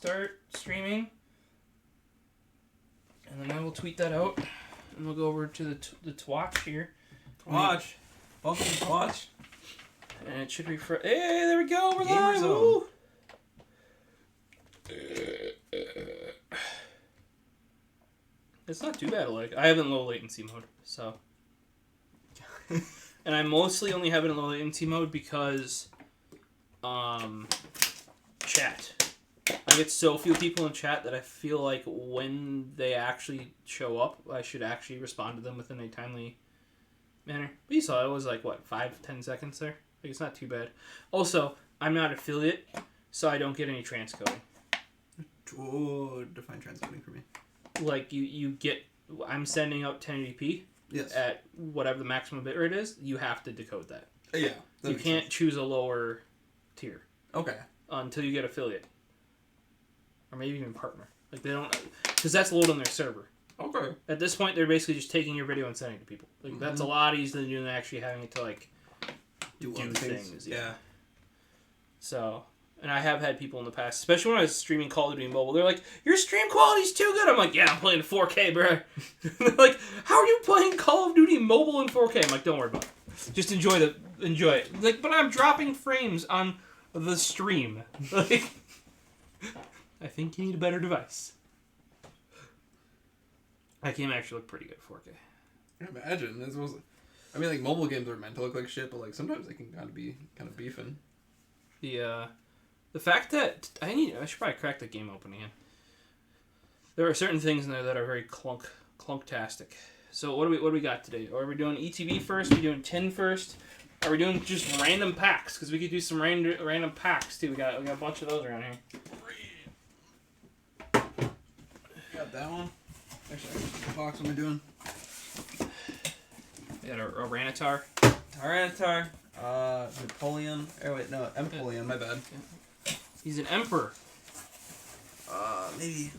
start streaming, and then I will tweet that out, and we'll go over to the Twatch here. Twatch. Welcome to Twatch. And it should be for... Hey, there we go. We're Gamer live. Zone. Woo. It's not too bad. Like, I have it in low latency mode, so... And I mostly only have it in low latency mode because... chat. I get so few people in chat that I feel like when they actually show up, I should actually respond to them within a timely manner. But you saw it was like, what, 5-10 seconds there? Like, it's not too bad. Also, I'm not affiliate, so I don't get any transcoding. Oh, define transcoding for me. Like, you get... I'm sending out 1080p Yes. at whatever the maximum bit rate is. You have to decode that. Yeah. You can't choose a lower tier. Okay. Until you get affiliate. Or maybe even partner. Like, they don't... Because that's load on their server. Okay. At this point, they're basically just taking your video and sending it to people. Like, that's a lot easier than actually having it to, like, do things. Yeah. So, and I have had people in the past, especially when I was streaming Call of Duty Mobile, they're like, your stream quality's too good. I'm like, yeah, I'm playing in 4K, bro. They're like, how are you playing Call of Duty Mobile in 4K? I'm like, don't worry about it. Just enjoy it. Like, but I'm dropping frames on the stream. Like, I think you need a better device. That game actually looked pretty good 4K. I can imagine. This was, I mean, like, mobile games are meant to look like shit, but, like, sometimes they can kind of beefing. The fact that I should probably crack the game open again. There are certain things in there that are very clunktastic. So what do we got today? Are we doing ETB first? Are we doing tin first? Are we doing just random packs? Because we could do some random packs too. We got a bunch of those around here. Got that one. Actually, what box am I doing? We got a Ranitar. Tyranitar. Napoleon. Oh wait, no, Empoleon. My bad. Yeah. He's an emperor. Maybe.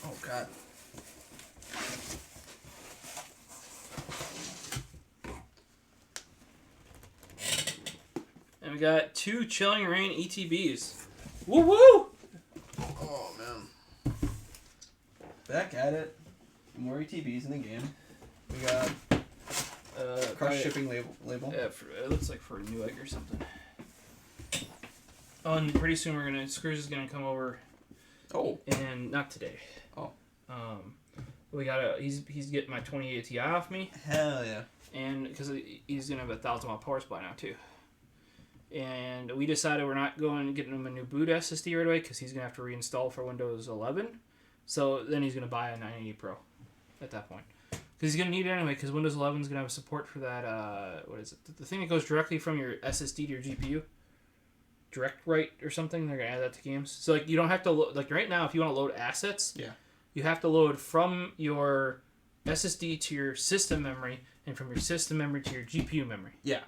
Oh god. And we got 2 Chilling Rain ETBs. Woo woo! Oh man. Back at it. More ETBs in the game. We got crush shipping label. Yeah, it looks like for a Newegg or something. Oh, and pretty soon Scrooge is gonna come over. Oh. And not today. Oh. He's getting my 28 Ti off me. Hell yeah. And because he's gonna have a 1,000 watt power supply now too. And we decided we're not going to get him a new boot SSD right away because he's gonna have to reinstall for Windows 11. So then he's gonna buy a 980 Pro at that point. Because he's going to need it anyway, because Windows 11 is going to have support for that, what is it? The thing that goes directly from your SSD to your GPU. Direct write or something. They're going to add that to games. So, like, you don't have to, like, right now, if you want to load assets, you have to load from your SSD to your system memory, and from your system memory to your GPU memory. Yeah.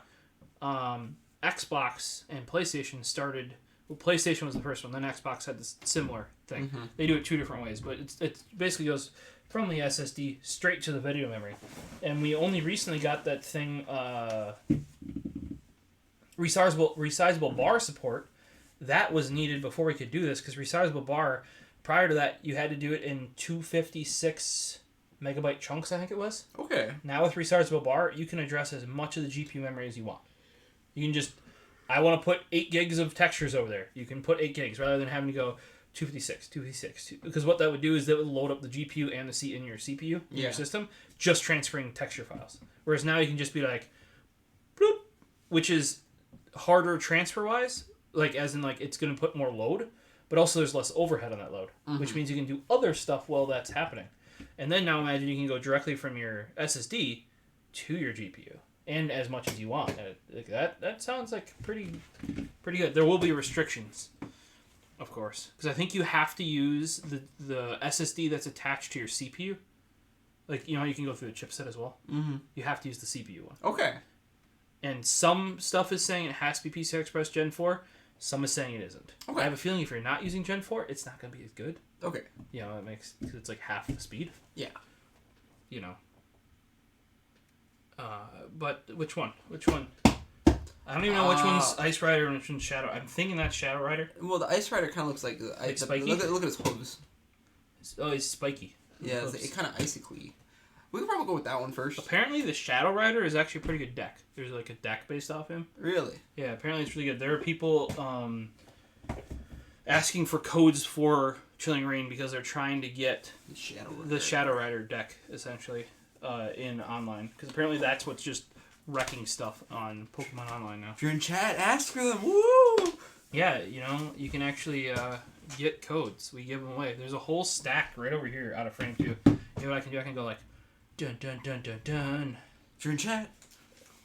Xbox and PlayStation started... Well, PlayStation was the first one, then Xbox had this similar thing. Mm-hmm. They do it 2 different ways, but it basically goes... from the SSD straight to the video memory. And we only recently got that thing, resizable bar support. That was needed before we could do this, because resizable bar, prior to that, you had to do it in 256 megabyte chunks, I think it was. Okay. Now with resizable bar, you can address as much of the GPU memory as you want. You can just, I want to put 8 gigs of textures over there. You can put 8 gigs, rather than having to go 256, because what that would do is that would load up the GPU and the C in your CPU in your system, just transferring texture files. Whereas now you can just be like, bloop, which is harder transfer wise, like as in like it's going to put more load, but also there's less overhead on that load, which means you can do other stuff while that's happening. And then now imagine you can go directly from your SSD to your GPU, and as much as you want. Like that sounds like pretty good. There will be restrictions. Of course, because I think you have to use the SSD that's attached to your CPU. Like, you know, you can go through the chipset as well. Mm-hmm. You have to use the CPU one. Okay. And some stuff is saying it has to be PCI Express Gen 4. Some is saying it isn't. Okay. I have a feeling if you're not using Gen 4, it's not going to be as good. Okay. You know, it's like half the speed. Yeah. You know. But which one? I don't even know which one's Ice Rider and which one's Shadow. I'm thinking that's Shadow Rider. Well, the Ice Rider kind of looks like spiky. Look at his hooves. Oh, he's spiky. Yeah, it's kind of icically. We could probably go with that one first. Apparently, the Shadow Rider is actually a pretty good deck. There's like a deck based off him. Really? Yeah, apparently it's really good. There are people asking for codes for Chilling Reign because they're trying to get the Shadow Rider deck, essentially, in online. Because apparently that's what's just wrecking stuff on Pokemon Online now. If you're in chat, ask for them. Woo! Yeah, you can actually get codes. We give them away. There's a whole stack right over here out of frame too. You know what I can do? I can go like, dun dun dun dun dun. If you're in chat,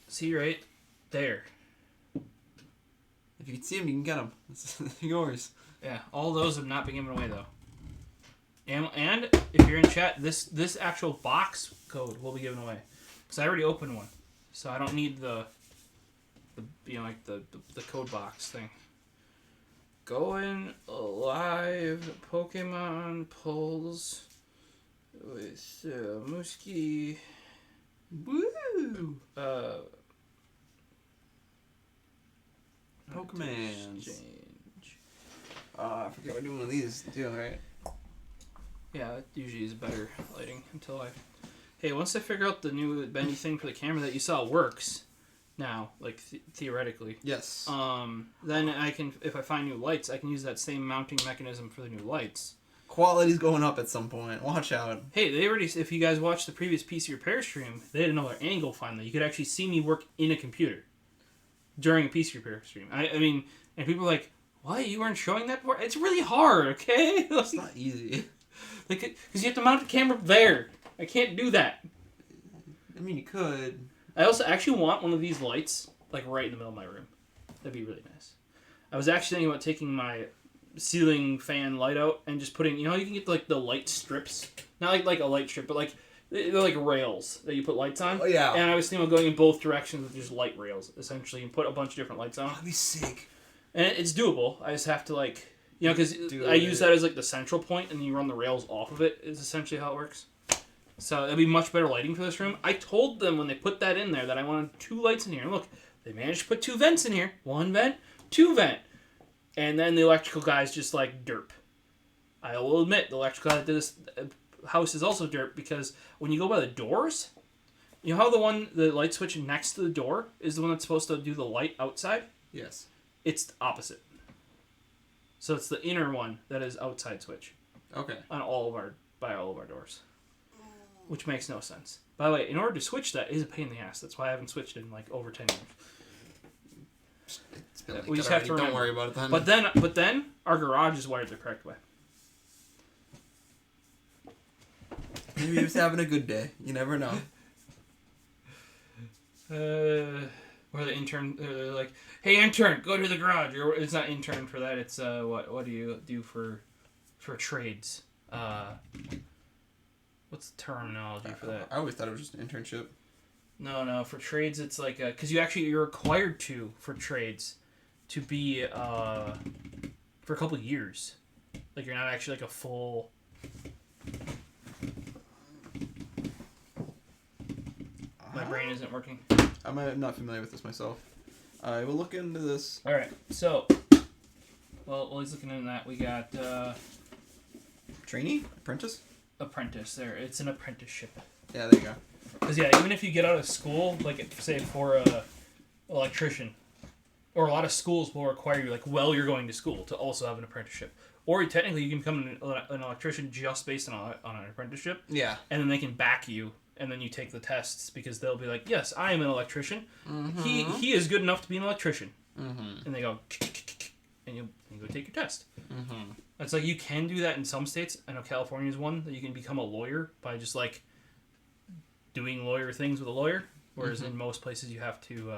see right there. If you can see them, you can get them. It's yours. Yeah, all those have not been given away though. And if you're in chat, this actual box code will be given away because I already opened one, so I don't need the code box thing. Going live Pokemon pulls with Moosky. Woo! Pokemans. I forget we're doing one of these too, right? Yeah, that usually is better lighting until I... Hey, once I figure out the new bendy thing for the camera that you saw works now, like theoretically. Yes. Then I can, if I find new lights, I can use that same mounting mechanism for the new lights. Quality's going up at some point. Watch out. Hey, they already, if you guys watched the previous PC repair stream, they had another angle finally. You could actually see me work in a computer during a PC repair stream. I mean, and people are like, why? You weren't showing that before? It's really hard, okay? It's not easy. Like, because you have to mount the camera there. I can't do that. I mean, you could. I also actually want one of these lights, like, right in the middle of my room. That'd be really nice. I was actually thinking about taking my ceiling fan light out and just putting, you know, you can get, like, the light strips. Not like a light strip, but, like, they're like rails that you put lights on. Oh, yeah. And I was thinking of going in both directions with just light rails, essentially, and put a bunch of different lights on. That'd be sick. And it's doable. I just have to, like, you know, because I use that as, like, the central point, and then you run the rails off of it, is essentially how it works. So it'd be much better lighting for this room. I told them when they put that in there that I wanted 2 lights in here. And look, they managed to put 2 vents in here. 1 vent, 2 vent. And then the electrical guy's just like derp. I will admit, the electrical guy that did this house is also derp because when you go by the doors, you know how the light switch next to the door is the one that's supposed to do the light outside? Yes. It's the opposite. So it's the inner one that is outside switch. Okay. By all of our doors. Which makes no sense. By the way, in order to switch that is a pain in the ass. That's why I haven't switched it in like over 10 years. It's been like we just have to remember. Don't worry about it then. But then our garage is wired the correct way. Maybe he was having a good day. You never know. Or the intern, like, hey intern, go to the garage. Or it's not intern for that. It's what do you do for trades? What's the terminology for that? I always thought it was just an internship. No. For trades, it's like because you're required to for trades to be for a couple of years. Like you're not actually like a full. My brain isn't working. I'm not familiar with this myself. I will look into this. All right, so while he's looking into that, we got trainee, apprentice. Apprentice. There, it's an apprenticeship. Yeah, there you go. Because even if you get out of school, like say for a electrician, or a lot of schools will require you, like while you're going to school, to also have an apprenticeship. Or technically, you can become an electrician just based on an apprenticeship. Yeah. And then they can back you, and then you take the tests because they'll be like, "Yes, I am an electrician. Mm-hmm. He is good enough to be an electrician." Mm-hmm. And they go, and you go take your test. Mm-hmm. It's like you can do that in some states. I know California is one that you can become a lawyer by just like doing lawyer things with a lawyer, whereas in most places you have to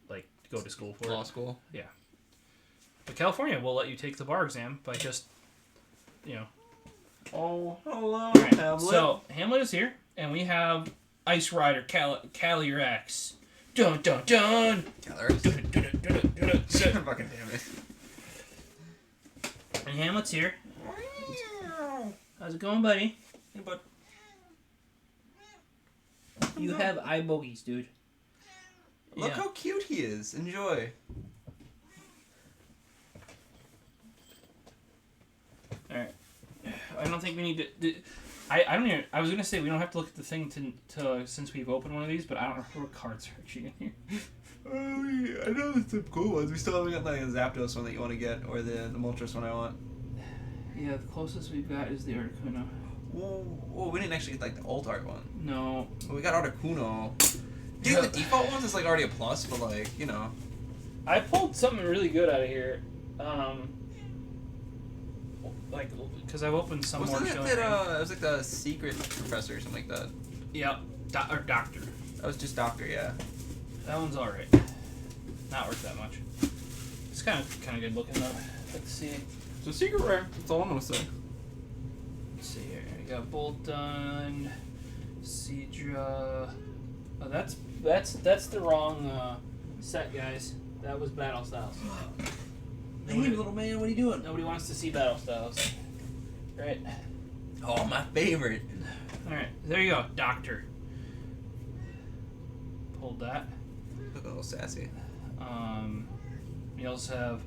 like go to school for law school. Yeah, but California will let you take the bar exam by just Oh, hello, right. Hamlet. So Hamlet is here, and we have Ice Rider Calyrex. Dun dun dun. Calyrex. Fucking damn it. And Hamlet's here. How's it going, buddy? Hey, bud. You have eye bogies, dude. Look how cute he is. Enjoy. Alright. I don't think we need to... I don't even... I was going to say we don't have to look at the thing to since we've opened one of these, but I don't know what cards are actually in here. Oh, I know there's some cool ones. We still haven't got like a Zapdos one that you want to get, or the Moltres one I want. Yeah, the closest we've got is the Articuno. Whoa, we didn't actually get like the Alt-Art one. No. Well, we got Articuno. Dude, the default ones is like already a plus, but like, you know. I pulled something really good out of here. Like, because I've opened some more. It was like the Secret Professor or something like that. Yeah, or Doctor. That was just Doctor, yeah. That one's alright. Not worth that much. It's kind of good looking though. Let's see. It's a secret rare. That's all I'm gonna say. Let's see here. We got Boltund, Seadra. Oh, that's the wrong set, guys. That was Battle Styles. Hey, little man, what are you doing? Nobody wants to see Battle Styles, right? Oh, my favorite. All right, there you go, Doctor. Pulled that. Look a little sassy. We also have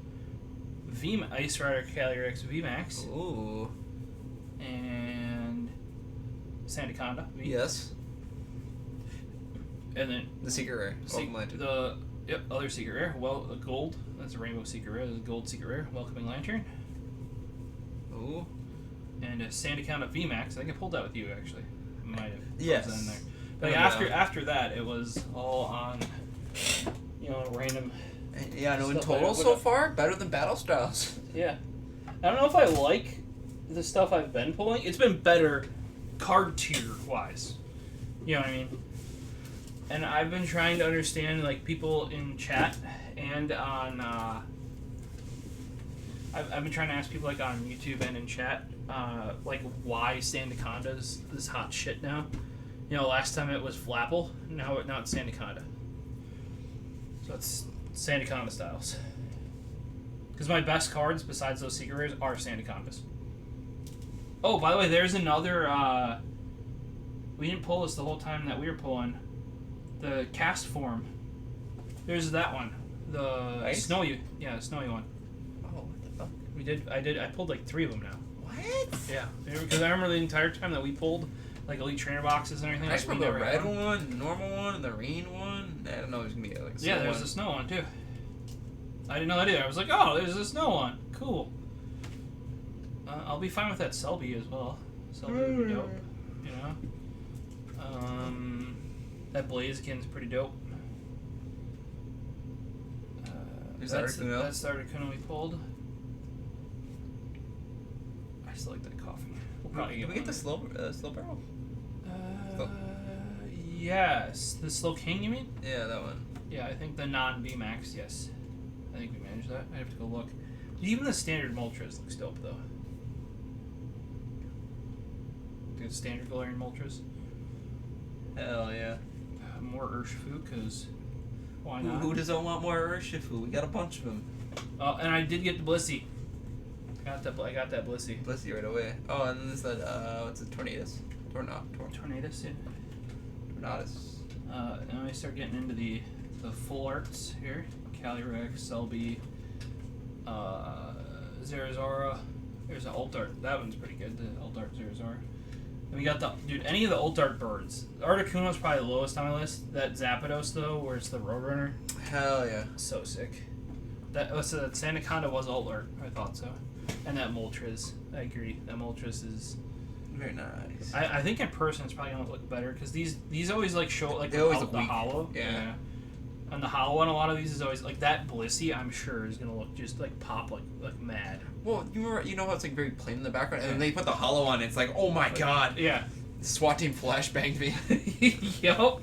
Ice Rider Calyrex VMAX. Ooh. And Sandaconda. Yes. And then the secret rare. Other secret rare. Well, a gold. That's a rainbow secret rare. There's a gold secret rare. Welcoming Lantern. Ooh. And a Sandaconda VMAX. I think I pulled that with you actually. Might have. Yes. That in there. But after that, it was all on, random. Yeah, no, in total so far, better than Battle Styles. Yeah. I don't know if I like the stuff I've been pulling. It's been better card tier wise. You know what I mean? And I've been trying to understand, like, people in chat and on, I've been trying to ask people, like, on YouTube and in chat, like, why Sandaconda's this hot shit now. You know, last time it was Flapple, now it's Sandaconda. So it's Sandaconda Styles. Because my best cards, besides those secret rares, are Sandacondas. Oh, by the way, there's another, we didn't pull this the whole time that we were pulling. The cast form. There's that one. The snowy one. Oh, what the fuck? I pulled like 3 of them now. What? Yeah. Because I remember the entire time that we pulled like Elite Trainer boxes and everything. I just remember the red one, the normal one, and the rain one. I don't know, there's gonna be like yeah, there's a snow one too. I didn't know that either. I was like, oh, there's a snow one. Cool. I'll be fine with that Selby as well. Selby would be dope. You know? That Blaziken's pretty dope. That's the Articuno we pulled. I still like that coffee. Can we get the slow barrel? Yes. The Slow King, you mean? Yeah, that one. Yeah, I think the non-VMAX, yes. I think we managed that. I have to go look. Even the standard Moltres looks dope, though. The standard Galarian Moltres. Hell yeah. More Urshifu, because why not? Who doesn't want more Urshifu? We got a bunch of them. Oh, and I did get the Blissey. I got that Blissey. Blissey right away. Oh, and then there's that, what's it, Tornadus? Tornadus, yeah. Tornadus. Now I start getting into the full arts here. Calyrex, Selby, Zerazora. There's an Alt-Art. That one's pretty good, the Alt-Art Zerazora. And we got any of the Alt-Art birds. Articuno's probably the lowest on my list. That Zapdos, though, where it's the Roadrunner. Hell yeah. So sick. That Sandaconda was Alt-Art. I thought so. And that Moltres. I agree. That Moltres is... very nice. I think in person it's probably going to look better, because these always, like, show, like, they always look the hollow. Yeah. And the hollow one, a lot of these is always, like, that Blissey, I'm sure, is going to look just, like, pop like mad. Well, you know how it's like very plain in the background, and then they put the hollow on. It's like, oh my god! Yeah. SWAT team flashbanged me. Yup.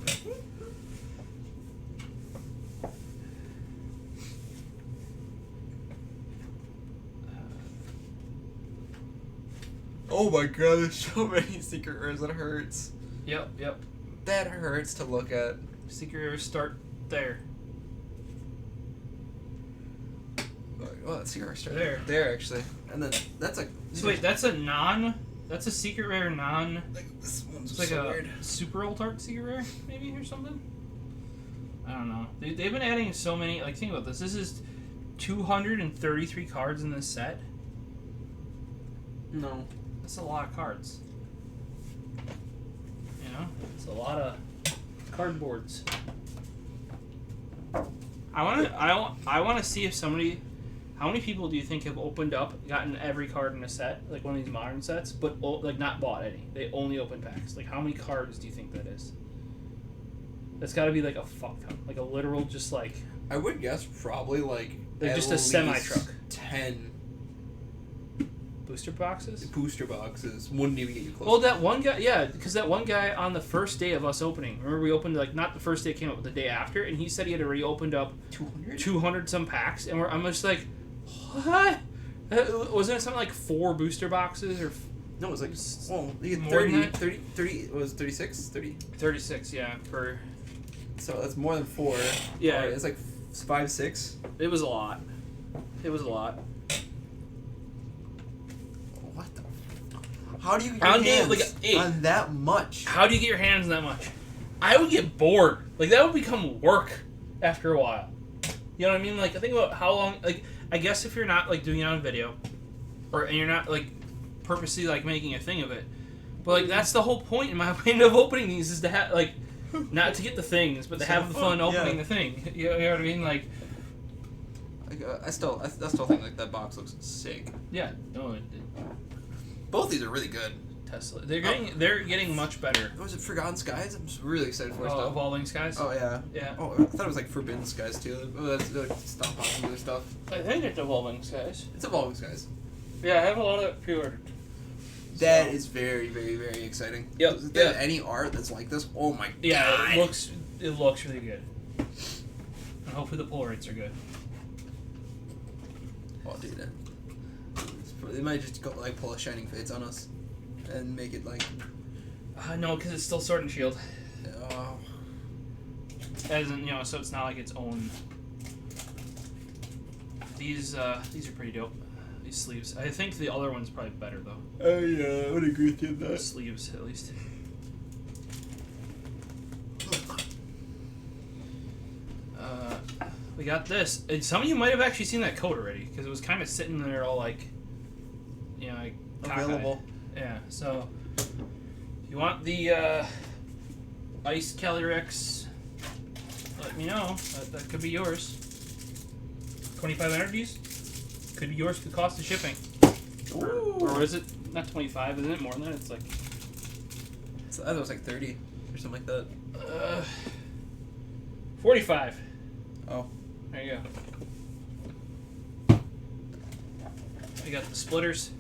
Oh my god! There's so many secret rares that hurts. Yep. That hurts to look at. Secret rares start there. Well, secret rare start there actually, and then that's like. So wait, that's a secret rare non. Like this one's like so a weird. super Alt-Art secret rare, maybe, or something. I don't know. They've been adding so many. Like, think about this. This is 233 cards in this set. No. That's a lot of cards. You know? It's a lot of cardboards. I wanna see if somebody... How many people do you think have opened up, gotten every card in a set, like one of these modern sets, but like not bought any? They only open packs. Like, how many cards do you think that is? That's got to be like a fuck ton, like a literal, just like. I would guess probably like just a semi truck. 10 booster boxes. Booster boxes wouldn't even get you close. Well, that one guy, yeah, because that one guy on the first day of us opening, remember we opened like not the first day it came out, but the day after, and he said he had already opened up 200 some packs, and I'm just like. What? Wasn't it something like 4 booster boxes or? No, it was like you get 30, it was 36, 30. 36, yeah, for. So that's more than 4. Yeah, it's like 5, 6. It was a lot. What the? How do you get your hands on that much? How do you get your hands on that much? I would get bored. Like that would become work after a while. You know what I mean? Like think about how long. Like. I guess if you're not like doing it on video, and you're not like purposely like making a thing of it, but like that's the whole point in my opinion of opening these is to have like not to get the things, but to have the fun opening the thing. You know what I mean? Like I still think like that box looks sick. Yeah, no. Both these are really good. Tesla, they're getting much better. Was it Forgotten Skies? I'm just really excited for stuff. Evolving Skies. Oh yeah. Yeah. Oh, I thought it was like Forbidden Skies too. Oh, that's like Stomp on some other stuff. I think it's Evolving Skies. It's Evolving Skies. Yeah, I have a lot of it pre-ordered. That is very, very, very exciting. Yep. Is there any art that's like this? Oh my god. Yeah, it looks really good. And hopefully the pull rates are good. Oh, dude. They might just go, like pull a Shining Fates on us. And make it like... no, because it's still Sword and Shield. Oh. As in, so it's not like its own... These are pretty dope. These sleeves. I think the other one's probably better, though. Oh, yeah, I would agree with you on that. The sleeves, at least. We got this. And some of you might have actually seen that code already, because it was kind of sitting there all like... like... Available. Yeah, so if you want the Ice Calyrex, let me know. That could be yours. 25 energies could be yours for the cost of shipping. Or is it not 25? Isn't it more than that? It's like I thought it was like 30 or something like that. 45. Oh, there you go. I got the splitters.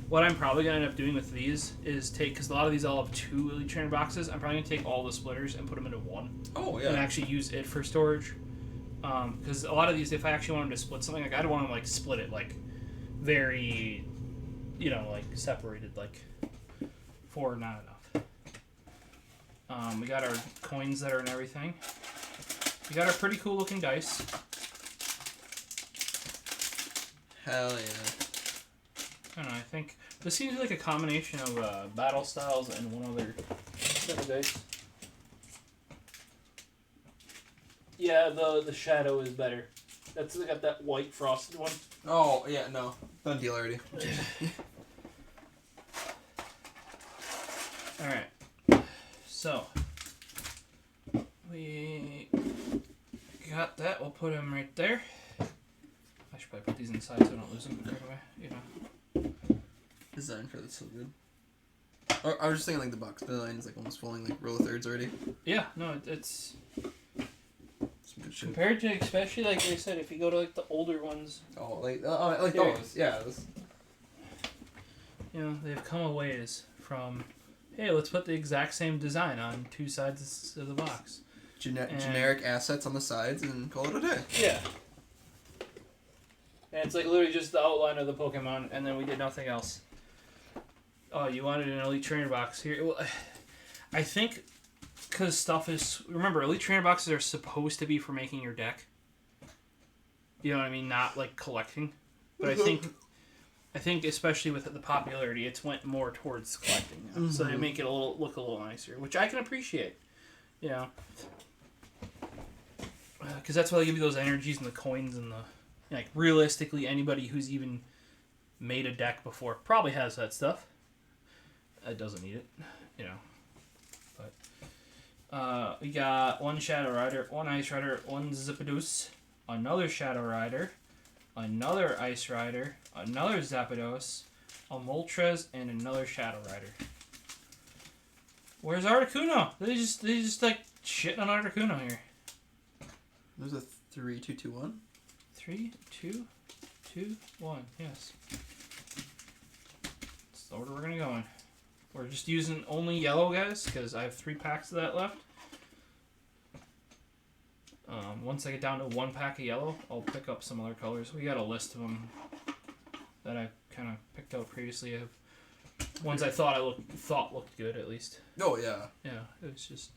What I'm probably going to end up doing with these is because a lot of these all have 2 Elite Trainer boxes, I'm probably going to take all the splitters and put them into one. Oh, yeah. And actually use it for storage. Because a lot of these, if I actually wanted to split something, like I'd want to like split it like very, like separated, like 4 not enough. We got our coins that are in everything. We got our pretty cool looking dice. Hell yeah. I don't know, I think this seems like a combination of battle styles and one other set of dice. Yeah, the shadow is better. That's got that white frosted one. Oh, yeah, no. Done deal already. Alright. So, we got that. We'll put them right there. I should probably put these inside so I don't lose them right away. Design for that's so good. I was just thinking like the box design is like almost falling like row of thirds already. Yeah, no, it's some good shit. Compared to especially like I said, if you go to like the older ones. Oh, like those, yeah. They've come a ways from. Hey, let's put the exact same design on 2 sides of the box. Generic assets on the sides and call it a day. Yeah. And it's like literally just the outline of the Pokemon, and then we did nothing else. Oh, you wanted an Elite Trainer box here? Well, I think because stuff is... Remember, Elite Trainer boxes are supposed to be for making your deck. You know what I mean? Not like collecting. But I think especially with the popularity, it's went more towards collecting now. Mm-hmm. So they make it look a little nicer, which I can appreciate. Because that's why they give you those energies and the coins and the... Like, realistically, anybody who's even made a deck before probably has that stuff. It doesn't need it, you know. But we got one Shadow Rider, one Ice Rider, one Zapdos, another Shadow Rider, another Ice Rider, another Zapdos, a Moltres, and another Shadow Rider. Where's Articuno? They just like shitting on Articuno here. There's a 3, 2, 2, 1. 3, 2, 2, 1. Yes. That's the order we're gonna go in. We're just using only yellow, guys, because I have 3 packs of that left. Once I get down to 1 pack of yellow, I'll pick up some other colors. We got a list of them that I kind of picked out previously. I have ones I thought looked good, at least. Oh, yeah. Yeah, it was just...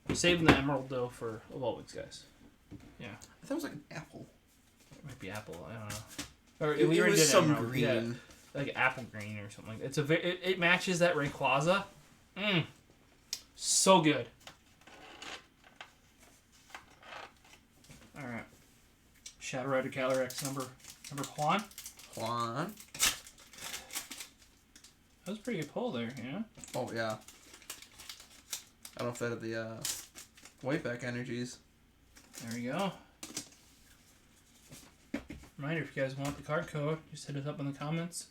We're saving the emerald, though, for Evolvix, guys. Yeah. I thought it was like an apple. It might be apple, I don't know. Or it was some emerald. Green. Yeah, like apple green or something like that. It matches that Rayquaza. So good. Alright. Shadow Rider Calyrex number Juan. Juan. That was a pretty good pull there, yeah? Oh, yeah. I don't know if that had the white back energies. There we go. Reminder, if you guys want the card code, just hit it up in the comments.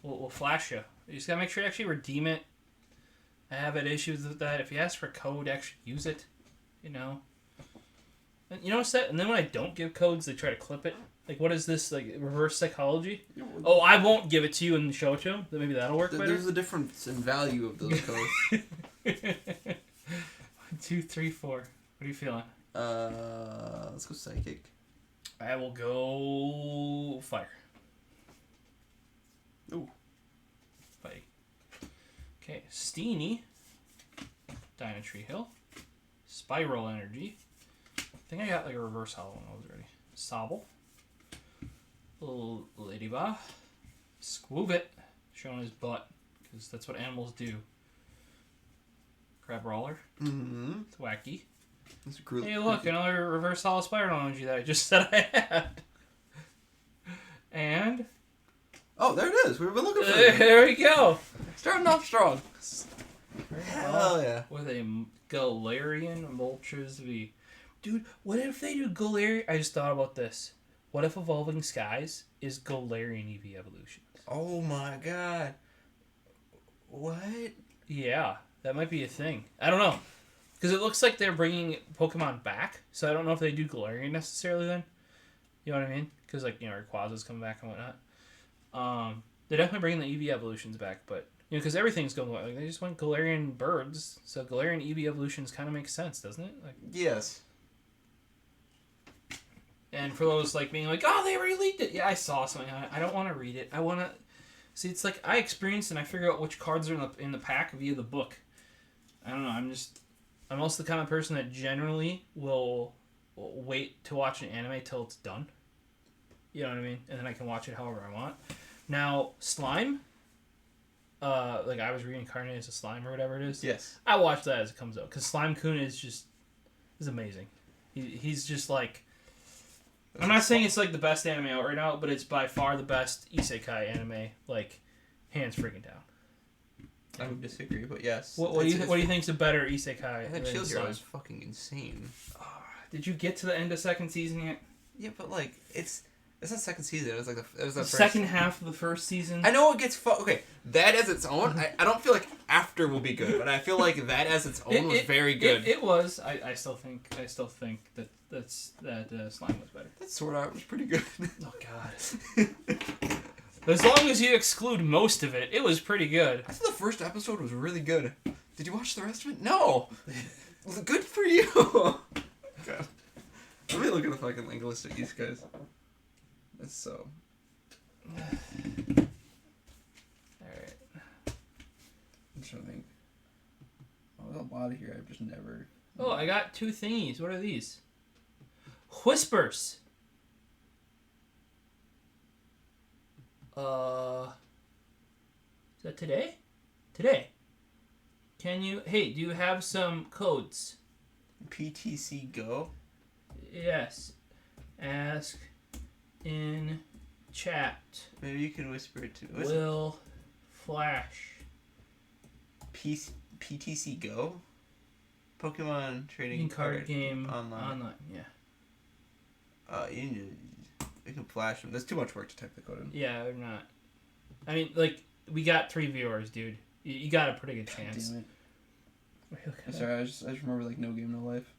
We'll flash you. You just gotta make sure you actually redeem it. I have had issues with that. If you ask for a code, actually use it. You know? And you notice that? And then when I don't give codes, they try to clip it. Like, what is this? Like, reverse psychology? Oh, I won't give it to you and show it to them? Maybe that'll work better? There's a difference in value of those codes. 1, 2, 3, 4. What are you feeling? Let's go Psychic. I will go Fire. Ooh. Fighting. Okay, Steenie. Dynatree Hill. Spiral Energy. I think I got like a reverse hollow one of those already. Sobble. Little Ladybah. Squoovit. Showing his butt. Because that's what animals do. Crabrawler. Mm-hmm. It's wacky. That's a cool. Hey, look, another reverse hollow spiral energy that I just said I had. And... Oh, there it is. We've been looking for it. There we go. Starting off strong. Hell yeah. With a Galarian Moltres V. Dude, what if they do Galarian... I just thought about this. What if Evolving Skies is Galarian EV Evolutions? Oh my god. What? Yeah, that might be a thing. I don't know. Because it looks like they're bringing Pokemon back, so I don't know if they do Galarian necessarily then. You know what I mean? Because, like, you know, Rayquaza's coming back and whatnot. They're definitely bringing the EV Evolutions back, but, you know, because everything's going... Like, they just went Galarian birds, so Galarian EV Evolutions kind of makes sense, doesn't it? Like, yes. And for those, like, being like, oh, they releaked it. Yeah, I saw something on it. I don't want to read it. I want to... See, it's like, I experienced and I figure out which cards are in the pack via the book. I don't know, I'm also the kind of person that generally will wait to watch an anime till it's done. You know what I mean? And then I can watch it however I want. Now, Slime, like I was reincarnated as a slime or whatever it is. Yes. I watch that as it comes out because Slime-kun is amazing. He's just like... I'm not saying it's like the best anime out right now, but it's by far the best isekai anime, like, hands freaking down. I would disagree, but yes. What do you think's a better isekai? I think Shield Hero is fucking insane. Did you get to the end of second season yet? Yeah, but like it's not second season. It was like the first second half of the first season. I know it gets okay. That as its own, I don't feel like after will be good, but I feel like that as its own was very good. It was. I still think that Slime was better. That Sword Art was pretty good. Oh god. As long as you exclude most of it, it was pretty good. I thought the first episode was really good. Did you watch the rest of it? No. Good for you. God. Let me look at the fucking link list of these guys. That's so. Alright. I'm trying to think. Oh, there's a lot of here I've just never. Oh, I got 2 thingies. What are these? Whispers. Is that today? Today. Can you... Hey, do you have some codes? PTC Go? Yes. Ask in chat. Maybe you can whisper it to. Will Flash. PTC Go? Pokemon trading card game online. Yeah. You can flash them. There's too much work to type the code in. Yeah, they're not. I mean, like, we got 3 viewers, dude. You got a pretty good chance. Damn it. Sorry, I just remember, like, No Game, No Life.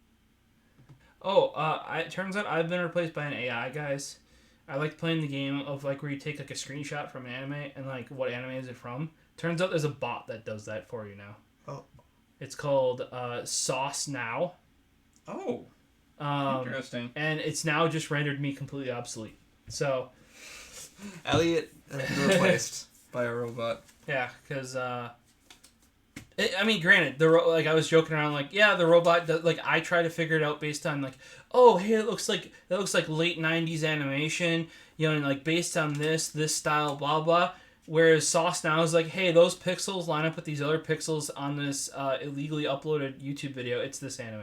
Oh, it turns out I've been replaced by an AI, guys. I like playing the game of, like, where you take, like, a screenshot from an anime and, like, what anime is it from. Turns out there's a bot that does that for you now. Oh. It's called Sauce Now. Oh. Interesting. And it's now just rendered me completely obsolete. So. Elliot has been replaced by a robot. Yeah, because I mean, granted, I was joking around, like, yeah, the robot does, like, I try to figure it out based on, like, oh, hey, it looks like late 90s animation, you know, and, like, based on this style, blah blah. Whereas Sauce Now is like, hey, those pixels line up with these other pixels on this illegally uploaded YouTube video. It's this anime.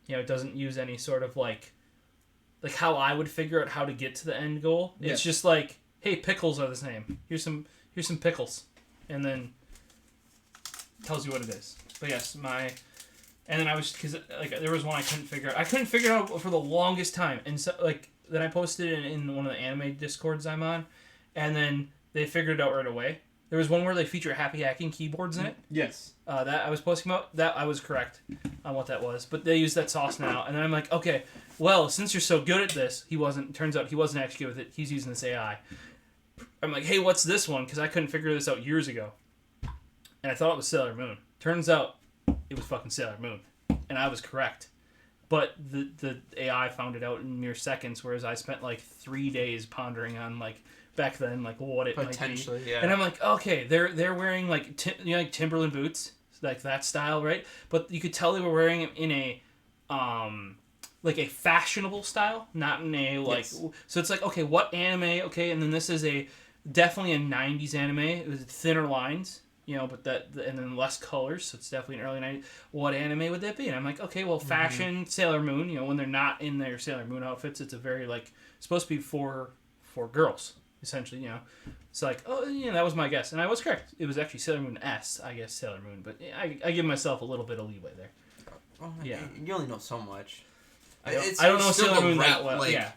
You know, it doesn't use any sort of like how I would figure out how to get to the end goal. It's yes. Just like, hey, pickles are the same. Here's some pickles, and then tells you what it is. But yes, and then I was, because like there was one I couldn't figure out. I couldn't figure it out for the longest time, and so like then I posted it in one of the anime discords I'm on, and then they figured it out right away. There was one where they feature happy hacking keyboards in it. Yes. That I was posting about, that I was correct on what that was. But they use that Sauce Now. And then I'm like, okay, well, since you're so good at this, turns out he wasn't actually good with it. He's using this AI. I'm like, hey, what's this one? Because I couldn't figure this out years ago. And I thought it was Sailor Moon. Turns out it was fucking Sailor Moon. And I was correct. But the AI found it out in mere seconds, whereas I spent like 3 days pondering on like back then, like what it might be. Yeah. And I'm like, okay, they're wearing like like Timberland boots, like that style, right? But you could tell they were wearing them in a like a fashionable style, not in a like. Yes. So it's like, okay, what anime? Okay, and then this is definitely a 90s anime. It was thinner lines, you know, but and then less colors, so it's definitely an early 90s. What anime would that be? And I'm like, okay, well, fashion, Sailor Moon, you know, when they're not in their Sailor Moon outfits, it's a very like supposed to be for girls. Essentially, you know, it's like, oh, yeah, that was my guess, and I was correct. It was actually Sailor Moon S, I guess, Sailor Moon, but I give myself a little bit of leeway there. Well, yeah, you only know so much. I don't know Sailor Moon that well. Like, yeah,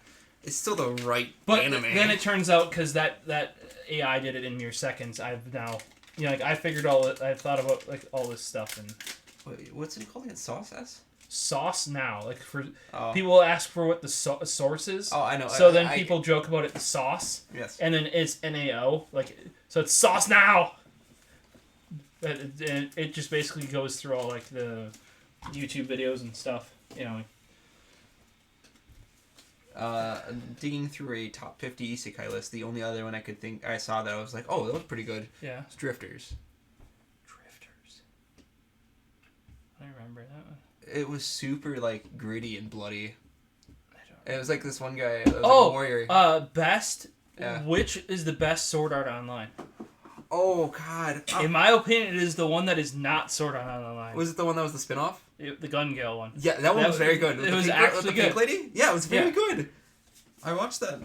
it's still the right anime. But then it turns out, because that AI did it in mere seconds, I've now, you know, like I figured I thought about like all this stuff and. Wait, what's it called again? Sauce S? Sauce Now, like for people ask for what the source is. Oh, I know. So then people joke about it, the sauce. Yes. And then it's NAO, like so it's Sauce Now. It just basically goes through all like the YouTube videos and stuff, you know. Digging through a top 50 isekai list, the only other one I saw that I was like, oh, that was pretty good. Yeah. It's Drifters. I remember that one. It was super like gritty and bloody. It was like this one guy. Like a warrior. Best. Yeah. Which is the best Sword Art Online? Oh God! In my opinion, it is the one that is not Sword Art Online. Was it the one that was the spin-off? The Gun Gale one. Yeah, that one was very good. It was actually good. Pink lady? Yeah, it was very good. I watched that.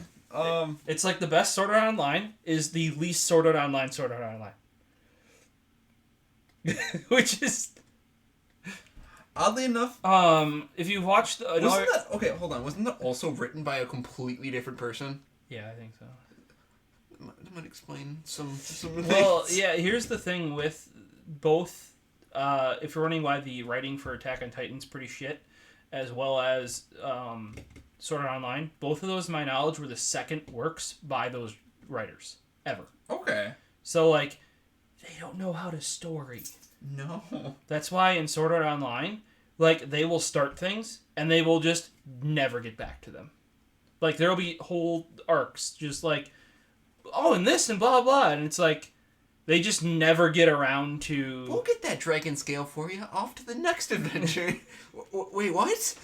It's like the best Sword Art Online is the least Sword Art Online Sword Art Online. Which is. Oddly enough, if you watched okay, hold on. Wasn't that also written by a completely different person? Yeah, I think so. That might explain some Well, yeah, here's the thing with both, if you're wondering why the writing for Attack on Titan's pretty shit, as well as Sword Art Online, both of those, to my knowledge, were the second works by those writers, ever. Okay. So, like, they don't know how to story. No. That's why in Sword Art Online, like, they will start things, and they will just never get back to them. Like, there'll be whole arcs, just like, oh, and this, and blah, blah, and it's like, they just never get around to... We'll get that dragon scale for you. Off to the next adventure. Wait, what?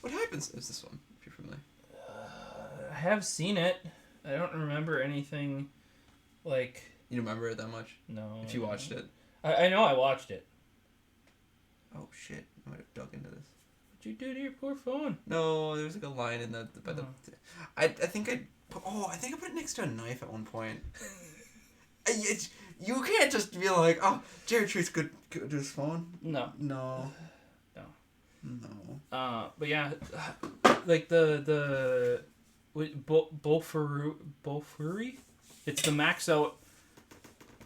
What happens? Is this one, if you're familiar? I have seen it. I don't remember anything, like... You don't remember it that much? No. If you watched it? I know I watched it. Oh, shit. I might have dug into this. What'd you do to your poor phone? No, there was like a line in the by the. I think I put it next to a knife at one point. You can't just be like, oh, Jared treats good to his phone. No. But yeah, like the Bofuri, it's the max out.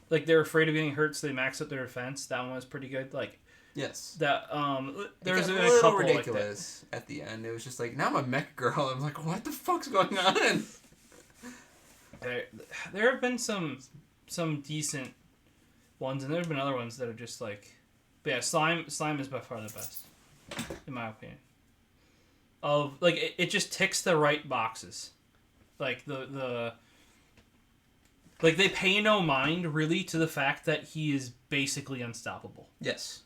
Like they're afraid of getting hurt, so they max out their defense. That one was pretty good. Like. Yes. That there's a little couple ridiculous like at the end. It was just like, now I'm a mech girl. I'm like, what the fuck's going on? There have been some decent ones, and there have been other ones that are just like, but yeah, slime is by far the best, in my opinion. Of like it just ticks the right boxes, like the like they pay no mind really to the fact that he is basically unstoppable. Yes.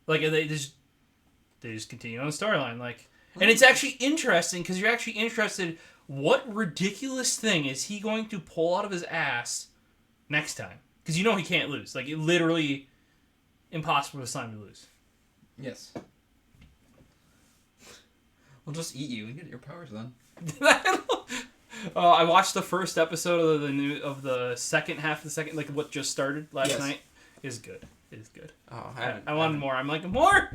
Like they just continue on the storyline, like, and it's actually interesting because you're actually interested. What ridiculous thing is he going to pull out of his ass next time? Because you know he can't lose. Like, it literally impossible for Slime to lose. Yes. We'll just eat you and get your powers then. I watched the first episode of the second half of the second, like what just started last night. Is good. It is good. Oh, I wanted more. I'm like, more.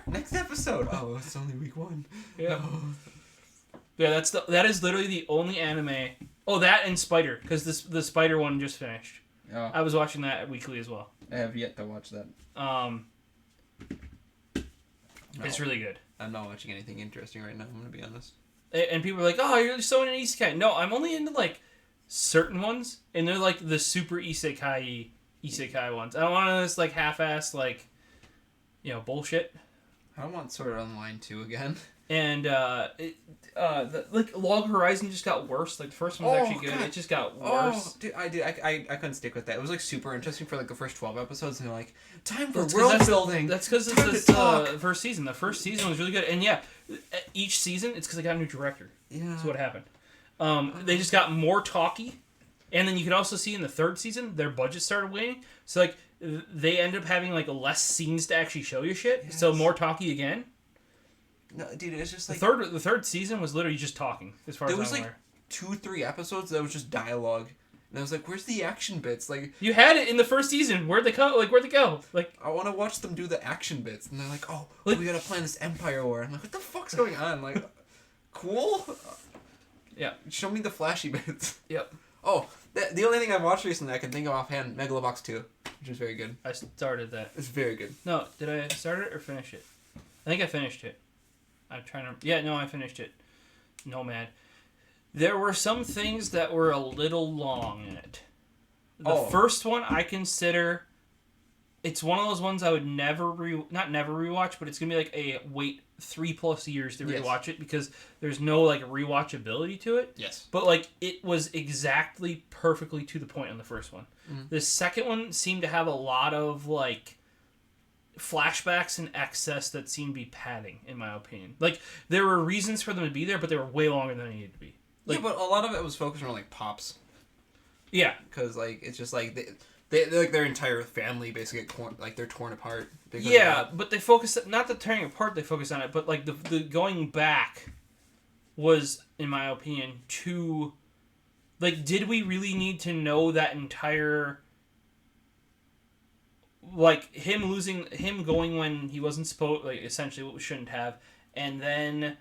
Next episode. Oh, it's only week 1. Yeah. Oh. Yeah, that is literally the only anime. Oh, that and Spider, because the Spider one just finished. Oh. I was watching that weekly as well. I have yet to watch that. It's really good. I'm not watching anything interesting right now. I'm gonna be honest. And people are like, "Oh, you're so into isekai." No, I'm only into like certain ones, and they're like the super isekai ones. I don't want this like half-assed like, bullshit. I want Sword Art Online 2 again. And like Log Horizon just got worse. Like the first one was actually good. God. It just got worse. Oh, dude, I couldn't stick with that. It was like super interesting for like the first 12 episodes, and they're like, time for world building. That's because it's the first season. The first season was really good, and yeah, each season it's because they got a new director. Yeah, that's what happened. They just got more talky, and then you could also see in the third season their budget started waning. So like they end up having like less scenes to actually show you shit. Yes. So more talky again. No, dude, it's just like the third season was literally just talking. As far as there was like 2-3 episodes that was just dialogue, and I was like, "Where's the action bits?" Like you had it in the first season. Where'd they go? Like I want to watch them do the action bits, and they're like, "Oh, we gotta plan this Empire War." I'm like, "What the fuck's going on?" Like, cool. Yeah, show me the flashy bits. Yep. Oh, the only thing I've watched recently I can think of offhand, Megalobox 2, which is very good. I started that. It's very good. No, did I start it or finish it? I think I finished it. I'm trying to... Yeah, no, I finished it. Nomad. There were some things that were a little long in it. The first one, I consider... It's one of those ones I would not never rewatch, but it's going to be like a wait 3+ years to rewatch it because there's no like rewatchability to it. Yes. But like it was exactly perfectly to the point on the first one. Mm-hmm. The second one seemed to have a lot of like... flashbacks and excess that seem to be padding, in my opinion. Like, there were reasons for them to be there, but they were way longer than they needed to be. Like, yeah, but a lot of it was focused on, like, Pops. Yeah. Because, like, it's just, like, they like, their entire family basically get they're torn apart. Yeah, but they focus... Not the tearing apart they focus on it, but, like, the going back was, in my opinion, too... Like, did we really need to know that entire... Like, him going when he wasn't supposed, like, essentially what we shouldn't have, and then,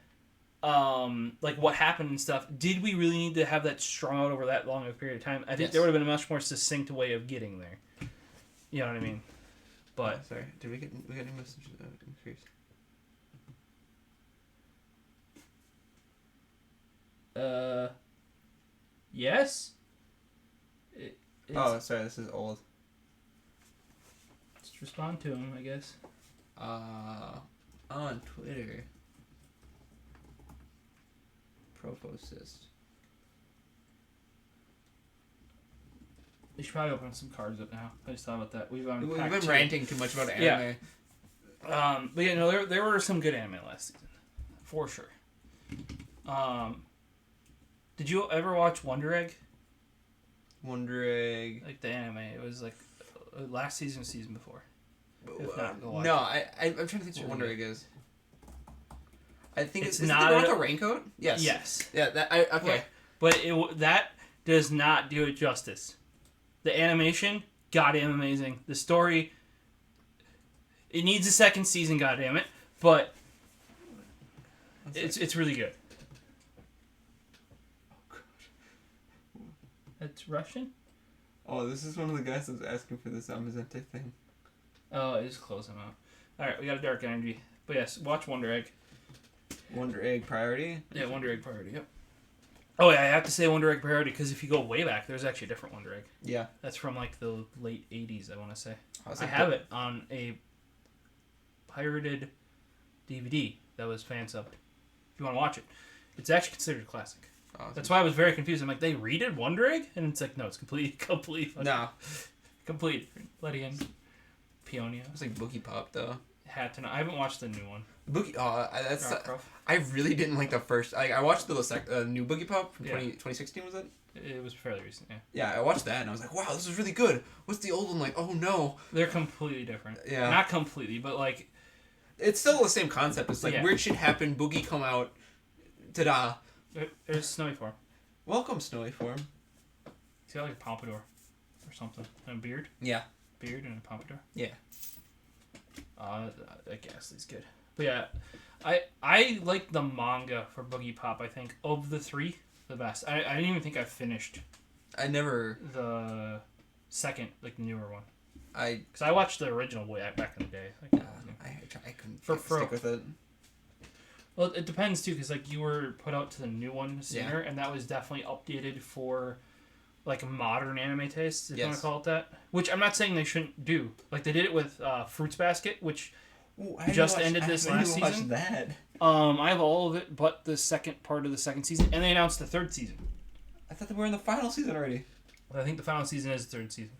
like, what happened and stuff, did we really need to have that strung out over that long of a period of time? I think there would have been a much more succinct way of getting there. You know what I mean? But... Oh, sorry, did we get any messages about increase? Yes? Sorry, this is old. Respond to him, I guess. On Twitter. Profosist. We should probably open some cards up now. I just thought about that. We've been ranting too much about anime. Yeah. But yeah, no, there were some good anime last season. For sure. Did you ever watch Wonder Egg? Wonder Egg. Like the anime. It was like last season or season before. No, I'm trying to think what Wonder Egg is. I think it's not the one with the raincoat. Yes. Yes. Yeah. Okay. But that does not do it justice. The animation, goddamn amazing. The story, it needs a second season, goddammit. But it's really good. Oh gosh. That's Russian? Oh, this is one of the guys that was asking for this Amazente thing. Oh, it is close enough. Alright, we got a dark energy. But yes, watch Wonder Egg. Wonder Egg priority? Yeah, Wonder Egg priority, yep. Oh yeah, I have to say Wonder Egg priority because if you go way back, there's actually a different Wonder Egg. Yeah. That's from like the late 80s, I want to say. I Like have it on a pirated DVD that was fan subbed. If you want to watch it. It's actually considered a classic. Awesome. That's why I was very confused. I'm like, they redid Wonder Egg? And it's like, no, it's complete. No. Complete. Letty and Peonia. It's like Boogie Pop, though. Had to know. I haven't watched the new one. Boogie, that's I really didn't like the first. I watched the new Boogie Pop from 2016. Was it? It was fairly recent. Yeah. Yeah, I watched that and I was like, wow, this is really good. What's the old one like? Oh no. They're completely different. Yeah. Not completely, but like. It's still the same concept. It's like weird shit happened. Boogie come out. Ta-da. There's Snowy Form. Welcome, Snowy Form. He's got like a pompadour or something. And a beard. Yeah. Beard and a pompadour. Yeah. I guess he's good. But yeah, I like the manga for Boogie Pop. I think of the three, the best. I didn't even think I finished. I never. The second, like the newer one. Because I watched the original way back in the day. Like, I couldn't stick with it. Well, it depends too, because like you were put out to the new one sooner, and that was definitely updated for like modern anime tastes, if you want to call it that. Which I'm not saying they shouldn't do. Like they did it with Fruits Basket, which just ended this last season. That. I have all of it, but the second part of the second season, and they announced the third season. I thought they were in the final season already. I think the final season is the third season.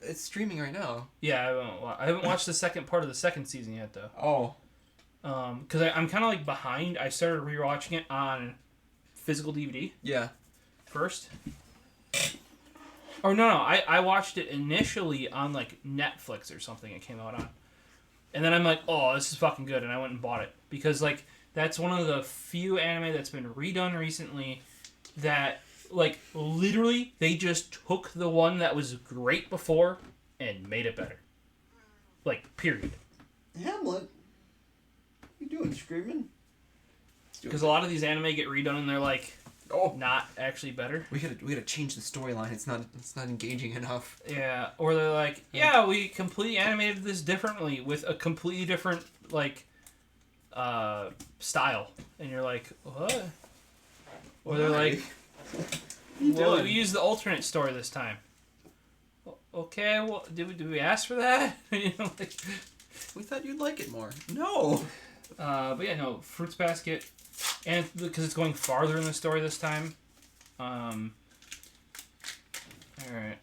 It's streaming right now. Yeah, I haven't watched the second part of the second season yet, though. Oh. Because I'm kind of like behind. I started rewatching it on physical DVD. Yeah. First. Or no, I watched it initially on like Netflix or something. It came out on, and then I'm like, oh, this is fucking good, and I went and bought it because like that's one of the few anime that's been redone recently that like literally they just took the one that was great before and made it better. Like period. Hamlet. You doing screaming? Because a lot of these anime get redone and they're like, not actually better. We gotta change the storyline. It's not engaging enough. Yeah, or they're like, yeah, we completely animated this differently with a completely different like style, and you're like, what? Or they're like, well, we used the alternate story this time. Okay, well, did we ask for that? You know, like, we thought you'd like it more. No. But yeah, no, Fruits Basket, and because it's going farther in the story this time. All right,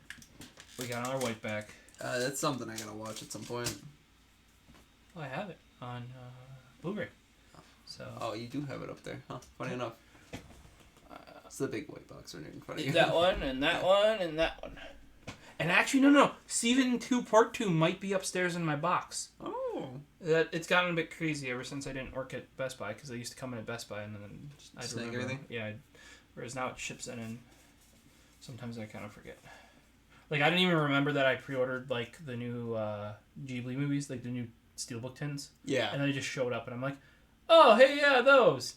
we got another white back. That's something I gotta watch at some point. Well, I have it on Blu-ray. So. Oh, you do have it up there, huh? Funny enough. It's the big white box right in front of you. That one, and that one, and that one. And actually, no. Season 2, Part 2 might be upstairs in my box. Oh. It's gotten a bit crazy ever since I didn't work at Best Buy, because I used to come in at Best Buy and then I'd remember everything. Yeah, whereas now it ships in, and sometimes I kind of forget. Like, I didn't even remember that I pre-ordered, like, the new Ghibli movies, like the new Steelbook tins. Yeah. And they just showed up, and I'm like, oh, hey, yeah, those.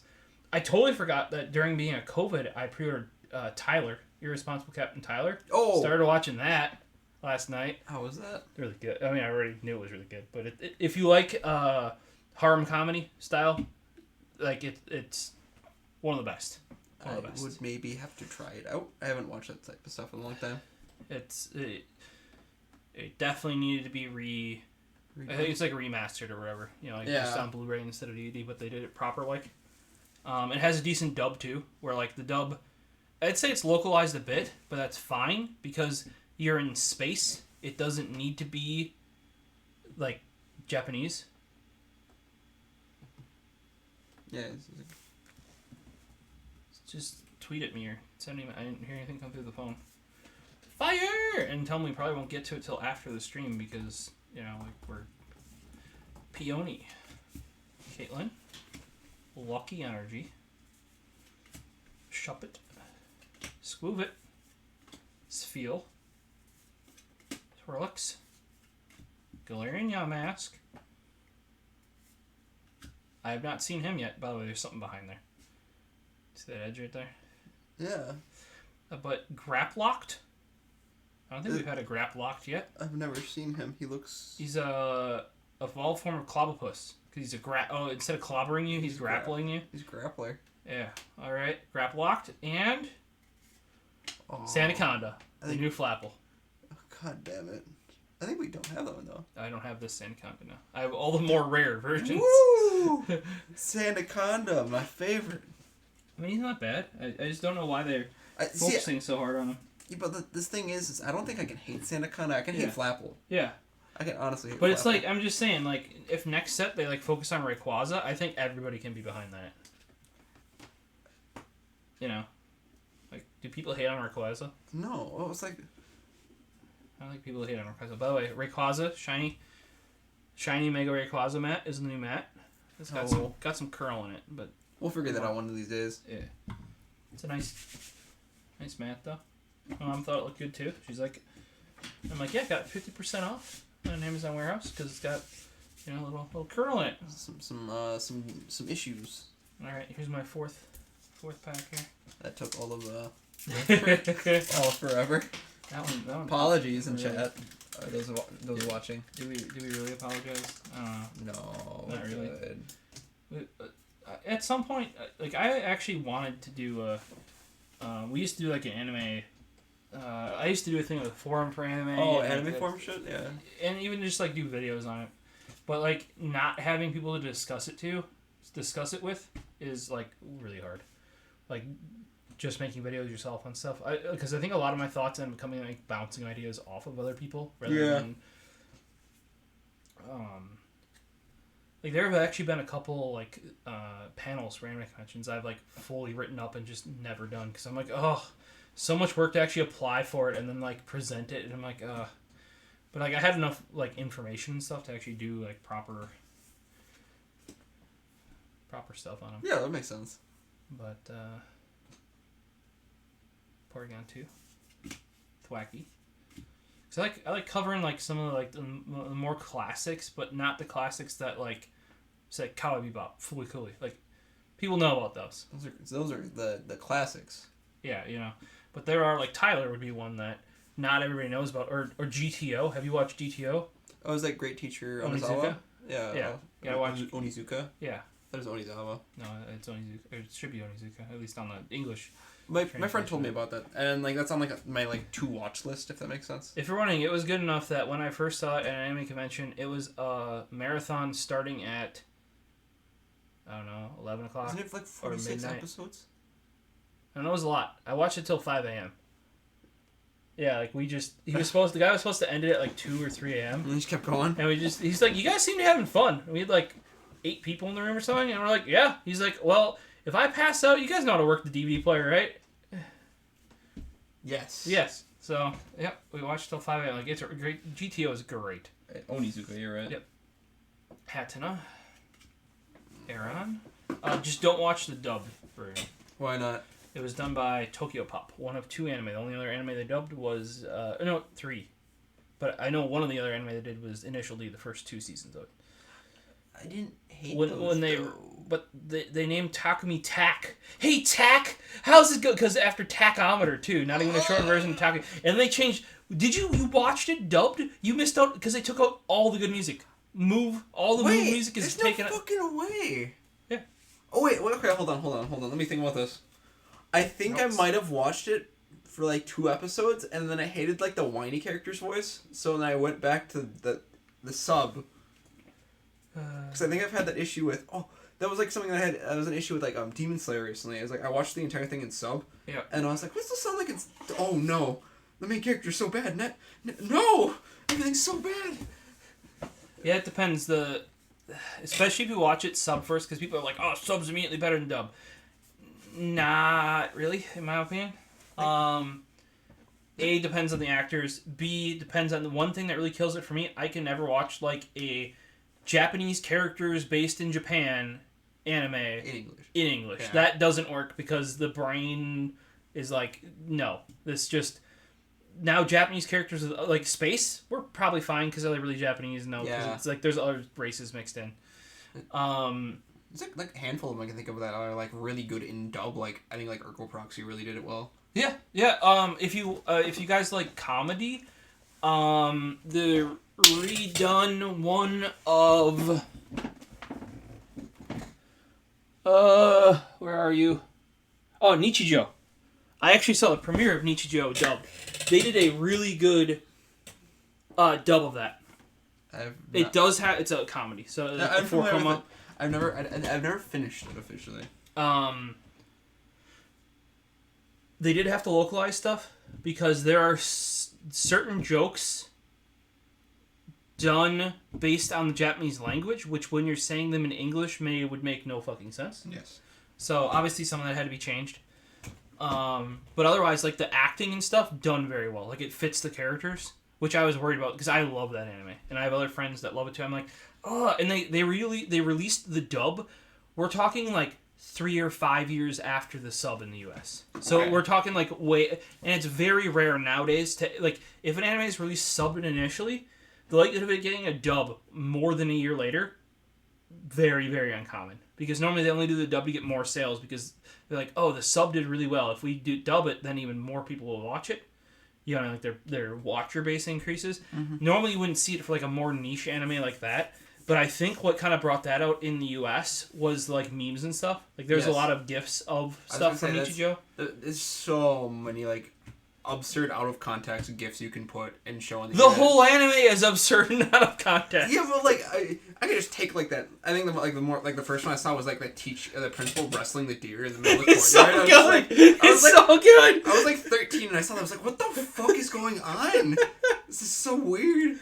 I totally forgot that during being a COVID, I pre-ordered Tyler, Irresponsible Captain Tyler. Oh. Started watching that last night. How was that? Really good. I mean, I already knew it was really good, but if you like harem comedy style, like it's one of the best. I would maybe have to try it out. I haven't watched that type of stuff in a long time. It definitely needed to be I think it's like remastered or whatever. You know, like just on Blu-ray instead of DVD, but they did it proper like. It has a decent dub too, where like the dub, I'd say it's localized a bit, but that's fine because you're in space. It doesn't need to be like Japanese. Yeah. Just tweet at me or send me. I didn't hear anything come through the phone. Fire! And tell me we probably won't get to it till after the stream because, you know, like we're peony. Caitlin? Lucky Energy. Shuppet. Squoovit. Sfeel. Swirlix. Galarian Yamask. I have not seen him yet. By the way, there's something behind there. See that edge right there? Yeah. But Graplocked? I don't think we've had a Graplocked yet. I've never seen him. He looks... He's a evolved form of Clobbopus. Because he's instead of clobbering you, he's grappling you. He's a grappler. Yeah. Alright. Graplocked. And... Sandaconda. The new Flapple. Oh, God damn it. I think we don't have that one, though. I don't have this Sandaconda now. I have all the more rare versions. Woo! Sandaconda, my favorite. I mean, he's not bad. I just don't know why they're focusing so hard on him. Yeah, but this thing is I don't think I can hate Sandaconda. I can hate Flapple. Yeah. I can honestly hate But Flapple. it's like, I'm just saying, like, if next set they, like, focus on Rayquaza, I think everybody can be behind that. You know? Like, do people hate on Rayquaza? No. It was like... I don't think people hate on Rayquaza. By the way, Rayquaza, shiny Mega Rayquaza mat is the new mat. It's got some curl in it, but... We'll figure that out one of these days. Yeah. It's a nice mat, though. My mom thought it looked good, too. She's like... I'm like, yeah, got 50% off on Amazon Warehouse, because it's got, you know, a little curl in it. Some issues. Alright, here's my fourth pack here. That took all of all forever. That one. Apologies in chat. Those watching. Do we really apologize? No, not really. Good. At some point, like I actually wanted to do we used to do like an anime. I used to do a thing with a forum for anime. Oh, anime forum shit, yeah. And even just like do videos on it, but like not having people to discuss it with is like really hard. Like just making videos yourself on stuff. Because I think a lot of my thoughts end up coming like bouncing ideas off of other people rather than. Like there have actually been a couple like panels for anime conventions I've like fully written up and just never done because I'm like, oh, so much work to actually apply for it and then like present it and I'm like, but like I had enough like information and stuff to actually do like proper stuff on them. Yeah, that makes sense. But Porygon 2, Thwacky. So I like covering like some of like the more classics, but not the classics that like say Cowboy Bebop, Fooly Cooly. Like people know about those. Those are the classics. Yeah, you know. But there are like Tyler would be one that not everybody knows about, or GTO. Have you watched GTO? Oh, is that Great Teacher Onizuka? Yeah. I watched Onizuka. Yeah. That is Onizawa. No, it's Onizuka. It should be Onizuka, at least on the English. My friend told me about that, and like that's on like my like to watch list, if that makes sense. If you're wondering, it was good enough that when I first saw it at an anime convention, it was a marathon starting at 11 o'clock. Isn't it like 46 episodes? I know it was a lot. I watched it till 5 a.m. Yeah, like the guy was supposed to end it at like 2 or 3 a.m. And he just kept going. And he's like, you guys seem to be having fun. And we had like 8 people in the room or something, and we're like, yeah. He's like, well, if I pass out, you guys know how to work the DVD player, right? Yes. So, yeah, we watched till 5 a.m. Like, it's a great. GTO is great. Onizuka, you're right. Yep. Hatena. Aeron. Just don't watch the dubbed version. Why not? It was done by Tokyo Pop, one of 2 anime. The only other anime they dubbed was 3. But I know one of the other anime they did was Initial D, the first 2 seasons of it. I didn't hate those, but they named Takumi Tak. Hey Tak, how's it go? Because after Tachometer too, not even a short version of Takumi. And they changed. Did you watched it dubbed? You missed out because they took out all the good music. Move music is taken out. Fucking way. Yeah. Oh wait. Okay. Hold on. Let me think about this. I think I might have watched it for like 2 episodes, and then I hated like the whiny character's voice. So then I went back to the sub. Because I think I've had that issue with that was like something that I was an issue with like Demon Slayer recently. I was like I watched the entire thing in sub. Yeah. And I was like, what's this sound like? It's no, the main character's so bad. No, everything's so bad. Yeah, it depends. Especially if you watch it sub first, because people are like, oh, sub's immediately better than dub. Not really, in my opinion. A, depends on the actors. B, depends on the one thing that really kills it for me. I can never watch like a Japanese characters based in Japan anime in English. Yeah. That doesn't work because the brain is like, no, this just... Now Japanese characters, like Space, we're probably fine because they're really Japanese. No, because it's like there's other races mixed in. There's like a handful of them I can think of that are like really good in dub. Like I think like Urkel Proxy really did it well. Yeah. If you guys like comedy, the redone one of where are you? Oh, Nichijou. I actually saw the premiere of Nichijou dubbed. They did a really good dub of that. It does have... It's a comedy. So I'm familiar with it. I've never finished it officially. They did have to localize stuff because there are certain jokes done based on the Japanese language, which when you're saying them in English would make no fucking sense. Yes. So obviously some of that had to be changed. But otherwise, like, the acting and stuff, done very well. Like, it fits the characters, which I was worried about, because I love that anime. And I have other friends that love it, too. I'm like, oh, and they released the dub. We're talking, like, 3 or 5 years after the sub in the US. So we're talking, like, and it's very rare nowadays to, like, if an anime is released subbed initially, the likelihood of it getting a dub more than a year later, very, very uncommon. Because normally they only do the dub to get more sales, because they're like, oh, the sub did really well. If we do dub it, then even more people will watch it. You know, like their watcher base increases. Mm-hmm. Normally you wouldn't see it for like a more niche anime like that. But I think what kind of brought that out in the US was like memes and stuff. Like there's a lot of GIFs of stuff from Nichijou. There's so many like absurd out of context GIFs you can put and show on the internet. Whole anime is absurd and out of context. Yeah, but like I could just take like that. I think the first one I saw was like the principal wrestling the deer in the middle of the courtyard. It's so good. I was like 13 and I saw that. I was like, what the fuck is going on? This is so weird.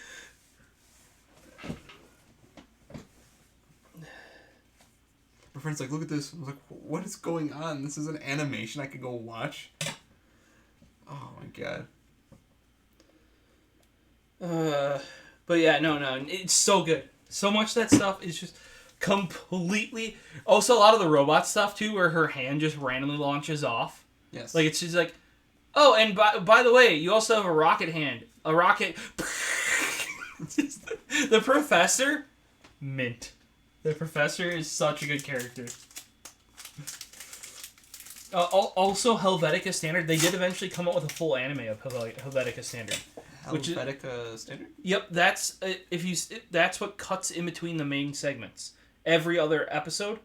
My friend's like, look at this. I was like, what is going on? This is an animation I could go watch. Oh my god. But yeah, no, it's so good. So much of that stuff is just completely... Also, a lot of the robot stuff, too, where her hand just randomly launches off. Yes. Like, it's just like... Oh, and by the way, you also have a rocket hand. A rocket... The Professor? Mint. The Professor is such a good character. Also, Helvetica Standard. They did eventually come up with a full anime of Helvetica Standard. Helvetica Standard? Yep, that's that's what cuts in between the main segments. Every other episode,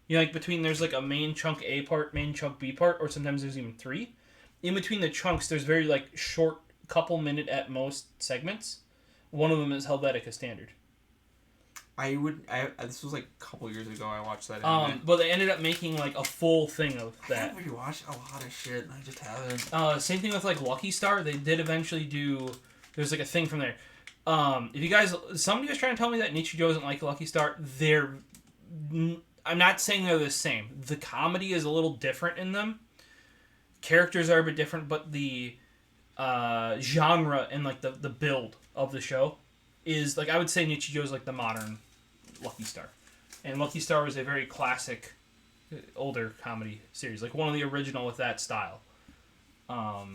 you know, like between there's like a main chunk A part, main chunk B part, or sometimes there's even 3. In between the chunks, there's very like short, couple minute at most segments. One of them is Helvetica Standard. This was like a couple years ago I watched that anime. But they ended up making like a full thing of that. I haven't rewatched a lot of shit. I just haven't. Same thing with like Lucky Star. They did eventually do... There's like a thing from there. If you guys... Somebody was trying to tell me that Nichijou doesn't like Lucky Star. I'm not saying they're the same. The comedy is a little different in them. Characters are a bit different, but the genre and like the build of the show is like, I would say Nichijou is like the modern Lucky Star. And Lucky Star was a very classic older comedy series, like one of the original with that style. But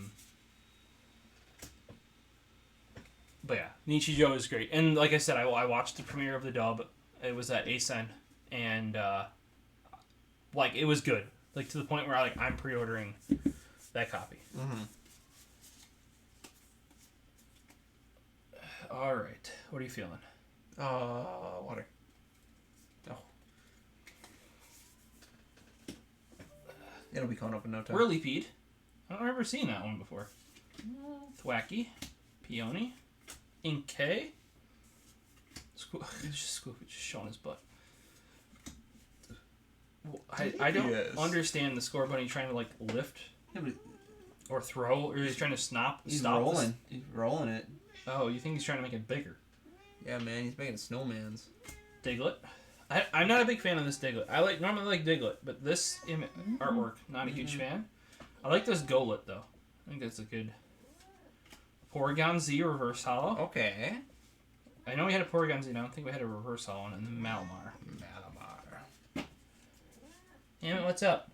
yeah, Nichijou is great. And like I said, I watched the premiere of the dub. It was at ASEN, and like it was good. Like to the point where I'm pre-ordering that copy. Mm-hmm. All right. What are you feeling? Water. Oh. It'll be coming up in no time. Whirlipede. I don't remember seeing that one before. Thwacky. Peony. Inkay. Just showing his butt. I don't understand the Score Bunny trying to like lift or throw, or he's trying to stop. He's rolling. He's rolling it. Oh, you think he's trying to make it bigger? Yeah, man, he's making snowmans. Diglett. I'm not a big fan of this Diglett. I normally like Diglett, but this artwork, not a huge fan. I like this Golett though. I think that's a good Porygon Z reverse hollow. Okay. I know we had a Porygon Z. I don't think we had a reverse hollow, and then Malamar. Damn it, what's up?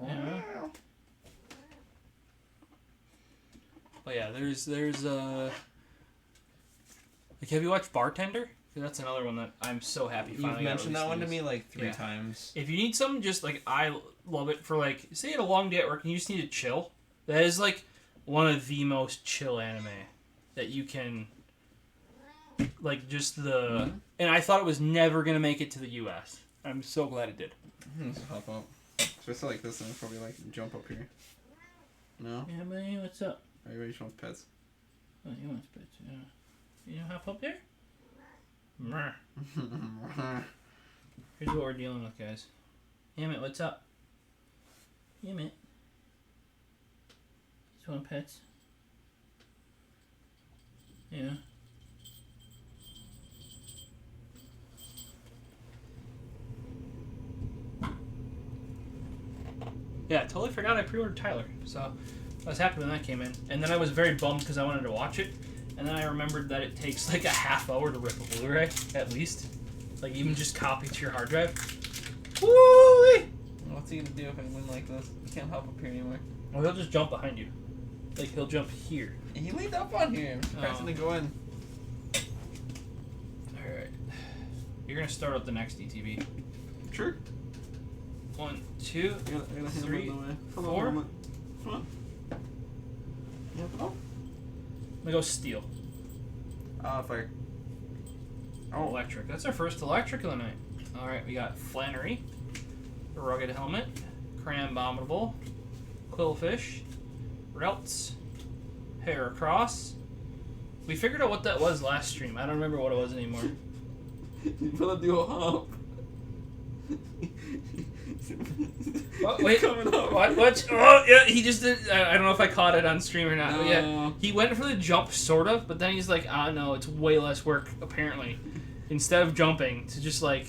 Yeah. But yeah, there's like, have you watched Bartender? That's another one that I'm so happy finally. You've mentioned that one to me like 3 times. If you need something, just like, I love it for like, say you had a long day at work and you just need to chill. That is like one of the most chill anime that you can, like, just the. And I thought it was never gonna make it to the U.S. I'm so glad it did. Let's hop up. Just like this, and probably like jump up here. No. Yeah, buddy, what's up? Are you ready to want pets? Oh, you want pets? Yeah. You hop up there? Here's what we're dealing with, guys. Damn it, what's up? Damn it. Just want pets? Yeah. Yeah, I totally forgot I pre-ordered Tyler. So I was happy when that came in. And then I was very bummed because I wanted to watch it. And then I remembered that it takes like a half hour to rip a Blu-ray, at least. Like, even just copy to your hard drive. Woo! What's he gonna do if I win like this? He can't hop up here anymore. Well, he'll just jump behind you. Like, he'll jump here. He leaned up on here. I'm surprised to go in. Alright. You're gonna start with the next ETB. Sure. 1, 2, 3, 4. Come on. Yep. Oh. I'm gonna go steel. Fire. Oh, electric. That's our first electric of the night. Alright, we got Flannery, Rugged Helmet, Cram Abominable, Quillfish, Relts, Hair Across. We figured out what that was last stream. I don't remember what it was anymore. You put up the old hop. What? Wait, what? Oh, yeah, he just did. I don't know if I caught it on stream or not. No. But yeah, he went for the jump, sort of, but then he's like, no, it's way less work, apparently. Instead of jumping, to just, like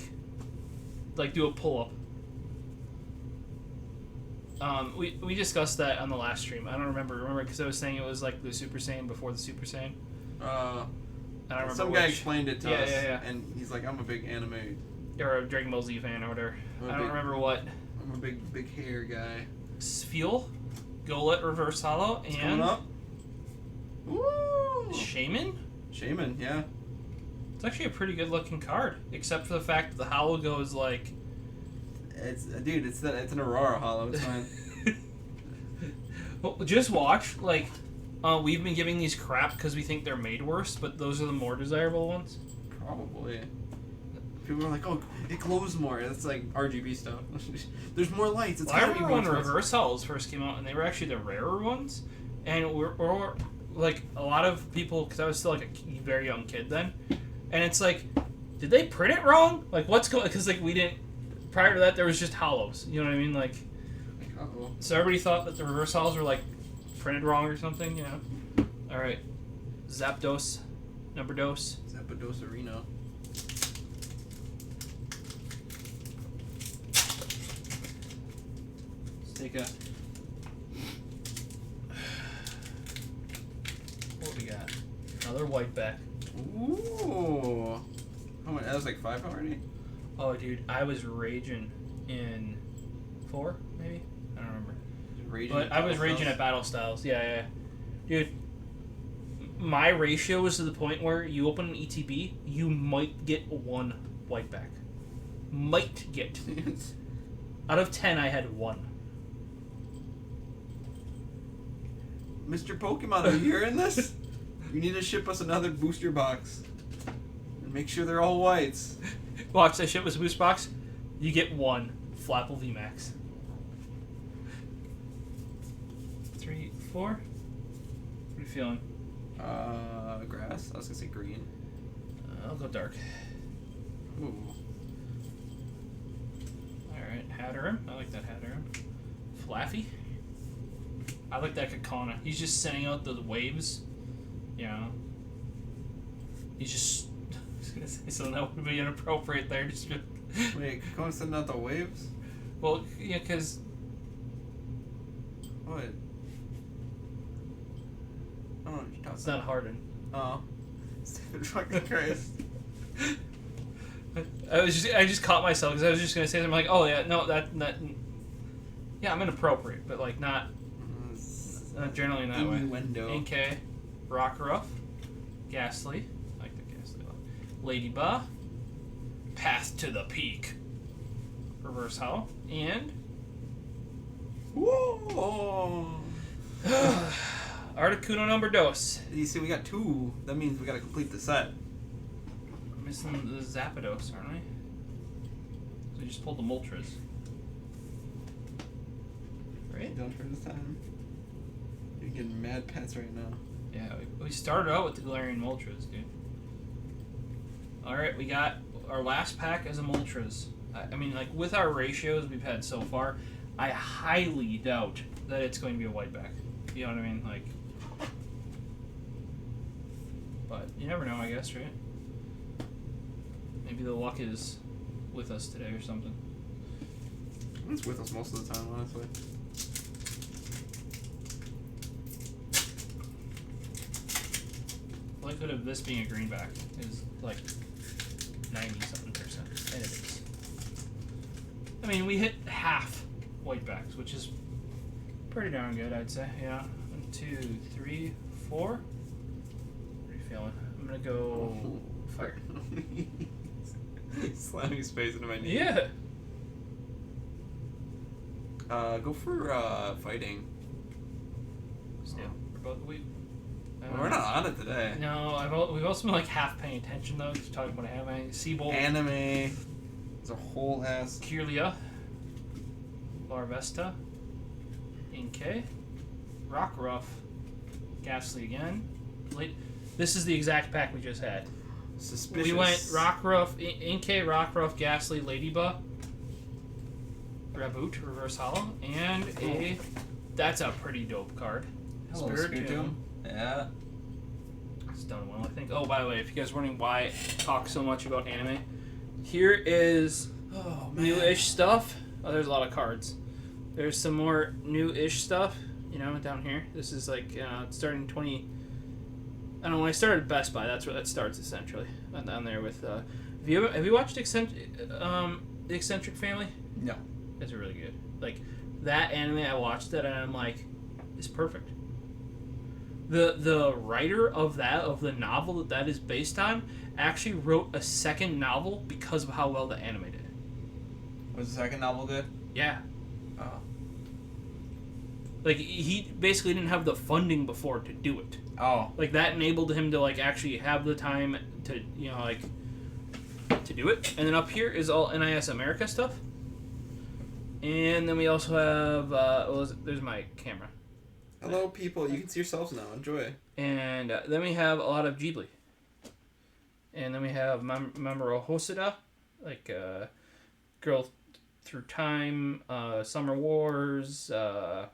do a pull-up. We discussed that on the last stream. I don't remember, because I was saying it was like the Super Saiyan before the Super Saiyan. I don't remember some guy explained it to us, and he's like, I'm a big anime... Or a Dragon Ball Z fan or whatever. I don't remember what. I'm a big hair guy. Fuel, Golet Reverse Hollow, and... Coming up. Woo! Shaman? Shaman, yeah. It's actually a pretty good looking card, except for the fact that the hollow goes like... It's an Aurora hollow, it's fine. Well, just watch, like, we've been giving these crap because we think they're made worse, but those are the more desirable ones. Probably. People are like, oh, it glows more. That's like RGB stuff. There's more lights. It's I remember when reverse hollows first came out, and they were actually the rarer ones. And we're like, a lot of people, because I was still like a very young kid then, and it's like, did they print it wrong? Like, what's going? Because like we didn't. Prior to that, there was just hollows. You know what I mean? Like, so everybody thought that the reverse hollows were like printed wrong or something. You know? All right, Zapdos, number dose. Zapdos Arena. Take a. What we got? Another white back. Ooh. How many? That was like 5 already? Oh, dude, I was raging in 4, maybe? I don't remember. But I was raging at Battle Styles. Yeah. Dude, my ratio was to the point where you open an ETB, you might get 1 white back. Might get. Out of 10, I had 1. Mr. Pokemon, are you hearing this? You need to ship us another booster box. And make sure they're all whites. Watch, I ship us a booster box. You get 1 Flapple VMAX. 3, 4. What are you feeling? Grass. I was gonna say green. I'll go dark. Ooh. Alright, Hatterim. I like that Hatterim. Flaffy. I like that Kakana. He's just sending out the waves. You know. He's just... I was gonna say something that would be inappropriate there. Just... Wait, Kakana's sending out the waves? Well, yeah, because... What? I don't know what you're talking It's not Harden. Oh. Stupid fucking Christ. I just caught myself because I was just gonna say something like, oh yeah, no, that yeah, I'm inappropriate, but like not generally in that way. NK, Rockruff, Ghastly, like the Ghastly one, Ladybug, Path to the Peak, Reverse Hollow, and whoa. Articuno number dos. You see, we got 2. That means we gotta complete the set. We're missing the Zapdos, aren't we? So we just pulled the Moltres. Right? Don't turn this time. You're getting mad pets right now. Yeah, we started out with the Galarian Moltres, dude. Alright, we got our last pack as a Moltres. I mean, like, with our ratios we've had so far, I highly doubt that it's going to be a white back. You know what I mean? Like, but you never know, I guess, right? Maybe the luck is with us today or something. It's with us most of the time, honestly. The likelihood of this being a greenback is like 90-something%, and it is. I mean, we hit half whitebacks, which is pretty darn good, I'd say. Yeah. 1, 2, 3, 4. What are you feeling? I'm gonna go fire. Slamming space into my knee. Yeah. Go for fighting. Still, we're not on it today. No, we've also been like half paying attention though. Just talking about anime, Seabolt, anime. There's a whole ass. Kirlia, Larvesta, Inkay, Rockruff, Ghastly again. This is the exact pack we just had. Suspicious. We went Rockruff, Inkay, Rockruff, Ghastly, Ladybug, Raboot, Reverse Hollow, and a. That's a pretty dope card. Hello, Spiritomb. Yeah. It's done well, I think. Oh, by the way, if you guys are wondering why I talk so much about anime, here is new-ish stuff. Oh, there's a lot of cards. There's some more new-ish stuff, you know, down here. This is like starting 20. I don't know, when I started Best Buy, that's where that starts essentially. Down there with. Have you watched the Eccentric Family? No. It's really good. Like that anime, I watched it and I'm like, it's perfect. The writer of the novel that is based on actually wrote a second novel because of how well the anime did. Was the second novel good? Yeah. Oh. Like he basically didn't have the funding before to do it. Oh. Like that enabled him to like actually have the time to to do it. And then up here is all NIS America stuff. And then we also have there's my camera. Hello, people. You can see yourselves now. Enjoy. And then we have a lot of Ghibli. And then we have Mamoru Hosoda, like Girl Through Time, Summer Wars, Boy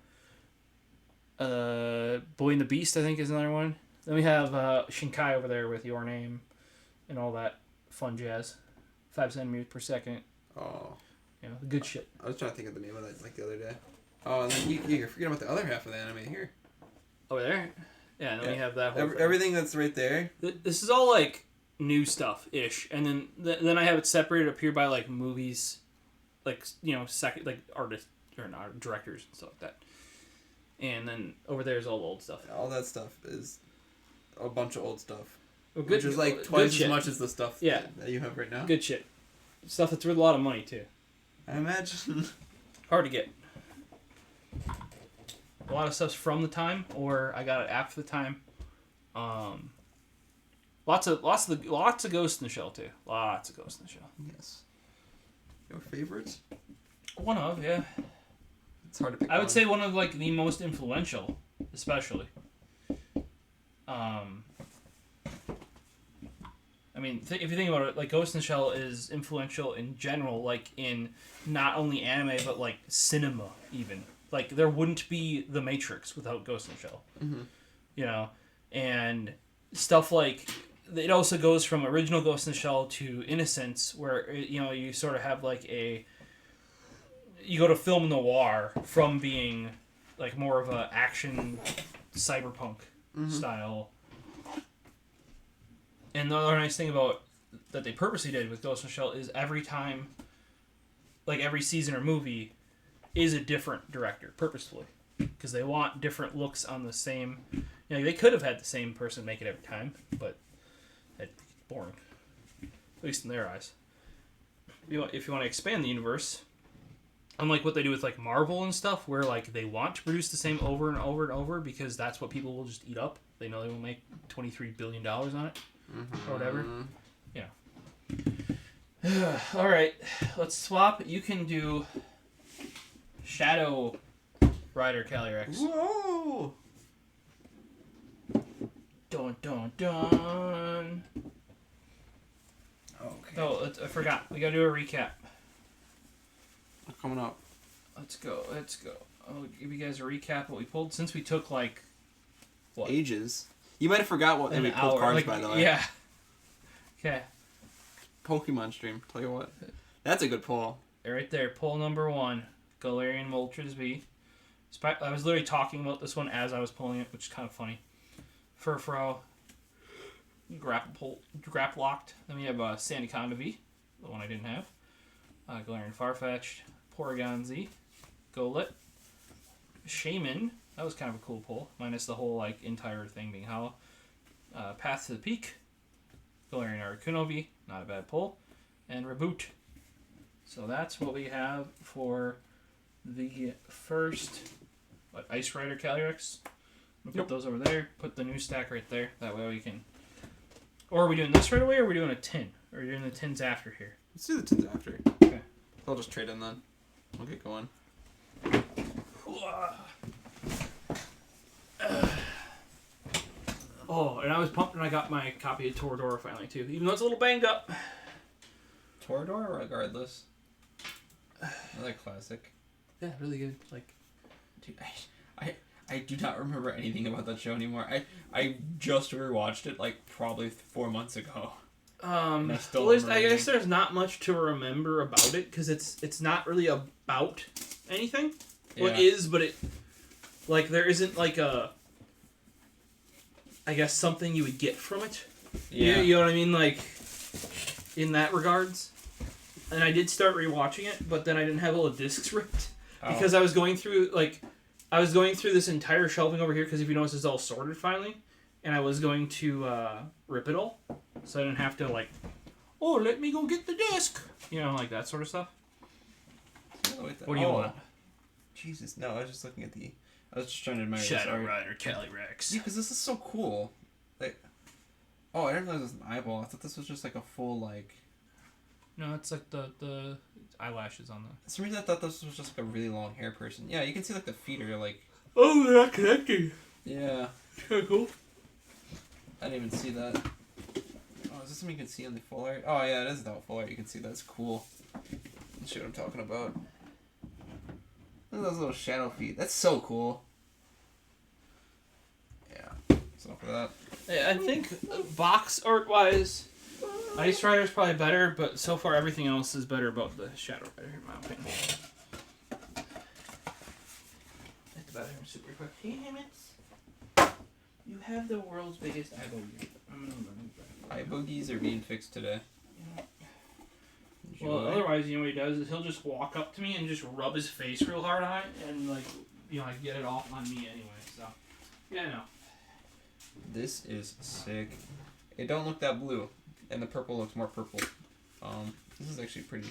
and the Beast, I think is another one. Then we have Shinkai over there with Your Name and all that fun jazz. 5 centimeters per second. Oh. Yeah, good shit. I was trying to think of the name of that like the other day. Oh, and then you're forgetting about the other half of the anime here. Over there? Yeah, and then we have that whole thing. Everything that's right there. This is all like new stuff-ish. And then I have it separated up here by like movies, like, you know, second, like artists, or not, directors and stuff like that. And then over there is all the old stuff. All that stuff is a bunch of old stuff. Well, good, which is like twice as much as the stuff that you have right now. Good shit. Stuff that's worth a lot of money, too. I imagine. Hard to get. A lot of stuff's from the time, or I got it after the time. Lots of Ghost in the Shell too. Lots of Ghost in the Shell. Yes. Your favorites? One of, yeah. It's hard to pick. I would say one of like the most influential, especially. I mean, if you think about it, like Ghost in the Shell is influential in general, like in not only anime but like cinema even. Like there wouldn't be The Matrix without Ghost in the Shell. Mm-hmm. You know, and stuff like it also goes from original Ghost in the Shell to Innocence, where you know you sort of have like you go to film noir from being like more of a action cyberpunk style. And the other nice thing about that they purposely did with Ghost in the Shell is every time, like every season or movie, is a different director purposefully, because they want different looks on the same. You know, they could have had the same person make it every time, but that's boring, at least in their eyes. If you want to expand the universe, unlike what they do with like Marvel and stuff, where like they want to produce the same over and over and over because that's what people will just eat up. They know they will make $23 billion on it, or whatever. Yeah. All right, let's swap. You can do Shadow Rider Calyrex. Whoa! Dun dun dun. Okay. Oh, I forgot. We gotta do a recap. Coming up. Let's go. I'll give you guys a recap of what we pulled since we took like what? Ages. You might have forgot what we pulled cards, like, by the way. Yeah. Okay. Pokemon stream. Tell you what. That's a good pull. Right there. Pull number 1. Galarian Moltres V. I was literally talking about this one as I was pulling it, which is kind of funny. Furfrou. Grapplocked. Then we have Sandaconda V. The one I didn't have. Galarian Farfetch'd. Porygon Z. Golett. Shaman. That was kind of a cool pull. Minus the whole like entire thing being hollow. Path to the Peak. Galarian Articuno V. Not a bad pull. And Reboot. So that's what we have for the first Ice Rider Calyrex. We'll put those over there. Put the new stack right there. That way we can... Or are we doing this right away, or are we doing a tin? Or are we doing the tins after here? Let's do the tins after. Okay. I'll just trade in then. We'll get going. Oh, and I was pumped when I got my copy of Toradora finally, too. Even though it's a little banged up. Toradora, regardless. Another classic. Yeah, really good. Like, dude, I do not remember anything about that show anymore. I just rewatched it like probably 4 months ago. I guess there's not much to remember about it because it's not really about anything. Yeah. Well, it is, but it like there isn't like a I guess something you would get from it. Yeah, you know what I mean, like in that regards. And I did start rewatching it, but then I didn't have all the discs ripped because I was going through this entire shelving over here because if you notice, it's all sorted finally, and I was going to rip it all, so I didn't have to like, oh, let me go get the disc, you know, like that sort of stuff. What do you want? Jesus, no, I was just looking at I was just trying to admire Shadow Rider Calyrex. Yeah, because this is so cool. Like, I didn't realize it was an eyeball. I thought this was just like a full like. No, it's like the eyelashes on the... For some reason I thought this was just like a really long hair person. Yeah, you can see like the feet are like... Oh, they're not connecting. Yeah. Kind of cool. I didn't even see that. Oh, is this something you can see on the full art? Oh yeah, it is the full art. You can see that's cool. Let's see what I'm talking about. Look at those little shadow feet. That's so cool. Yeah. So for that. Yeah, I think box art-wise... Ice Rider's probably better, but so far everything else is better about the Shadow Rider, in my opinion. Hit the bathroom super quick. Damn it! You have the world's biggest eye boogie. I'm gonna remove that. Eye boogies are being fixed today. Yeah. Well, otherwise, you know what he does is he'll just walk up to me and just rub his face real hard on it, and like, you know, I get it off on me anyway. So, yeah, no. This is sick. It don't look that blue. And the purple looks more purple. This is actually pretty.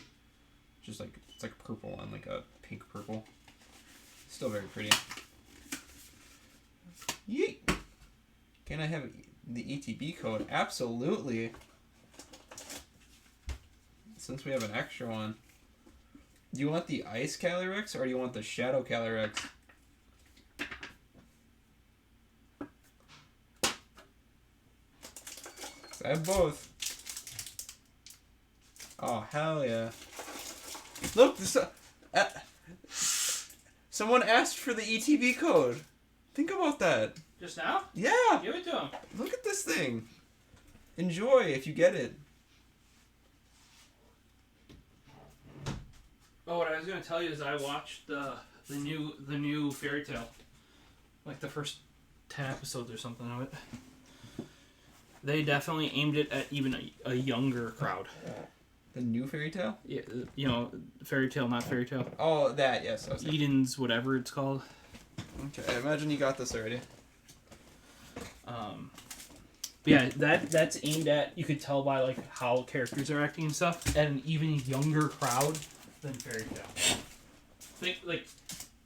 Just like it's like purple and like a pink purple. Still very pretty. Yeet. Can I have the ETB code? Absolutely. Since we have an extra one. Do you want the Ice Calyrex or do you want the Shadow Calyrex? I have both. Oh, hell yeah. Look, this, someone asked for the ETB code. Think about that. Just now? Yeah. Give it to him. Look at this thing. Enjoy if you get it. Oh, what I was going to tell you is I watched the new Fairy Tale. Like the first 10 episodes or something of it. They definitely aimed it at even a younger crowd. The new Fairy Tail? Yeah, you know, Fairy Tail, not Fairy Tail. Oh, that, yes. Eden's, whatever it's called. Okay, I imagine you got this already. Yeah, that's aimed at, you could tell by like how characters are acting and stuff, at an even younger crowd than Fairy Tail. Think like,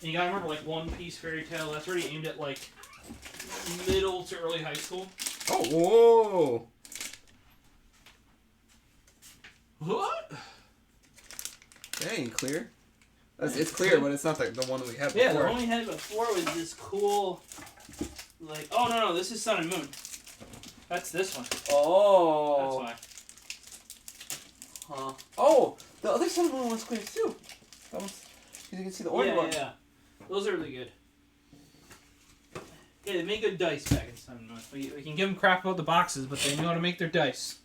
and you gotta remember like One Piece, Fairy Tail, that's already aimed at like middle to early high school. Oh, whoa! What? Dang, clear? It's clear, but it's not the one we had before. Yeah, the one we had before was this cool, like, oh no, this is Sun and Moon. That's this one. Oh. That's why. Huh. Oh, the other Sun and Moon one's clear too. That one's, you can see the orange one. Yeah. Those are really good. Yeah, they make good dice back in Sun and Moon. We can give them crap about the boxes, but they know how to make their dice.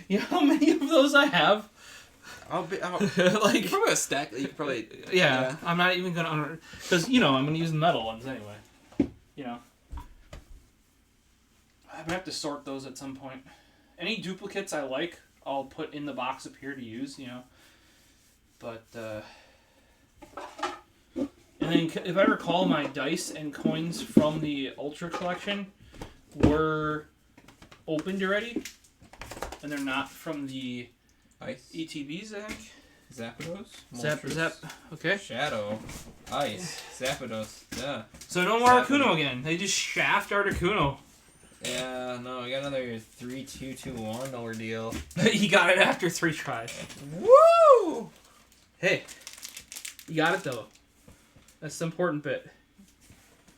You know how many of those I have? Like, you probably a stack that you could probably... Yeah, I'm not even going to... Because, you know, I'm going to use the metal ones anyway. You know. I'm going to have to sort those at some point. Any duplicates I like, I'll put in the box up here to use, you know. But, And then, if I recall, my dice and coins from the Ultra Collection were opened already. And they're not from the Ice. ETBs, I think. Zapdos. Okay. Shadow. Ice. Zapdos. Yeah. So no more Articuno again. They just shaft Articuno. Yeah, no, we got another 3-2-2-1 ordeal. He got it after 3 tries. Woo! Hey, you got it though. That's the important bit.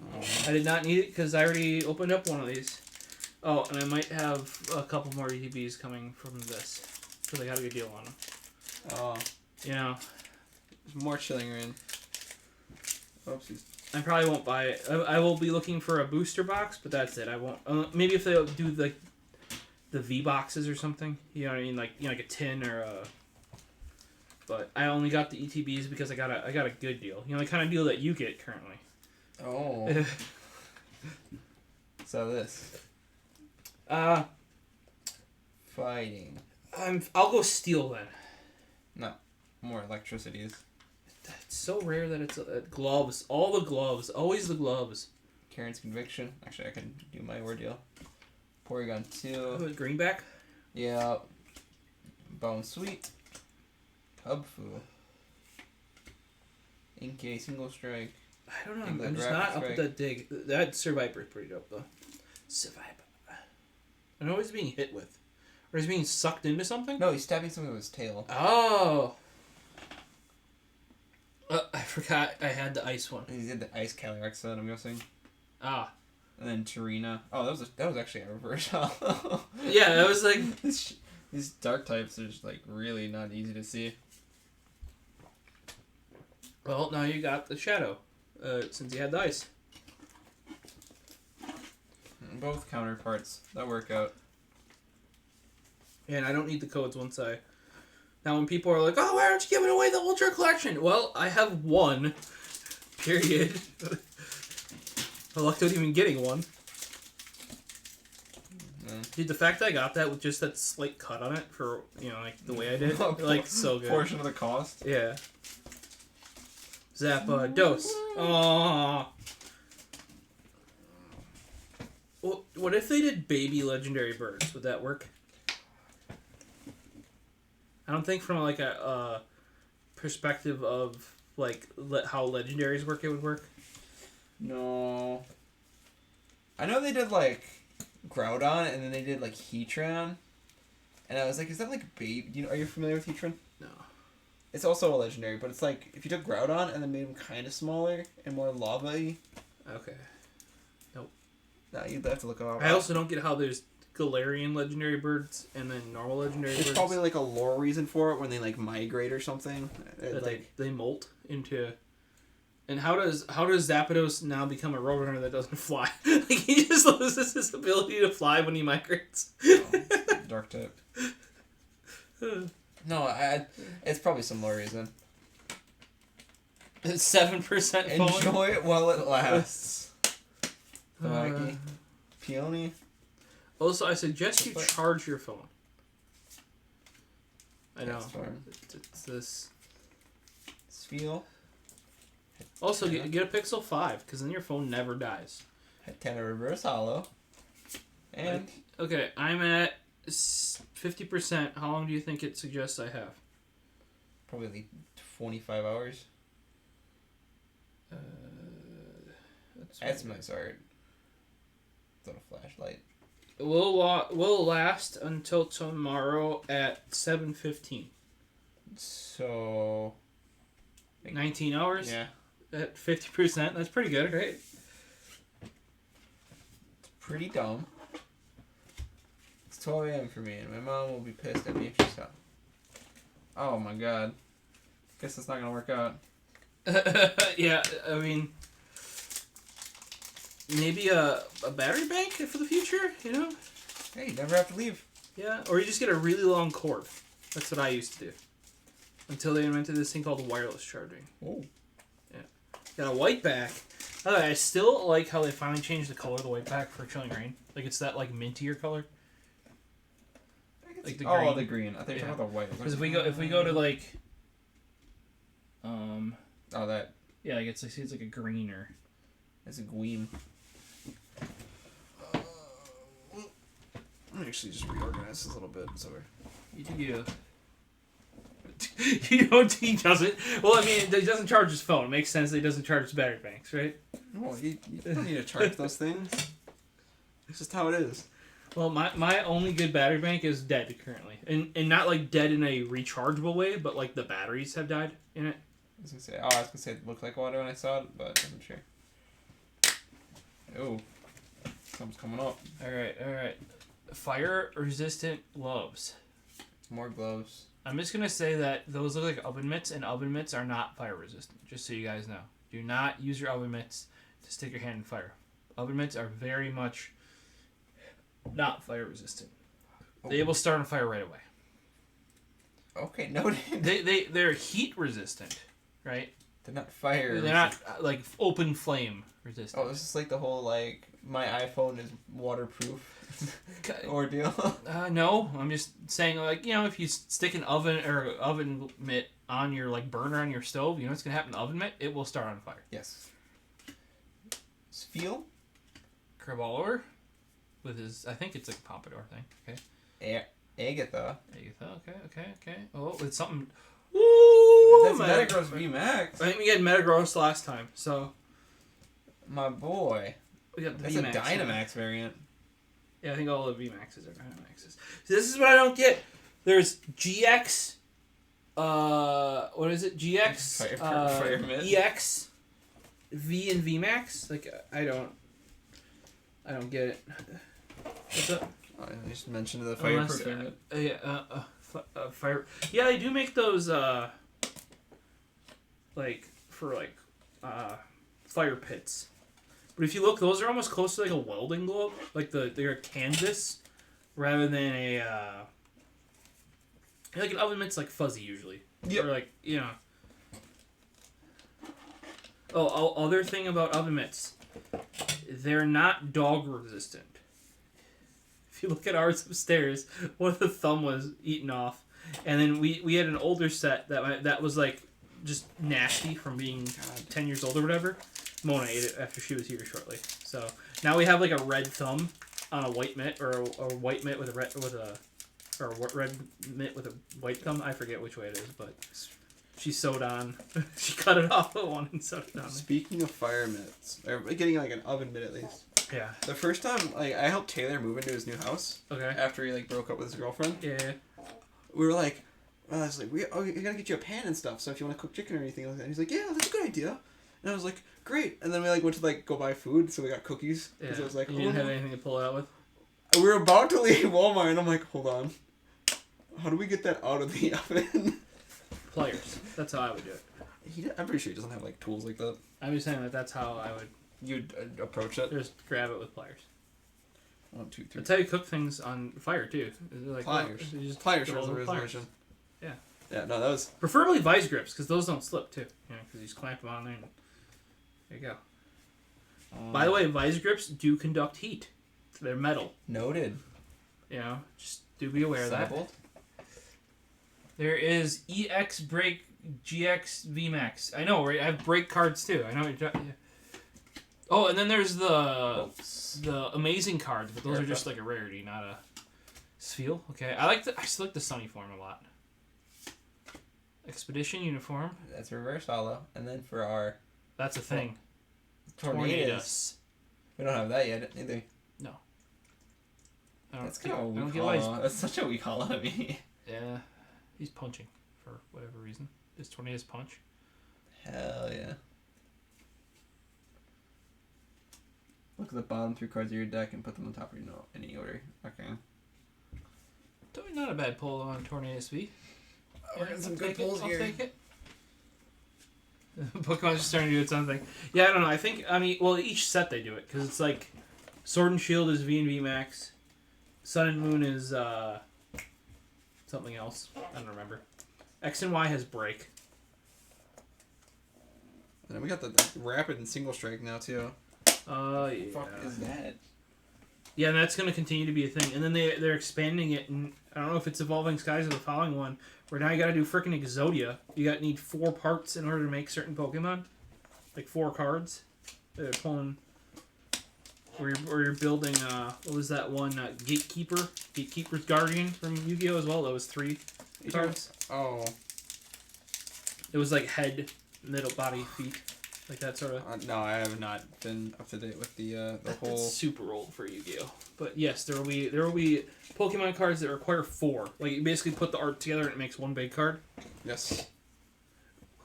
Oh. I did not need it because I already opened up one of these. Oh, and I might have a couple more ETBs coming from this. Because I got a good deal on them. Oh. You know. There's more chilling in. Oopsies. I probably won't buy it. I will be looking for a booster box, but that's it. I won't. Maybe if they'll do the V boxes or something. You know what I mean? Like, you know, like a tin or a... But I only got the ETBs because I got a good deal. You know, the kind of deal that you get currently. Oh. So this. Fighting. I'll go steel then. No. More electricities. It's so rare that it's gloves. All the gloves. Always the gloves. Karen's Conviction. Actually, I can do my ordeal. Porygon 2. Oh, Greenback? Yeah. Bone Sweet. Cubfu. Inkay Single Strike. I don't know. I'm just not up with that dig. That Survivor's pretty dope, though. Survivor. I know he's being hit with. Or he's being sucked into something? No, he's stabbing something with his tail. Oh! I forgot I had the ice one. He did the Ice Calyrex set, I'm guessing. Ah. And then Tarina. Oh, that was actually a reverse hollow. Yeah, that was like... These dark types are just like really not easy to see. Well, now you got the Shadow, since you had the ice. Both counterparts. That work out. And I don't need the codes once I... Now when people are like, oh, why aren't you giving away the Ultra Collection? Well, I have one. Period. I lucked out even getting one. Dude, the fact that I got that with just that slight cut on it for, you know, like the way I did, like, so good. Portion of the cost? Yeah. Zapdos. Aww. Well, what if they did baby legendary birds? Would that work? I don't think from like a perspective of like how legendaries work, it would work. No. I know they did like Groudon and then they did like Heatran, and I was like, is that like baby? You know, are you familiar with Heatran? No. It's also a legendary, but it's like if you took Groudon and then made him kind of smaller and more lava-y. Okay. Nope. Nah, you'd have to look it up. I also don't get how there's Galarian legendary birds and then normal legendary birds. There's probably like a lore reason for it when they like migrate or something. That like they molt into. And how does Zapdos now become a roadrunner that doesn't fly? Like he just loses his ability to fly when he migrates. Oh, dark type. No, it's probably some lore reason. 7% Enjoy it while it lasts. Wacky. Peony. Also, I suggest you charge your phone. I know. It's this. Feel. Also, get a Pixel 5, because then your phone never dies. Kind of reverse hollow. And okay, I'm at 50%. How long do you think it suggests I have? Probably like 25 hours. That's nice art. It's on a flashlight. We'll last until tomorrow at 7:15. So 19 hours? Yeah. At 50%. That's pretty good, right? It's pretty dumb. It's 12 a.m. for me, and my mom will be pissed at me if she saw. Oh my god. Guess it's not gonna work out. Yeah, I mean, maybe a battery bank for the future, you know? Hey, you never have to leave. Yeah, or you just get a really long cord. That's what I used to do. Until they invented this thing called wireless charging. Oh. Yeah. Got a white back. I still like how they finally changed the color of the white back for Chilling Reign. Like, it's that, like, mintier color. Like the green. Oh, the green. I think you're talking about the white. Because if we go to, like... Oh, that. Yeah, like it's like a greener. It's a gleam. Let me actually just reorganize this a little bit. So Yeah. You know, he doesn't. Well, I mean, he doesn't charge his phone. It makes sense that he doesn't charge his battery banks, right? Well, you don't need to charge those things. It's just how it is. Well, my only good battery bank is dead currently. And not like dead in a rechargeable way, but like the batteries have died in it. I was gonna say it looked like water when I saw it, but I'm sure. Oh, something's coming up. All right. Fire resistant gloves. More gloves. I'm just gonna say that those look like oven mitts, and oven mitts are not fire resistant. Just so you guys know, do not use your oven mitts to stick your hand in fire. Oven mitts are very much not fire resistant. Oh. They will start on fire right away. Okay, noted. They're heat resistant. Right? They're not fire. They're not like open flame resistant. Oh, this is like the whole like my iPhone is waterproof ordeal. No, I'm just saying like if you stick an oven mitt on your like burner on your stove, you know what's gonna happen to the oven mitt? It will start on fire. Yes. Feel. Kraballer with his I think it's like a pompadour thing. Okay. Agatha. Okay. Oh, it's something. Ooh, that's Metagross VMAX. I think we had Metagross last time, so. My boy. We got the that's VMAX. That's a Dynamax variant. Yeah, I think all the VMAXs are Dynamaxes. So this is what I don't get. There's GX. What is it? GX. EX. V and VMAX. Like I don't get it. What's up? I just mentioned the fireproof variant. Fire. Yeah, they do make those like for like fire pits. But if you look, those are almost close to like a welding glove, like they're canvas rather than a like an oven mitt's like fuzzy usually. Yep. Or like Oh, other thing about oven mitts, they're not dog resistant. If you look at ours upstairs, one of the thumb was eaten off, and then we had an older set that was like just nasty from being 10 years old or whatever. Mona ate it after she was here shortly. So now we have like a red thumb on a white mitt, or a white mitt with a red mitt with a white thumb. I forget which way it is, but she sewed on. She cut it off at one and sewed it on. Speaking of fire mitts, or getting like an oven mitt at least. Yeah. The first time, like, I helped Taylor move into his new house. Okay. After he like broke up with his girlfriend. Yeah. We were like, I was like, we gotta get you a pan and stuff. So if you want to cook chicken or anything like that, and he's like, yeah, that's a good idea. And I was like, great. And then we like went to like go buy food, so we got cookies. Yeah. I was like, you didn't have anything to pull it out with. We were about to leave Walmart, and I'm like, hold on, how do we get that out of the oven? Pliers. That's how I would do it. I'm pretty sure he doesn't have like tools like that. I'm just saying that's how I would. You'd approach it? Just grab it with pliers. 1, 2, 3. That's how you cook things on fire, too. Like, pliers. Pliers was the resolution. Yeah. Yeah, no, that was... Preferably vice grips, because those don't slip, too. Because you just clamp them on there and there you go. By the way, vice grips do conduct heat. They're metal. Noted. You know, just do be aware of that. There is EX Break GX VMAX. I know, right? I have break cards too. I know. Yeah. Oh, and then there's the amazing cards, but those are just like a rarity, not a Sfeel. Okay, I still like the Sunny form a lot. Expedition uniform. That's reverse hollow, and then for our. That's a thing. Tornadoes. We don't have that yet, either. No. That's kind of a weak hollow. That's such a weak hollow to me. Yeah, he's punching for whatever reason. Is Tornadoes punch? Hell yeah. Look at the bottom 3 cards of your deck and put them on top of your note in any order. Okay. Totally not a bad pull on Tornadoes V. We're getting some good pulls here. I'll take it. Pokemon's just starting to do its own thing. Yeah, I don't know. Well, each set they do it because it's like Sword and Shield is V and V Max, Sun and Moon is something else. I don't remember. X and Y has Break. And then we got the Rapid and Single Strike now too. Yeah. Fuck is that? Yeah, and that's going to continue to be a thing. And then they're expanding it, and I don't know if it's Evolving Skies or the following one, where now you got to do freaking Exodia. You need 4 parts in order to make certain Pokemon, like 4 cards. They're pulling. Or you're building. What was that one? Gatekeeper's Guardian from Yu-Gi-Oh as well. That was 3 cards. Oh. It was like head, middle, body, feet. Like that sort of. No, I have not been up to date with the whole. That's super old for Yu-Gi-Oh. But yes, there will be Pokemon cards that require 4. Like you basically put the art together and it makes one big card. Yes.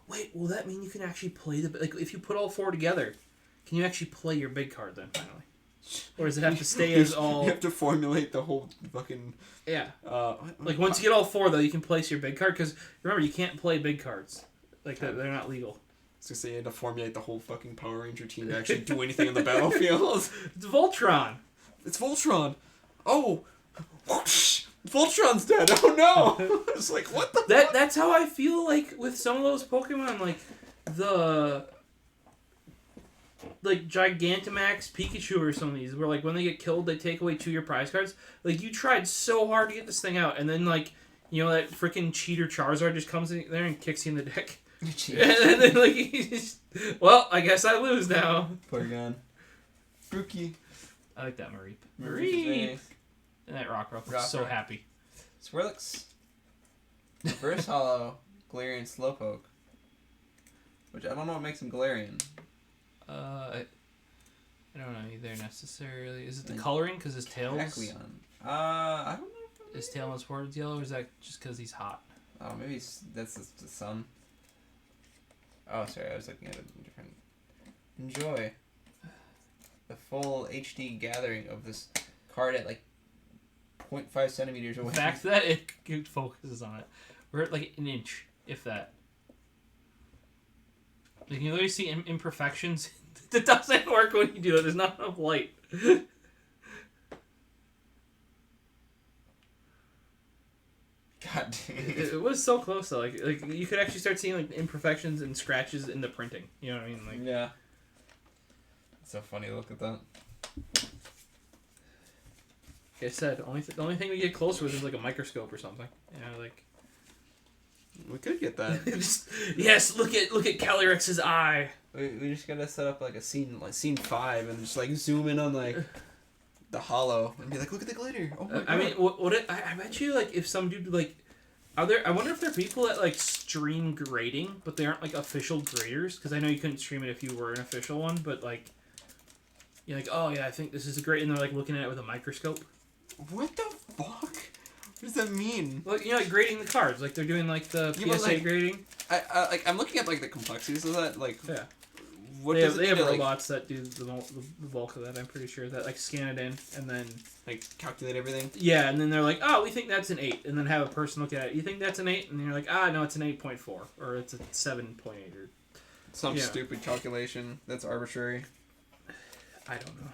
Wait, will that mean you can actually play if you put all 4 together? Can you actually play your big card then finally? Or does it have to stay as all? You have to formulate the whole fucking. Yeah. Once you get all 4 though, you can place your big card because remember you can't play big cards. Like they're not legal. I was gonna say you had to formulate the whole fucking Power Ranger team to actually do anything on the battlefield. It's Voltron! It's Voltron! Oh! Whoosh! Voltron's dead! Oh no! It's like, what the fuck? That's how I feel like with some of those Pokemon, like the Gigantamax, Pikachu or some of these, where like when they get killed they take away 2 of your prize cards. Like you tried so hard to get this thing out and then like, you know, that freaking cheater Charizard just comes in there and kicks you in the deck. And then like he's just, well, I guess I lose now. Porygon. Brookie. I like that Mareep. And that Rockruff was so happy. Swirlix. Reverse Hollow. Galarian Slowpoke. Which I don't know what makes him Galarian. I don't know either necessarily. Is it the coloring? Because his tail's... Acleon. I don't know. His tail is towards yellow, or is that just because he's hot? Oh, maybe that's the sun. Oh, sorry, I was looking at a different... Enjoy the full HD gathering of this card at like 0.5 centimeters away. The fact that it focuses on it. We're at like an inch, if that. Like, you literally see imperfections. It doesn't work when you do it. There's not enough light. God damn. It was so close though. Like you could actually start seeing like imperfections and scratches in the printing. You know what I mean? Like yeah. It's so funny to look at that. Like I said, the only thing we get closer with is like a microscope or something. You know, like we could get that. Yes, look at Calyrex's eye. We just gotta set up like a scene 5 and just like zoom in on like the hollow and be like, look at the glitter. Oh my God. I mean, I bet you like if some dude like, I wonder if there are people that like stream grading, but they aren't like official graders, because I know you couldn't stream it if you were an official one, but like, you're like, oh yeah, I think this is great, and they're like looking at it with a microscope. What the fuck? What does that mean? Well, you know, like grading the cards, like they're doing like the PSA grading. I'm looking at like the complexities of that, like yeah. What they have robots that do the bulk of that, I'm pretty sure, that like scan it in and then like calculate everything. Yeah, and then they're like, oh, we think that's an 8, and then have a person look at it. You think that's an 8? And you're like, no, it's an 8.4, or it's a 7.8, or some stupid calculation that's arbitrary. I don't know.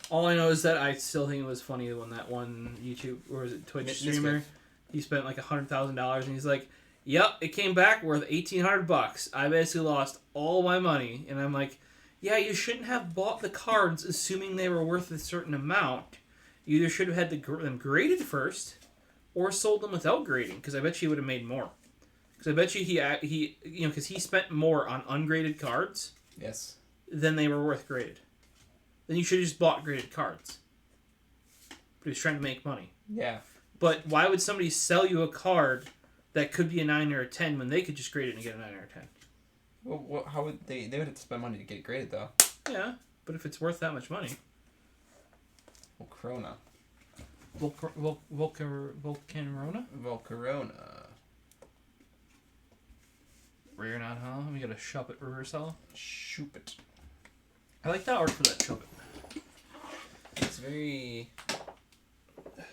All I know is that I still think it was funny when that one YouTube, or was it Twitch streamer, he spent like $100,000 and he's like, yep, it came back worth $1,800. I basically lost all my money. And I'm like, yeah, you shouldn't have bought the cards assuming they were worth a certain amount. You either should have had them graded first, or sold them without grading, because I bet you would have made more. Because I bet you he because he spent more on ungraded cards. Yes. Than they were worth graded. Then you should have just bought graded cards. But he was trying to make money. Yeah. But why would somebody sell you a card that could be a 9 or a 10 when they could just grade it and get a 9 or a 10? Well, how would they would have to spend money to get it graded, though. Yeah, but if it's worth that much money. Well, Corona. Volcanrona? Volcarona. Rare not, huh? We got a shop at Reverse Hollow. Shoop it. I like that art for that shop. It's very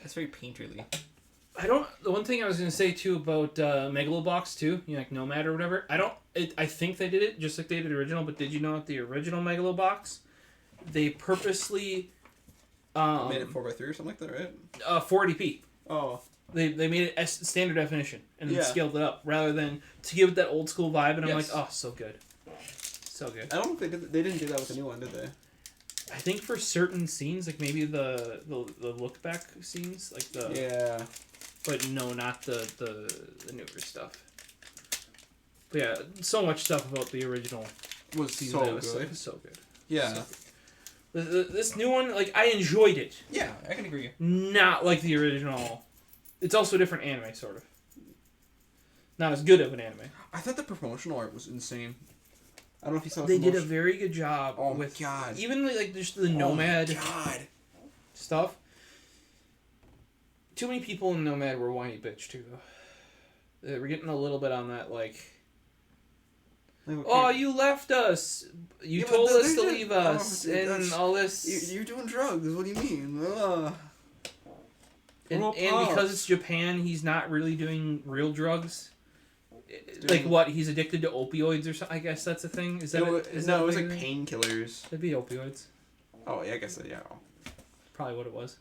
painterly. The one thing I was going to say, too, about Megalobox, too, like Nomad or whatever, I think they did it just like they did the original, but did you know that the original Megalobox, they purposely... made it 4x3 or something like that, right? 480p. Oh. They made it standard definition and then scaled it up rather than to give it that old school vibe. And I'm like, oh, so good, so good. I don't think they didn't do that with the new one, did they? I think for certain scenes, like maybe the look back scenes, like the but no, not the newer stuff. But yeah, so much stuff about the original was so good. So good. Yeah. So good. This new one, like I enjoyed it. Yeah, I can agree. Not like the original. It's also a different anime, sort of. Not as good of an anime. I thought the promotional art was insane. I don't know if you saw. They did a very good job. Oh with God! Even like just the Nomad stuff. Too many people in Nomad were whiny bitch too, though. We're getting a little bit on that like. Oh, you left us. You told us to leave us, and all this. You're doing drugs. What do you mean? And because it's Japan, he's not really doing real drugs. Like what? He's addicted to opioids or something. I guess that's a thing. Is that? No, it was like painkillers. It'd be opioids. Oh yeah, I guess so. Yeah. Probably what it was.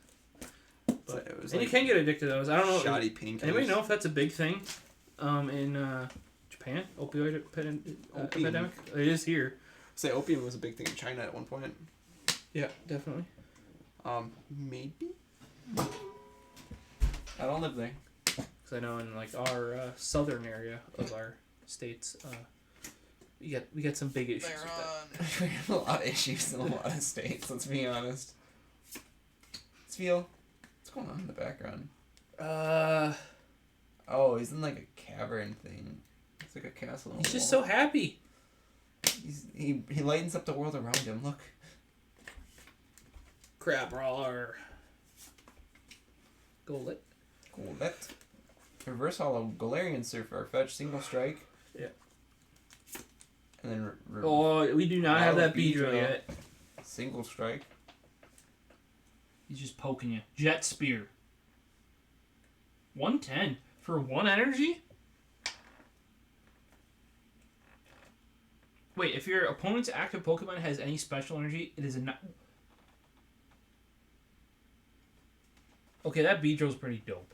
But it was and you can get addicted to those. I don't know. Shoddy painkillers. Anybody know if that's a big thing? In Japan, opioid epidemic. It is here. Say opium was a big thing in China at one point. Yeah, definitely. Maybe. I don't live there. Because I know in like our southern area of our states, we get some big issues with that. We have a lot of issues in a lot of states. Let's be honest. Let's feel. What's going on in the background? Oh, he's in like a cavern thing. It's like a castle. He's just so happy. He lightens up the world around him. Look. Crab roller. Golet. Reverse Hollow, Galarian Surfer, fetch, single strike. Yeah. And then... we do not have that Beedrill yet. Single strike. He's just poking you. Jet Spear. 110 for 1 energy? Wait, if your opponent's active Pokemon has any special energy, it is a... Okay, that Beedrill's pretty dope.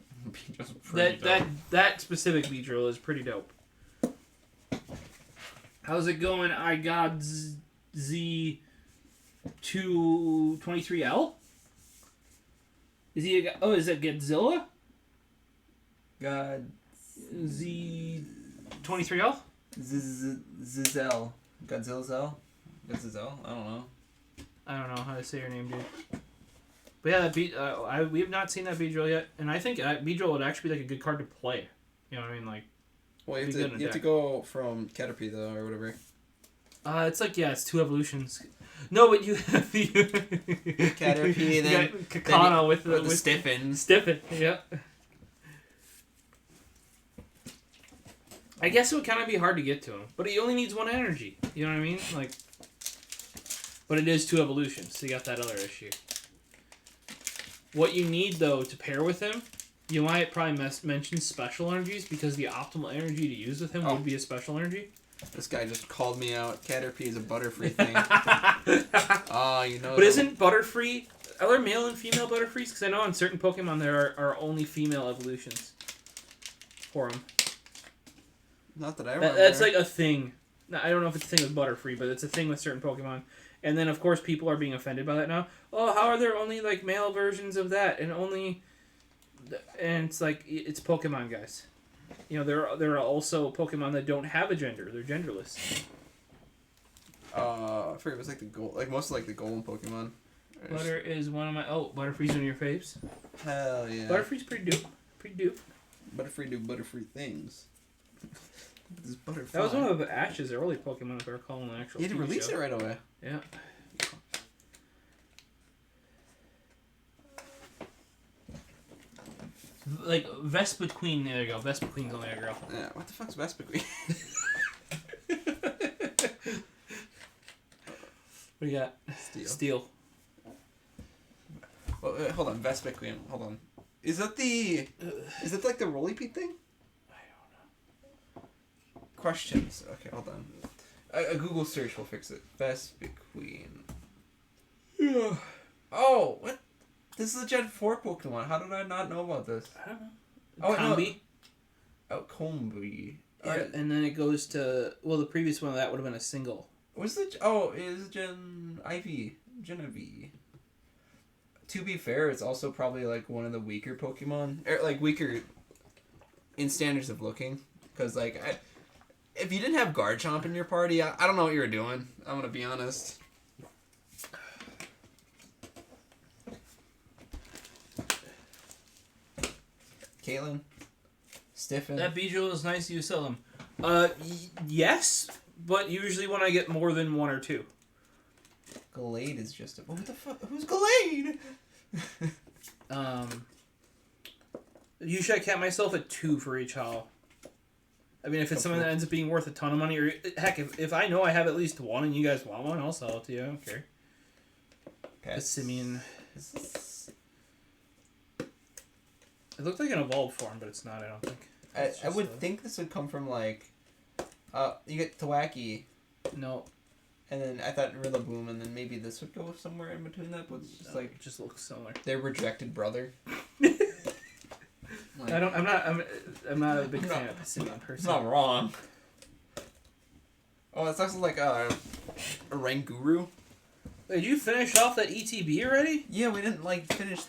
That specific Beedrill is pretty dope. How's it going? I got Z223L? Is he a... Oh, is that Godzilla? God... Z23L? Zizel. Godzilla? Godzilla? I don't know. I don't know how to say your name, dude. But yeah, we have not seen that Beedrill yet, and I think Beedrill would actually be like a good card to play. You know what I mean? Like, well, you have to go from Caterpie though, or whatever. It's like it's 2 evolutions. No, but you have the Caterpie, then Kakana with the Stiffen. Stiffen, yeah. I guess it would kind of be hard to get to him, but he only needs 1 energy. You know what I mean? Like, but it is 2 evolutions, so you got that other issue. What you need, though, to pair with him, you might probably mention special energies, because the optimal energy to use with him would be a special energy. This guy just called me out. Caterpie is a Butterfree thing. You know. But isn't Butterfree... Are there male and female Butterfrees? Because I know on certain Pokemon there are only female evolutions for them. Not that I remember. That's like a thing. I don't know if it's a thing with Butterfree, but it's a thing with certain Pokemon. And then, of course, people are being offended by that now. Oh, how are there only, like, male versions of that? And only... And it's like, it's Pokemon, guys. You know, there are also Pokemon that don't have a gender. They're genderless. I forget, it was like the gold... Like, most of, like, the golden Pokemon. Butter is one of my... Oh, Butterfree's one of your faves? Hell yeah. Butterfree's pretty dope. Pretty dope. Butterfree do Butterfree things. This Butterfree. That was one of the Ash's early Pokemon, if I recall, in the actual You had to release it right away. Yeah. Like, Vespiquen, there you go. Vespiquen's only a girl. Yeah, what the fuck's Vespiquen? What do you got? Steel. Well, hold on, Vespiquen. Hold on. Is that like the Roly-Pete thing? I don't know. Questions. Okay, hold on. A Google search will fix it. Vespiquen. Yeah. Oh, what? This is a Gen 4 Pokemon. How did I not know about this? I don't know. Oh, Combi. No. Oh, Combi. Yeah, right. And then it goes to... Well, the previous one of that would have been a single. What's the... Oh, it is Gen IV. Gen IV. To be fair, it's also probably, like, one of the weaker Pokemon. Or, like, weaker in standards of looking. Because, like, if you didn't have Garchomp in your party, I don't know what you were doing. I'm going to be honest. Caitlin? Stiffen? That Beedrill is nice. You sell them. Yes, but usually when I get more than one or two. Glade is just a... What the fuck? Who's Glade? Usually I cap myself at 2 for each hollow. I mean, if it's something that ends up being worth a ton of money, or heck, if I know I have at least one and you guys want one, I'll sell it to you. I don't care. Simeon. It looked like an evolved form, but it's not, I don't think. I would think this would come from, like... you get Thwacky. No. And then I thought Rillaboom, and then maybe this would go somewhere in between that, but it's just like... It just looks similar. Their rejected brother. Like, I'm not a big fan of Simeon person. It's not wrong. Oh, it's also like a Ranguru. Did you finish off that ETB already? Yeah, we didn't, like, finish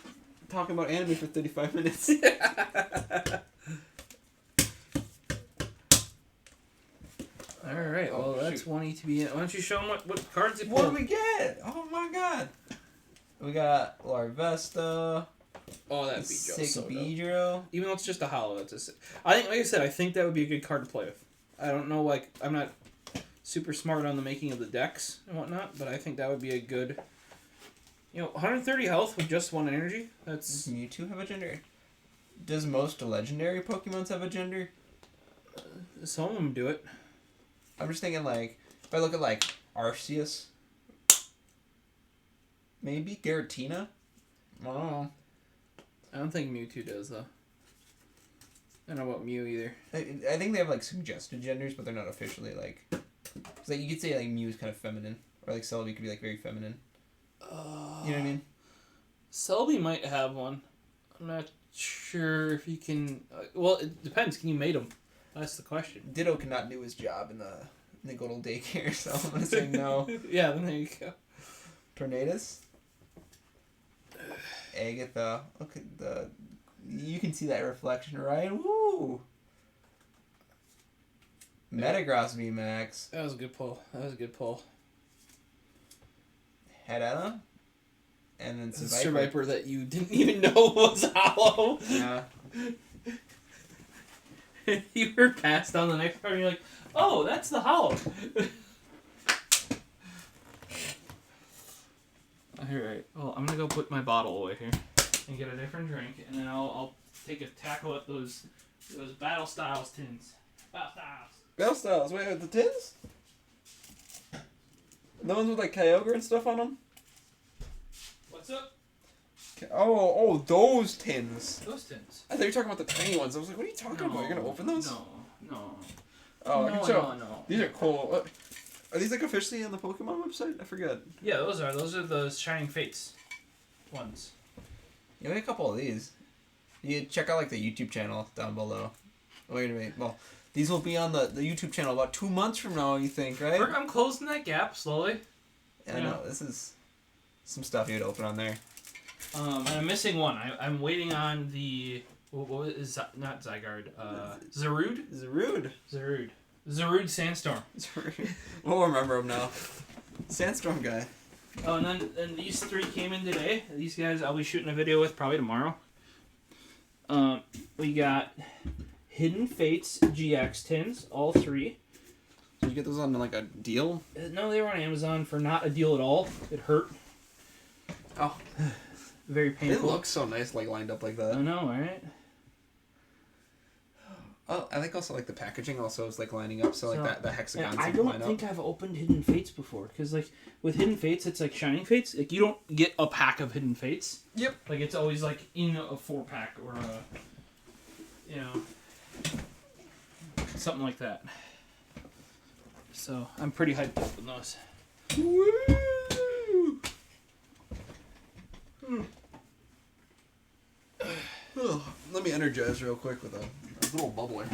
talking about anime for 35 minutes. Alright, well, that's one ETB. Why don't you show them what cards you pulled? What do we get? Oh my god. We got Larvesta. Oh, that Beedrill. Sick Beedrill. Even though it's just a hollow, it's a... I think, like I said, I think that would be a good card to play with. I don't know, like, I'm not super smart on the making of the decks and whatnot, but I think that would be a good... You know, 130 health with just 1 energy. That's... Does Mewtwo have a gender? Does most legendary Pokemons have a gender? Some of them do it. I'm just thinking, like, if I look at, like, Arceus, maybe Giratina? I don't know. I don't think Mewtwo does, though. I don't know about Mew either. I think they have, like, suggested genders, but they're not officially, like... Cause, like, you could say, like, Mew is kind of feminine. Or, like, Celebi could be, like, very feminine. You know what I mean? Celebi might have one. I'm not sure if you can... well, it depends. Can you mate them? That's the question. Ditto cannot do his job in the good old daycare, so I'm going to say no. Yeah, then there you go. Tornadus? Agatha. Look at the... You can see that reflection, right? Woo! Metagross VMAX. That was a good pull. Hedana. And then Survivor that you didn't even know was hollow. Yeah. You were passed on the next part and you're like, oh, that's the hollow. Alright, well, I'm gonna go put my bottle away here and get a different drink, and then I'll take a tackle at those Battle Styles tins. Battle Styles? Wait, the tins? The ones with, like, Kyogre and stuff on them? What's up? Oh, those tins. Those tins. I thought you were talking about the tiny ones. I was like, what are you talking about? You're going to open those? No. Oh, I can show. No. These are cool. Are these, like, officially on the Pokemon website? I forget. Yeah, those are those Shining Fates ones. Yeah, we have a couple of these. You check out, like, the YouTube channel down below. Wait a minute. Well, these will be on the YouTube channel about 2 months from now, you think, right? I'm closing that gap slowly. Yeah, no, this is some stuff you'd open on there. And I'm missing one. I'm waiting on the... What is not Zygarde? Zarude? Zarude Sandstorm. We'll remember him now. Sandstorm guy. Oh, and then these three came in today. These guys I'll be shooting a video with probably tomorrow. We got Hidden Fates GX tins, all three. Did you get those on like a deal? No, they were on Amazon for not a deal at all. It hurt. Oh. Very painful. They look so nice, like lined up like that. I know, right? Oh, I think also like the packaging also is like lining up, so like that the hexagons. Yeah, I don't think I've opened Hidden Fates before, because like with Hidden Fates, it's like Shining Fates. Like you don't get a pack of Hidden Fates. Yep. Like it's always like in a 4-pack or a, you know, something like that. So I'm pretty hyped up with those. Woo! Oh, let me energize real quick with a little bubbler.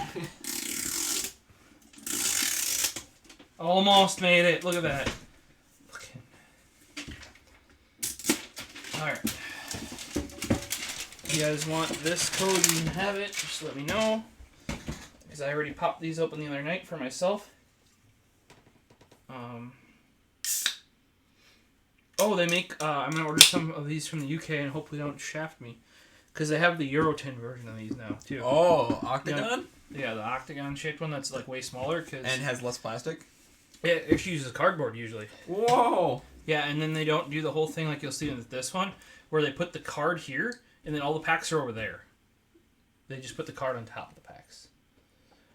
Almost made it. Look at that. Alright. If you guys want this code, you can have it. Just let me know. Because I already popped these open the other night for myself. Oh, they make... I'm going to order some of these from the UK and hopefully don't shaft me. Because they have the Eurotin version of these now, too. Oh, Octagon? Yeah, the octagon-shaped one that's, like, way smaller. And has less plastic? Yeah, it uses cardboard, usually. Whoa! Yeah, and then they don't do the whole thing like you'll see in this one, where they put the card here, and then all the packs are over there. They just put the card on top of the packs.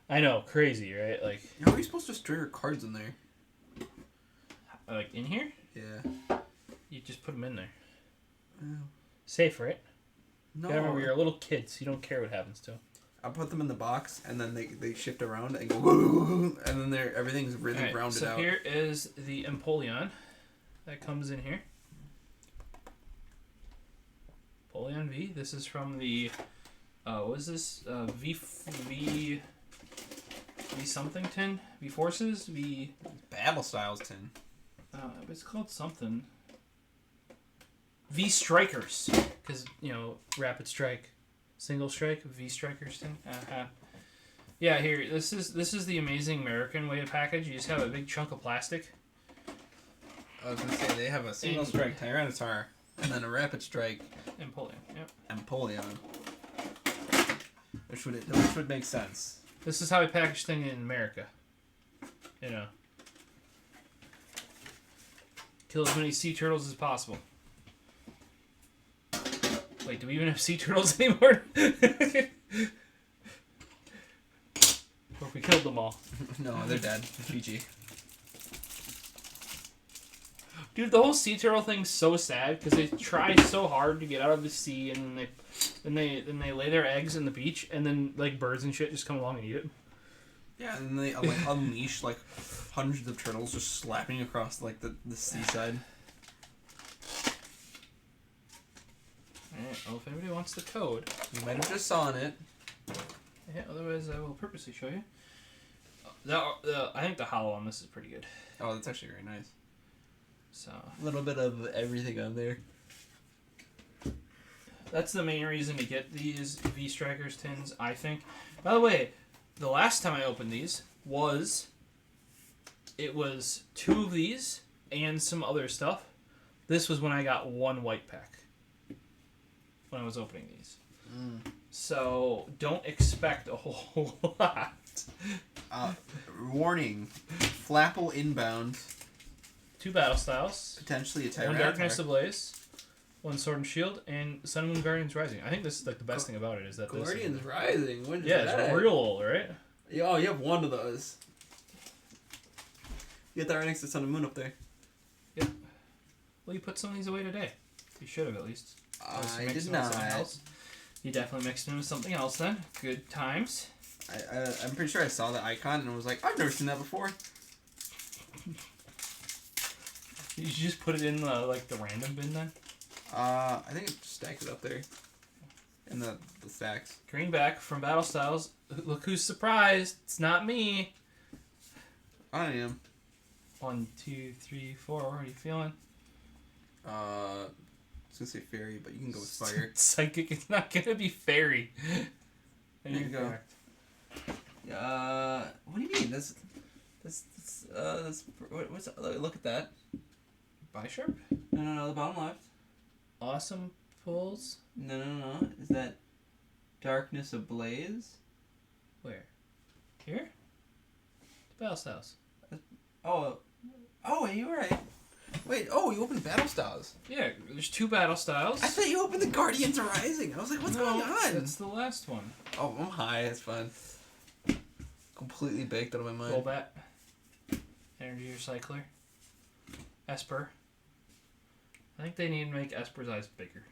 I know, crazy, right? Like, how are you supposed to store your cards in there? Like, in here? Yeah. You just put them in there. Oh. Safe, right? No. You gotta remember, you're a little kid, so you don't care what happens to them. I put them in the box, and then they shift around and go, and then everything's really rounded out. So here is the Empoleon that comes in here. Empoleon V. This is from the, what is this? V something tin? V Forces? V... Battle Styles tin. It's called something. V Strikers. Because, you know, Rapid Strike. Single Strike, V Strikers tin. Yeah, here, this is the amazing American way of package. You just have a big chunk of plastic. I was going to say, they have a Single Strike Tyranitar, and then a Rapid Strike Empoleon, yep. Empoleon. Which would make sense. This is how we package things in America. You know. Kill as many sea turtles as possible. Wait, do we even have sea turtles anymore? Or we killed them all. No, they're dead. GG. Dude, the whole sea turtle thing's so sad because they try so hard to get out of the sea, and then they lay their eggs in the beach, and then like birds and shit just come along and eat it. Yeah, and they like unleash like hundreds of turtles just slapping across like the seaside. Alright, well, if anybody wants the code... You might have just saw it. Yeah, otherwise I will purposely show you. I think the hollow on this is pretty good. Oh, that's actually very nice. So... A little bit of everything on there. That's the main reason to get these V-Strikers tins, I think. By the way, the last time I opened these it was 2 of these and some other stuff. This was when I got 1 white pack. When I was opening these. So, don't expect a whole lot. Warning. Flapple inbound. 2 Battle Styles. Potentially a Tyranitar. 1 Darkness Ablaze. 1 Sword and Shield. And Sun and Moon Guardians Rising. I think this is like the best thing about it is that Guardians Rising? When yeah, it's real old, right? Oh, you have 1 of those. You get that right next to Sun and Moon up there. Yep. Well, you put some of these away today. You should have, at least. I did not. You definitely mixed in with something else then. Good times. I'm pretty sure I saw the icon and was like, I've never seen that before. Did you just put it in the random bin then? I think it stacked it up there. In the stacks. Greenback from Battle Styles. Look who's surprised. It's not me. I am. 1, 2, 3, 4. What are you feeling? I was gonna say fairy, but you can go with fire. Psychic. It's not gonna be fairy. There you go. What do you mean? This. What's look at that. Bisharp? No. The bottom left. Awesome pulls. No. Is that Darkness Ablaze? Where? Here? Battle Styles. Oh, you were right. Wait, you opened Battle Styles. Yeah, there's 2 Battle Styles. I thought you opened the Guardians Rising. I was like, what's going on? That's the last one. Oh, I'm high. It's fun. Completely baked out of my mind. Golbat. Energy Recycler. Esper. I think they need to make Esper's eyes bigger.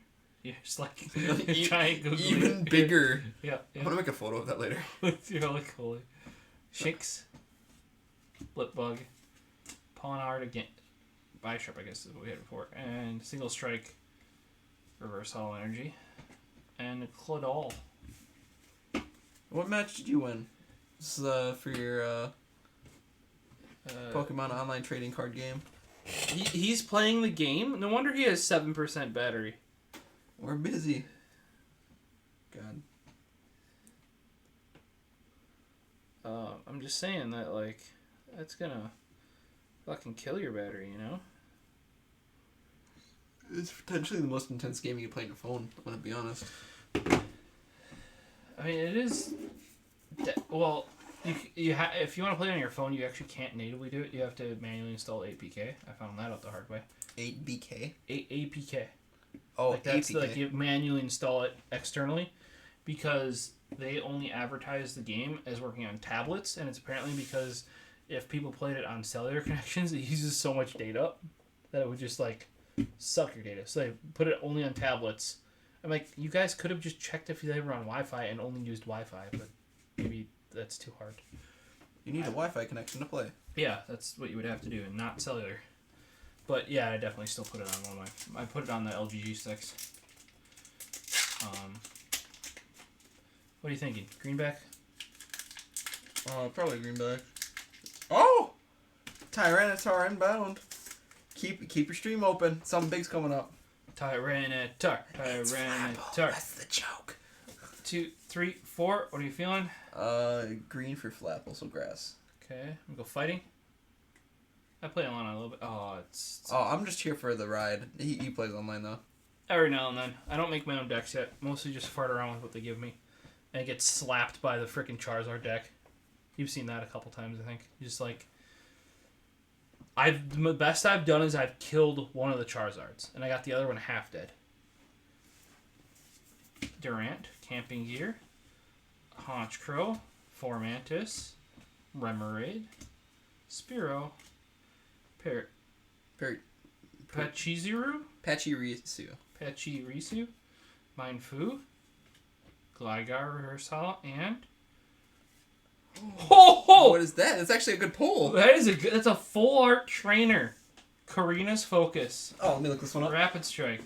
Yeah, just like giant googly. Even bigger. Yeah. I'm gonna make a photo of that later. You're like, holy. Shinx. Blipbug. Pawniard again. Bisharp, I guess is what we had before. And Single Strike. Reverse Hollow Energy. And Claudol. What match did you win? This is for your Pokemon online trading card game. He's playing the game? No wonder he has 7% battery. We're busy. God. I'm just saying that, like, that's gonna fucking kill your battery, you know? It's potentially the most intense game you can play on your phone, I'm gonna be honest. I mean, it is... Well, if you want to play it on your phone, you actually can't natively do it. You have to manually install APK. I found that out the hard way. 8BK? APK. Oh, like that's APK. like you manually install it externally because they only advertise the game as working on tablets, and it's apparently because if people played it on cellular connections, it uses so much data that it would just like suck your data. So they put it only on tablets. I'm like, you guys could have just checked if they were on Wi-Fi and only used Wi-Fi, but maybe that's too hard. You need a Wi-Fi connection to play. Yeah, that's what you would have to do, and not cellular. But yeah, I definitely still put it on one of my... I put it on the LG G6. What are you thinking? Greenback? Probably Greenback. Oh! Tyranitar Unbound. Keep your stream open. Something big's coming up. Tyranitar. That's the joke. 2, 3, 4. What are you feeling? Green for Flapple, so grass. Okay, I'm gonna go fighting. I play online a little bit. It's I'm just here for the ride. He plays online though. every now and then. I don't make my own decks yet. Mostly just fart around with what they give me, and get slapped by the freaking Charizard deck. You've seen that a couple times, I think. Just like the best I've done is I've killed one of the Charizards, and I got the other one half dead. Durant, Camping Gear, Honchkrow, Formantis, Remoraid, Spearow, Pachirisu, Mindfu, Gligar, Reverse Hollow, and what is that? It's actually a good pull. That's a full art trainer. Karina's Focus. Oh, let me look this one up. Rapid Strike.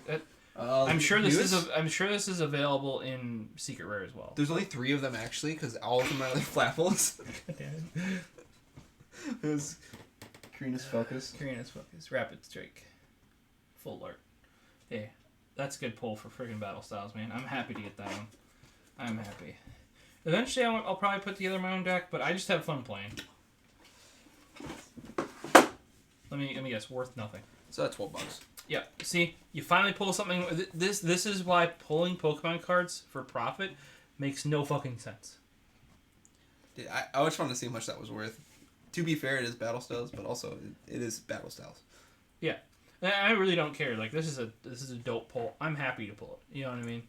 I'm sure this is available in Secret Rare as well. There's only 3 of them actually, because all of them are like Flapples. It was Karina's Focus. Rapid Strike. Full art. Hey, that's a good pull for friggin' Battle Styles, man. I'm happy to get that one. I'm happy. Eventually, I'll probably put together my own deck, but I just have fun playing. Let me guess. Worth nothing. So that's $12. Yeah. See, you finally pull something. This is why pulling Pokemon cards for profit makes no fucking sense. Dude, I just wanted to see how much that was worth. To be fair, it is Battle Styles, but also it is Battle Styles. Yeah, I really don't care. Like this is a dope pull. I'm happy to pull it. You know what I mean?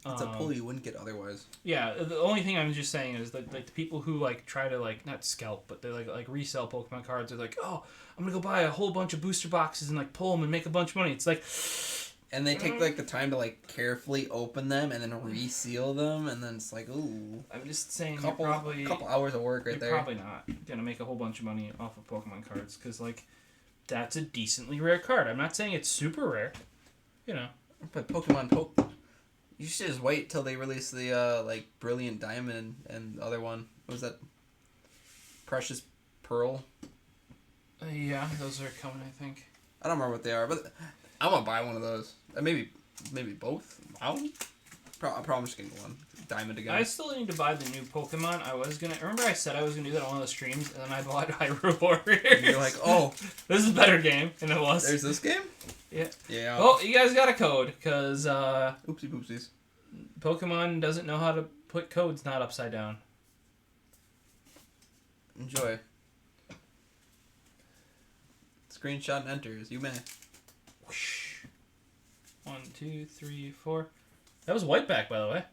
It's a pull you wouldn't get otherwise. Yeah, the only thing I'm just saying is that like the people who like try to like not scalp, but they like resell Pokemon cards are like, oh, I'm gonna go buy a whole bunch of booster boxes and like pull them and make a bunch of money. It's like, and they take like the time to like carefully open them and then reseal them, and then it's like, ooh. I'm just saying, couple hours of work right there. You're probably not gonna make a whole bunch of money off of Pokemon cards because like that's a decently rare card. I'm not saying it's super rare, you know. But you should just wait till they release the like Brilliant Diamond and the other one. What was that? Precious Pearl. Yeah, those are coming, I think. I don't remember what they are, but I want to buy one of those. Maybe both. I'm probably just getting one. Diamond again. I still need to buy the new Pokemon. Remember I said I was gonna do that on one of the streams, and then I bought Hyrule Warriors. And you're like, oh, this is a better game, and it was. There's this game. Yeah. Yeah. Well, you guys got a code, cause oopsie poopsies. Pokemon doesn't know how to put codes not upside down. Enjoy. Screenshot and enters. You may. Whoosh. 1, 2, 3, 4. That was Whiteback, by the way.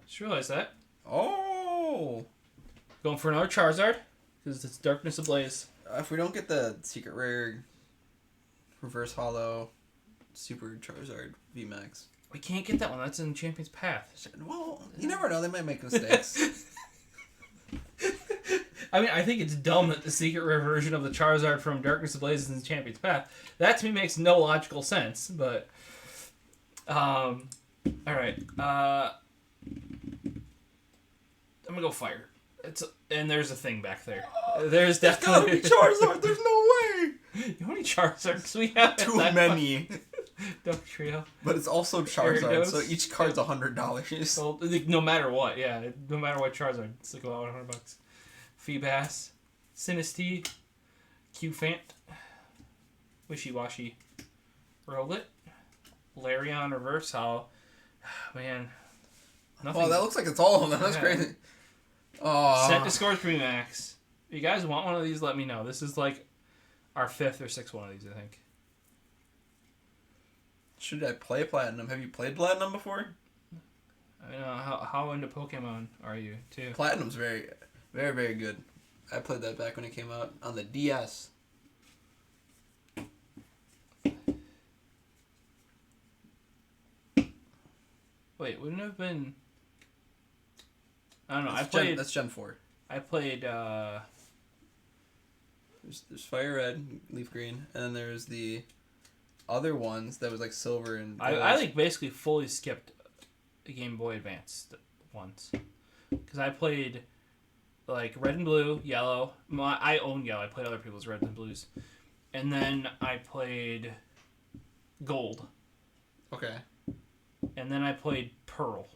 Just realized that. Oh. Going for another Charizard, because it's Darkness Ablaze. If we don't get the secret rare, reverse holo, super Charizard VMAX. We can't get that one. That's in Champion's Path. Well, you never know. They might make mistakes. I mean, I think it's dumb that the secret rare version of the Charizard from Darkness Ablaze is in Champion's Path. That to me makes no logical sense, but... Alright. I'm gonna go fire. And there's a thing back there. There's definitely... There's gotta be Charizard! There's no way! You know how many Charizards we have? Too many. Duck Trio. But it's also Charizard, so each card's $100. So, no matter what, yeah. No matter what Charizard, it's like about $100. Feebas, Sinistea, Q-Fant, Wishy-Washy, Rowlet, Larion Reverse Hollow. Man. Nothing. Oh, that looks like it's all of them. That's crazy. Oh. Set to Scorch Max. If you guys want one of these, let me know. This is like our 5th or 6th one of these, I think. Should I play Platinum? Have you played Platinum before? I know. How into Pokemon are you, too? Platinum's very, very, very good. I played that back when it came out on the DS. Wait, wouldn't it have been... I don't know. That's Gen 4. I played... There's Fire Red, Leaf Green, and then there's the other ones that was like Silver and... I like basically fully skipped the Game Boy Advance ones. Because I played like Red and Blue, Yellow. I own Yellow. I played other people's Reds and Blues. And then I played Gold. Okay. And then I played Pearl.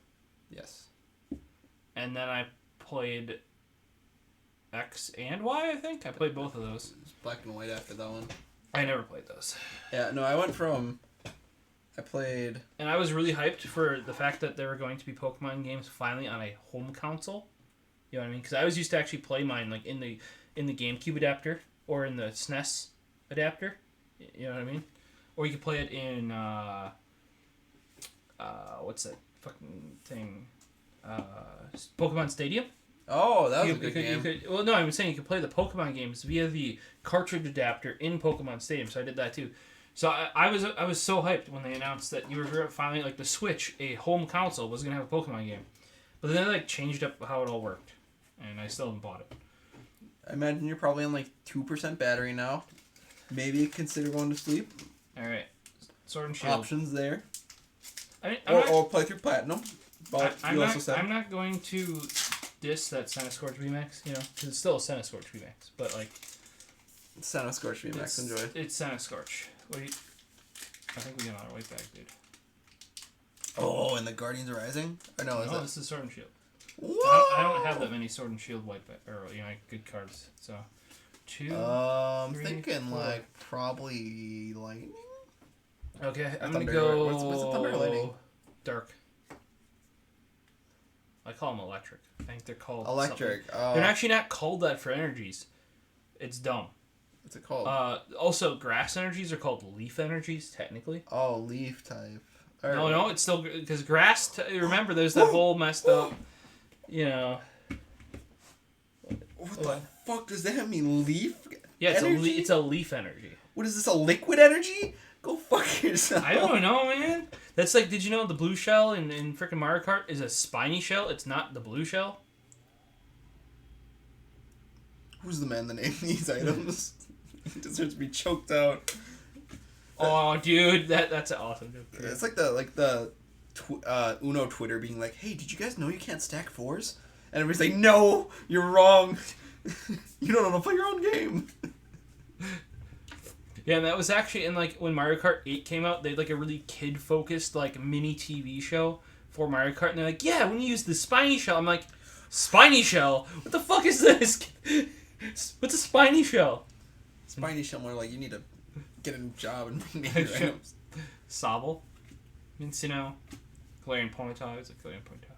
Yes. And then I played X and Y, I think. I played both of those. It's Black and White after that one. I never played those. Yeah, no, I went from... I played... And I was really hyped for the fact that there were going to be Pokemon games finally on a home console. You know what I mean? Because I always used to actually play mine like in the GameCube adapter or in the SNES adapter. You know what I mean? Or you could play it in... what's that fucking thing? Pokemon Stadium. Oh, that was a good game. Well, no, I'm saying you could play the Pokemon games via the cartridge adapter in Pokemon Stadium. So I did that too. So I was so hyped when they announced that you were finally like the Switch, a home console, was gonna have a Pokemon game. But then they like changed up how it all worked, and I still haven't bought it. I imagine you're probably on like 2% battery now. Maybe consider going to sleep. All right, Sword and Shield options there. Or play through Platinum. I'm not going to diss that Centiskorch VMAX, you know, because it's still a Centiskorch VMAX, but like... Centiskorch VMAX, enjoy. It's Centiskorch. I think we got another white bag, dude. Oh, and the Guardians are Rising? Or no, this is Sword and Shield. Whoa! I don't have that many Sword and Shield white bag, or, you know, like, good cards, so... 2, I'm 3, thinking 4. like probably Lightning? Okay, I'm gonna go... What's the Thunder Lightning? Dark. I call them electric. I think they're called electric. They're actually not called that for energies. It's dumb. What's it called? Also, grass energies are called leaf energies, technically. Oh, leaf type. Right. No, it's still... Because grass... remember, there's that whole messed up... You know... What the fuck does that mean? Leaf Yeah, energy? it's a leaf energy. What is this, a liquid energy? Go fuck yourself. I don't know, man. That's like, did you know the blue shell in frickin' Mario Kart is a spiny shell? It's not the blue shell. Who's the man that named these items? He deserves to be choked out. Oh, dude, that's an awesome joke. It's like the Uno Twitter being like, hey, did you guys know you can't stack 4s? And everybody's like, no, you're wrong. You don't know how to play your own game. Yeah, and that was actually in like when Mario Kart 8 came out, they had like a really kid focused like mini TV show for Mario Kart, and they're like, yeah, when you use the spiny shell, I'm like, spiny shell? What the fuck is this? What's a spiny shell? Spiny shell more like you need to get a job and bring me items. Sobble, Mincino, Galarian Ponyta. It's a Galarian Ponyta.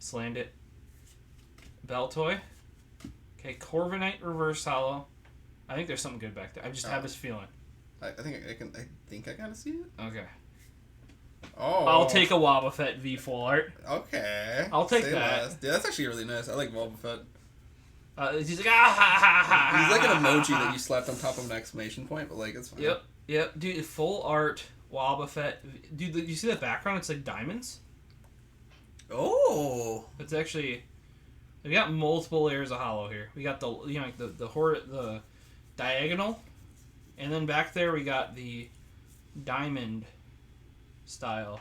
Slandit, Baltoy. Okay, Corviknight Reverse Hollow. I think there's something good back there. I just have this feeling. I think I gotta see it. Okay. Oh. I'll take a Wobbuffet V full art. Okay. I'll take that. Less. Yeah, that's actually really nice. I like Wobbuffet. He's like, ah, ha, ha, ha, he's like an emoji that you slapped on top of an exclamation point, but like it's fine. Yep. Dude, full art Wobbuffet. Dude, you see the background? It's like diamonds. Oh. It's actually. We got multiple layers of hollow here. We got the the diagonal, and then back there we got the diamond style.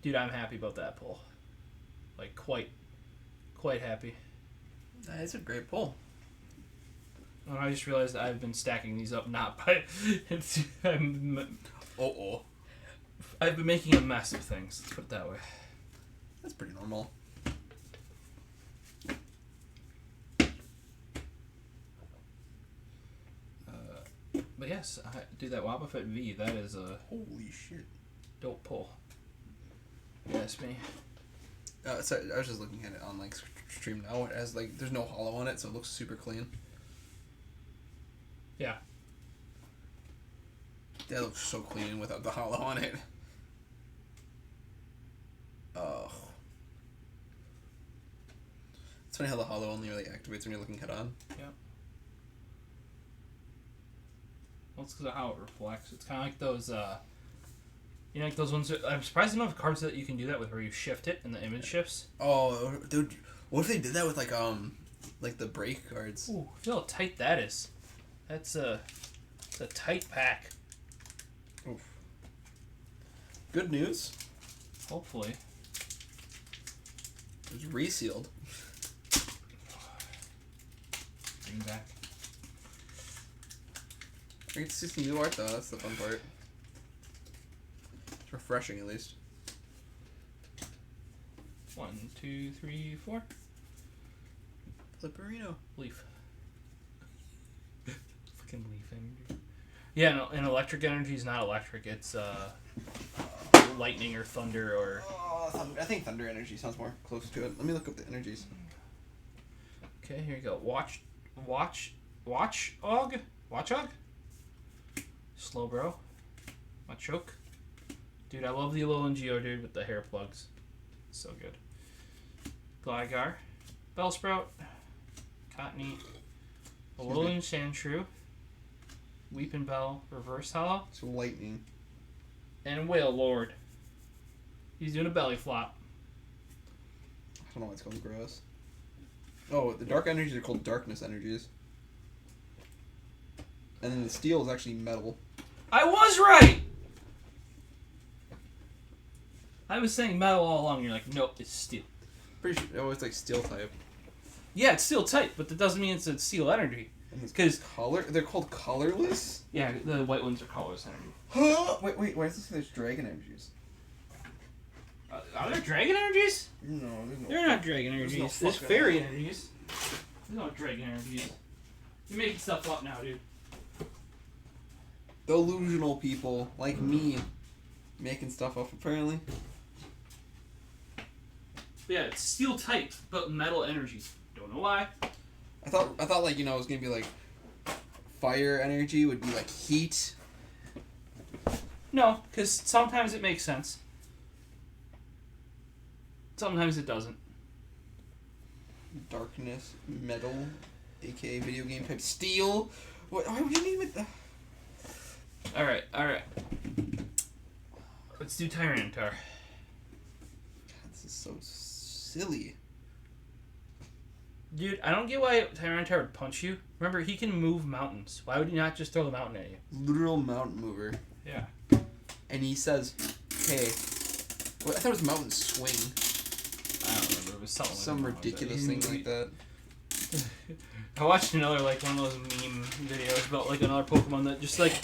Dude, I'm happy about that pull. Like quite happy. That's a great pull. And I just realized I've been stacking these up not by. I've been making a mess of things. Let's put it that way. That's pretty normal. But yes, dude, that Wobbuffet V, that is a holy shit dope pull. Yes, me. So I was just looking at it on like stream now. It has like there's no hollow on it, so it looks super clean. Yeah. That looks so clean without the hollow on it. Oh. It's funny how the hollow only really activates when you're looking head on. Yeah. Well, it's because of how it reflects. It's kind of like those, like those ones. I'm surprised enough cards that you can do that with, where you shift it and the image shifts. Oh, dude! What if they did that with like the break cards? Ooh, feel how tight that is. It's a tight pack. Oof. Good news. Hopefully. It's resealed. Bring back. I get to see some new art though. That's the fun part. It's refreshing, at least. 1, 2, 3, 4. Flipperino. Leaf. Fucking leaf energy. Yeah, no, and electric energy is not electric. It's lightning or thunder or. I think thunder energy sounds more close to it. Let me look up the energies. Okay, here you go. Watchog. Slowbro. Machoke. Dude, I love the Alolan Geodude with the hair plugs. So good. Gligar. Bellsprout. Cottonee. Alolan Sandshrew. Weeping Bell. Reverse Hollow. So lightning. And Whale Lord. He's doing a belly flop. I don't know why it's called gross. Oh, the dark energies are called darkness energies. And then the steel is actually metal. I was right! I was saying metal all along. You're like, nope, it's steel. Pretty sure it always like steel type. Yeah, it's steel type, but that doesn't mean it's a steel energy. Because they're called colorless? Yeah, the white ones are colorless energy. Huh? Wait, why does it say there's dragon energies? Are there dragon energies? No, they're not dragon energies. There's fairy energies. There's no dragon energies. You're making stuff up now, dude. Delusional people like me making stuff up, apparently. But yeah, it's steel type, but metal energies. Don't know why. I thought like, it was gonna be like fire energy would be like heat. No, because sometimes it makes sense. Sometimes it doesn't. Darkness, metal, aka video game type, steel. Why would you name it? Alright. Let's do Tyranitar. God, this is so silly. Dude, I don't get why Tyranitar would punch you. Remember, he can move mountains. Why would he not just throw the mountain at you? Literal mountain mover. Yeah. And he says, hey, I thought it was mountain swing. I don't remember. It was something some ridiculous thing like that. I watched another, like, one of those meme videos about, like, another Pokemon that just, like,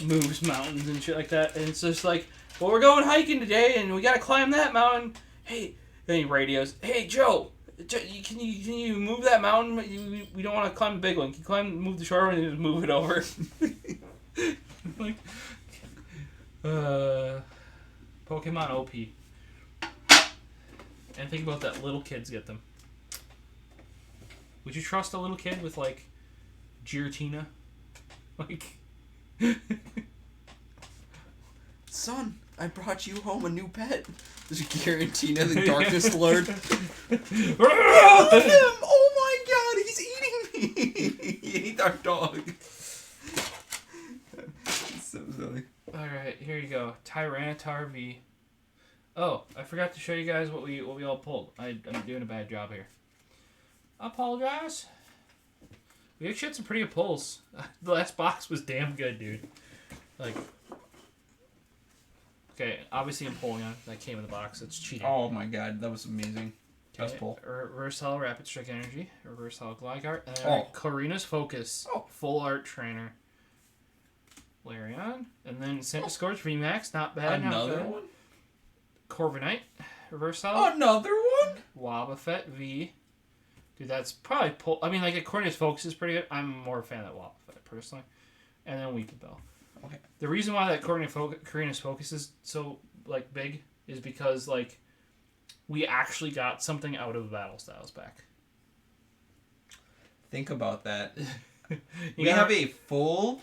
moves mountains and shit like that. And it's just like, well, we're going hiking today, and we gotta climb that mountain. Hey, then he radios, hey, Joe, can you move that mountain? We don't want to climb the big one. Can you move the short one and just move it over? Like, Pokemon OP. And think about that, little kids get them. Would you trust a little kid with, like, Giratina? Like... Son, I brought you home a new pet. There's a Giratina, the Darkness Lord. Oh my god, he's eating me! He ate our dog. It's so silly. Alright, here you go. Tyranitar V. Oh, I forgot to show you guys what we all pulled. I'm doing a bad job here. I apologize. We actually had some pretty good pulls. The last box was damn good, dude. Like, okay, obviously Empoleon that came in the box. It's cheating. Oh my god, that was amazing. Best pull. Reverse Hollow Rapid Strike Energy, Reverse Hollow Gligar, and Clarina's Focus, Full Art Trainer. Larion, and then Centiskorch VMAX, not bad. Another one? Corviknight, Reverse Hollow. Another one? Wobbuffet V. Dude, that's probably pull. I mean, like, Corviknight's Focus is pretty good. I'm more a fan of that Wobbuffet, personally. And then Weepinbell. Okay. The reason why that Corviknight's Focus is so, like, big is because, like, we actually got something out of Battle Styles back. Think about that. We have a full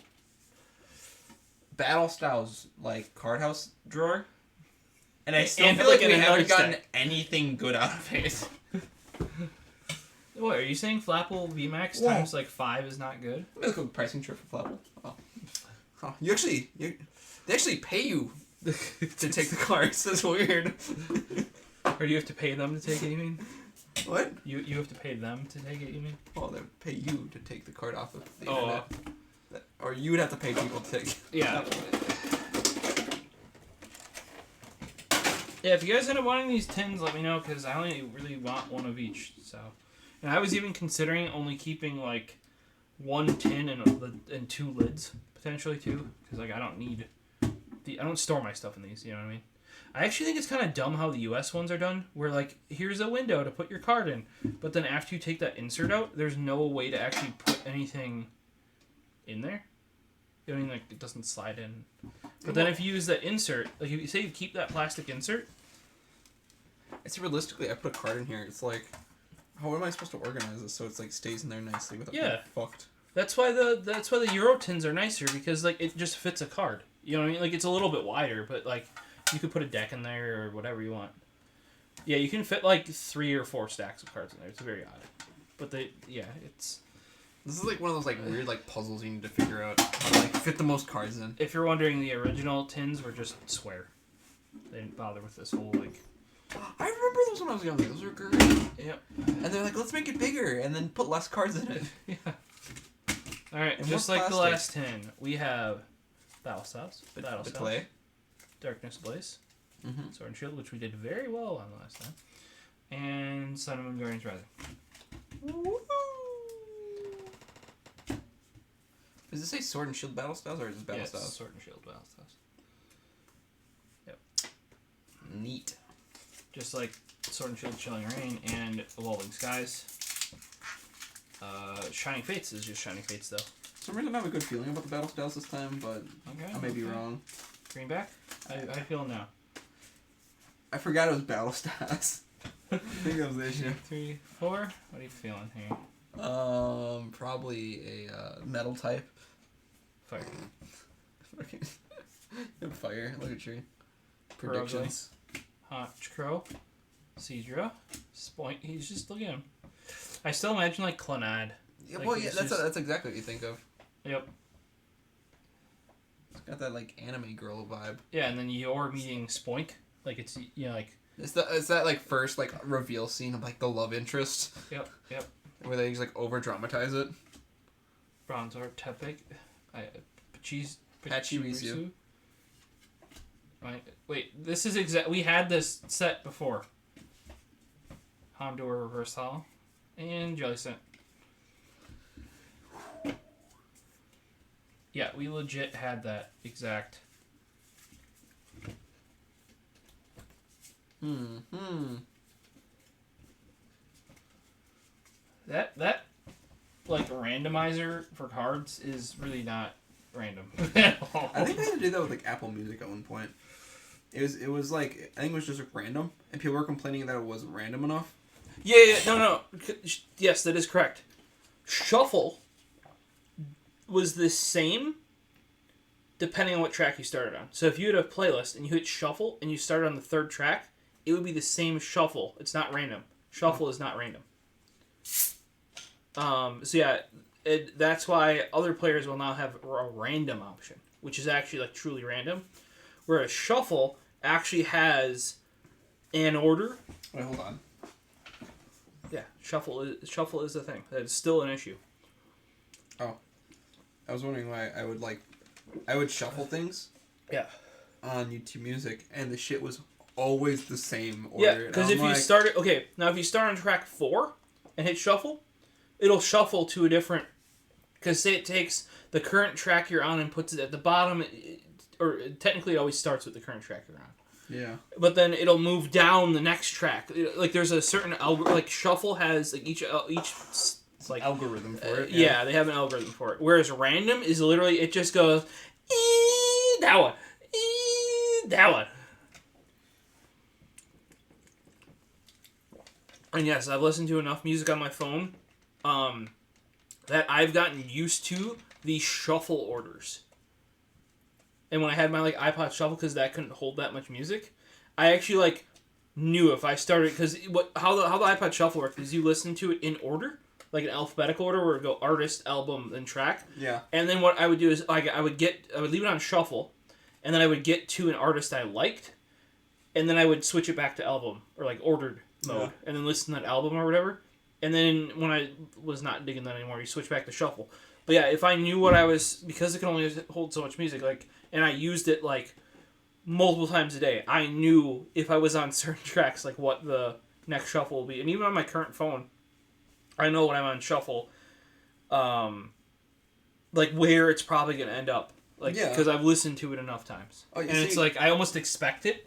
Battle Styles, like, card house drawer. And I still feel like we haven't gotten anything good out of it. What, are you saying Flapple VMAX times, like, 5 is not good? Let me look at the pricing chart for Flapple. Oh. They actually pay you to take the cards. That's weird. Or do you have to pay them to take it, you mean? What? You have to pay them to take it, you mean? Well, they pay you to take the card off of the internet. Or you would have to pay people to take it. Yeah. Yeah, if you guys end up wanting these tins, let me know, because I only really want one of each, so... And I was even considering only keeping, like, one tin and 2 lids, potentially, too. Because, like, I don't store my stuff in these, you know what I mean? I actually think it's kind of dumb how the US ones are done, where, like, here's a window to put your card in, but then after you take that insert out, there's no way to actually put anything in there. You know what I mean? Like, it doesn't slide in. But then if you use that insert, like, if you say you keep that plastic insert... It's realistically, I put a card in here, it's like... How am I supposed to organize this so it's like stays in there nicely without being fucked? That's why the Euro tins are nicer, because like it just fits a card. You know what I mean? Like it's a little bit wider, but like you could put a deck in there or whatever you want. Yeah, you can fit like 3 or 4 stacks of cards in there. It's very odd. But it's this is like one of those like weird like puzzles you need to figure out how to like fit the most cards in. If you're wondering, the original tins were just square. They didn't bother with this whole like... I remember those when I was younger. Those were great. Yep. And they're like, let's make it bigger and then put less cards in it. Yeah. Alright, and just like the last 10, we have Battle Styles, Clay, Darkness Blaze, Sword and Shield, which we did very well on the last time, and Sun and Moon Guardians Rising. Woo-hoo! Does it say Sword and Shield Battle Styles or is it Battle Styles? Sword and Shield Battle Styles. Yep. Neat. Just like Sword and Shield Chilling Rain and Evolving Skies. Shining Fates is just Shining Fates, though. For some reason I have a good feeling about the Battle Styles this time, but I may be wrong. Greenback? How do you feel now? I forgot it was Battle Styles. I think that was the issue. 3, 4. What are you feeling here? Probably a metal type. Fire. Fire. Look at your predictions. Hotch Crow. Seadra. Spoink. He's just, look at him. I still imagine like Clonad. Yeah, like, well, yeah, that's exactly what you think of. Yep. It's got that like anime girl vibe. Yeah, and then you're meeting Spoink. Like it's like. It's that like first like reveal scene of like the love interest. Yep. Where they just like over dramatize it. Bronzor, Tepig, Pachirisu. Right. Wait, this is we had this set before. Houndour Reverse Hollow. And Jellicent. Yeah, we legit had that exact. That like randomizer for cards is really not random at all. I think I had to do that with like Apple Music at one point. It was like I think it was just like, random, and people were complaining that it wasn't random enough. Yeah, no. Yes, that is correct. Shuffle was the same depending on what track you started on. So if you had a playlist and you hit shuffle and you started on the third track, it would be the same shuffle. It's not random. Shuffle is not random. So yeah, that's why other players will now have a random option, which is actually like truly random, whereas shuffle actually has an order. Wait, hold on. Yeah, shuffle is the thing. That's still an issue. Oh, I was wondering why I would shuffle things. Yeah. On YouTube Music, and the shit was always the same order. Yeah, because if you start on track 4 and hit shuffle, it'll shuffle to a different. Because say it takes the current track you're on and puts it at the bottom, or technically it always starts with the current track you're on. Yeah. But then it'll move down the next track. Like there's a certain like shuffle has like each like algorithm for it. Yeah, they have an algorithm for it. Whereas random is literally it just goes that one, that one. And yes, I've listened to enough music on my phone that I've gotten used to the shuffle orders. And when I had my like iPod Shuffle, because that couldn't hold that much music, I actually like knew if I started because how the iPod Shuffle worked is you listen to it in order, like an alphabetical order, where it would go artist, album, then track. Yeah. And then what I would do is I would leave it on shuffle, and then I would get to an artist I liked, and then I would switch it back to album or like ordered mode, and then listen to that album or whatever. And then when I was not digging that anymore, you switch back to shuffle. But yeah, if I knew what I was, because it can only hold so much music, like, and I used it like multiple times a day, I knew if I was on certain tracks, like what the next shuffle will be. And even on my current phone, I know when I'm on shuffle, like where it's probably going to end up. Like, because I've listened to it enough times. Oh, and it's like, I almost expect it.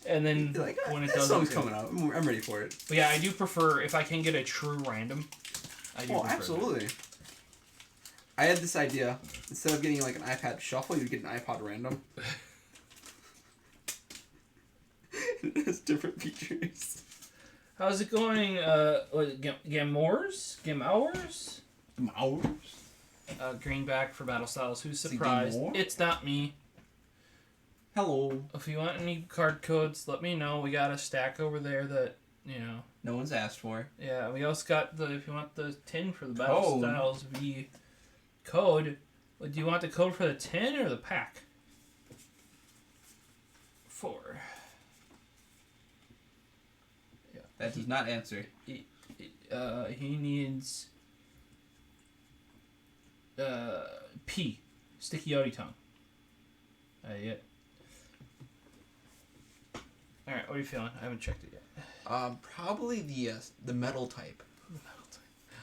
And then like, when it does, song's coming out. I'm ready for it. But yeah, I do prefer if I can get a true random. I do prefer absolutely. That. I had this idea. Instead of getting like an iPad Shuffle, you'd get an iPod Random. It has different features. How's it going? Gamors? Game-hours? Greenback for Battle Styles. Who's surprised? It's not me. Hello. If you want any card codes, let me know. We got a stack over there that, no one's asked for. Yeah, we also got if you want the tin for the Battle Styles V code. Do you want the code for the tin or the pack? 4. Yeah. That does not answer. He needs P. Sticky Yoti tongue. Yeah. Alright, what are you feeling? I haven't checked it yet. Probably the metal type.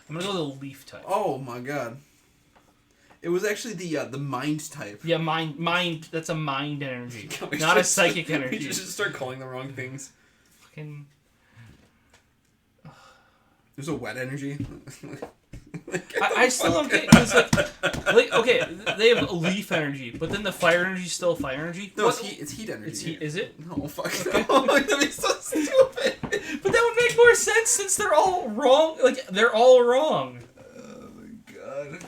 I'm gonna go the leaf type. Oh my god. It was actually the mind type. Yeah, mind. That's a mind energy, not a psychic energy. You just start calling the wrong things. Fucking. There's a wet energy. I still don't get like okay, they have leaf energy, but then the fire energy is still fire energy. No, it's heat energy. It's heat. Is it? No, fuck no. That'd be so stupid. But that would make more sense since they're all wrong. Like they're all wrong. Oh my god.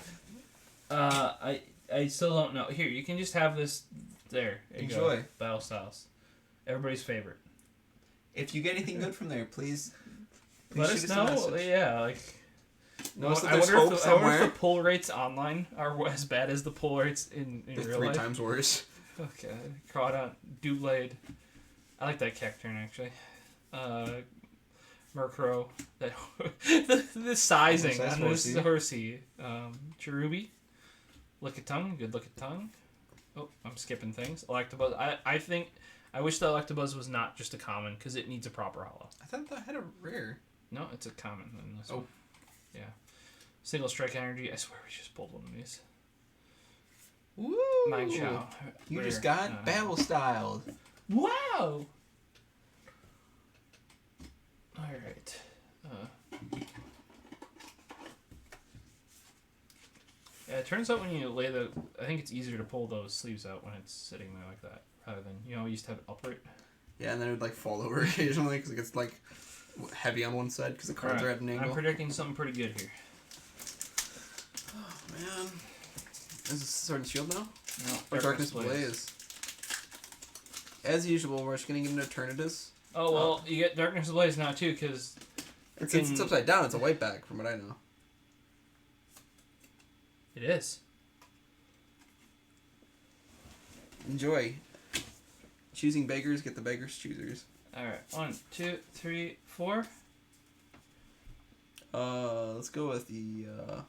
I still don't know. Here, you can just have this. There. Enjoy. Go. Battle Styles. Everybody's favorite. If you get anything good from there, please let us know. Yeah, like. No, I wonder if the pull rates online are as bad as the pull rates in real life. 3 times worse. Okay. Crawdon. Doublade. I like that Cacturn, actually. Murkrow. The sizing on this horsey. Cherubi. Lickitung. Good Lickitung. Oh, I'm skipping things. Electabuzz. I wish the Electabuzz was not just a common, because it needs a proper holo. I thought that had a rare. No, it's a common in this one. Yeah. Single strike energy. I swear we just pulled one of these. Woo! Mine shall. You just got battle styled. Wow! Alright. Yeah, it turns out when you lay I think it's easier to pull those sleeves out when it's sitting there like that, rather than, you used to have it upright. Yeah, and then it would, like, fall over occasionally, because it gets, like, heavy on one side, because the cards are at an angle. I'm predicting something pretty good here. Oh, man. Is this Sword and Shield now? No. Or Darkness Blaze. As usual, we're just going to get into Eternatus. Oh, well, you get Darkness Blaze now, too, because... It's upside down. It's a white back, from what I know. It is. Enjoy. Choosing beggars, get the beggars choosers. Alright, 1, 2, 3, 4. Let's go with the, I'm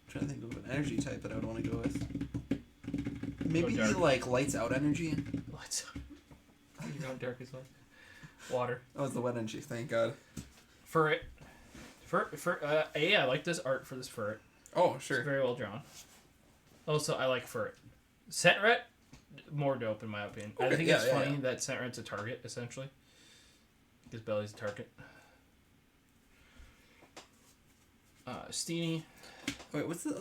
trying to think of an energy type that I would want to go with. Maybe the, like, lights out energy. Lights out. You know dark as well. Water. Oh, it's the wet energy, thank God. Furret. I like this art for this Furret. Oh, sure. It's very well drawn. Also, I like Furret. Sentret, more dope in my opinion. Okay, I think it's funny that Sentret's a target, essentially. Because Belly's a target. Steenie. Wait, what's the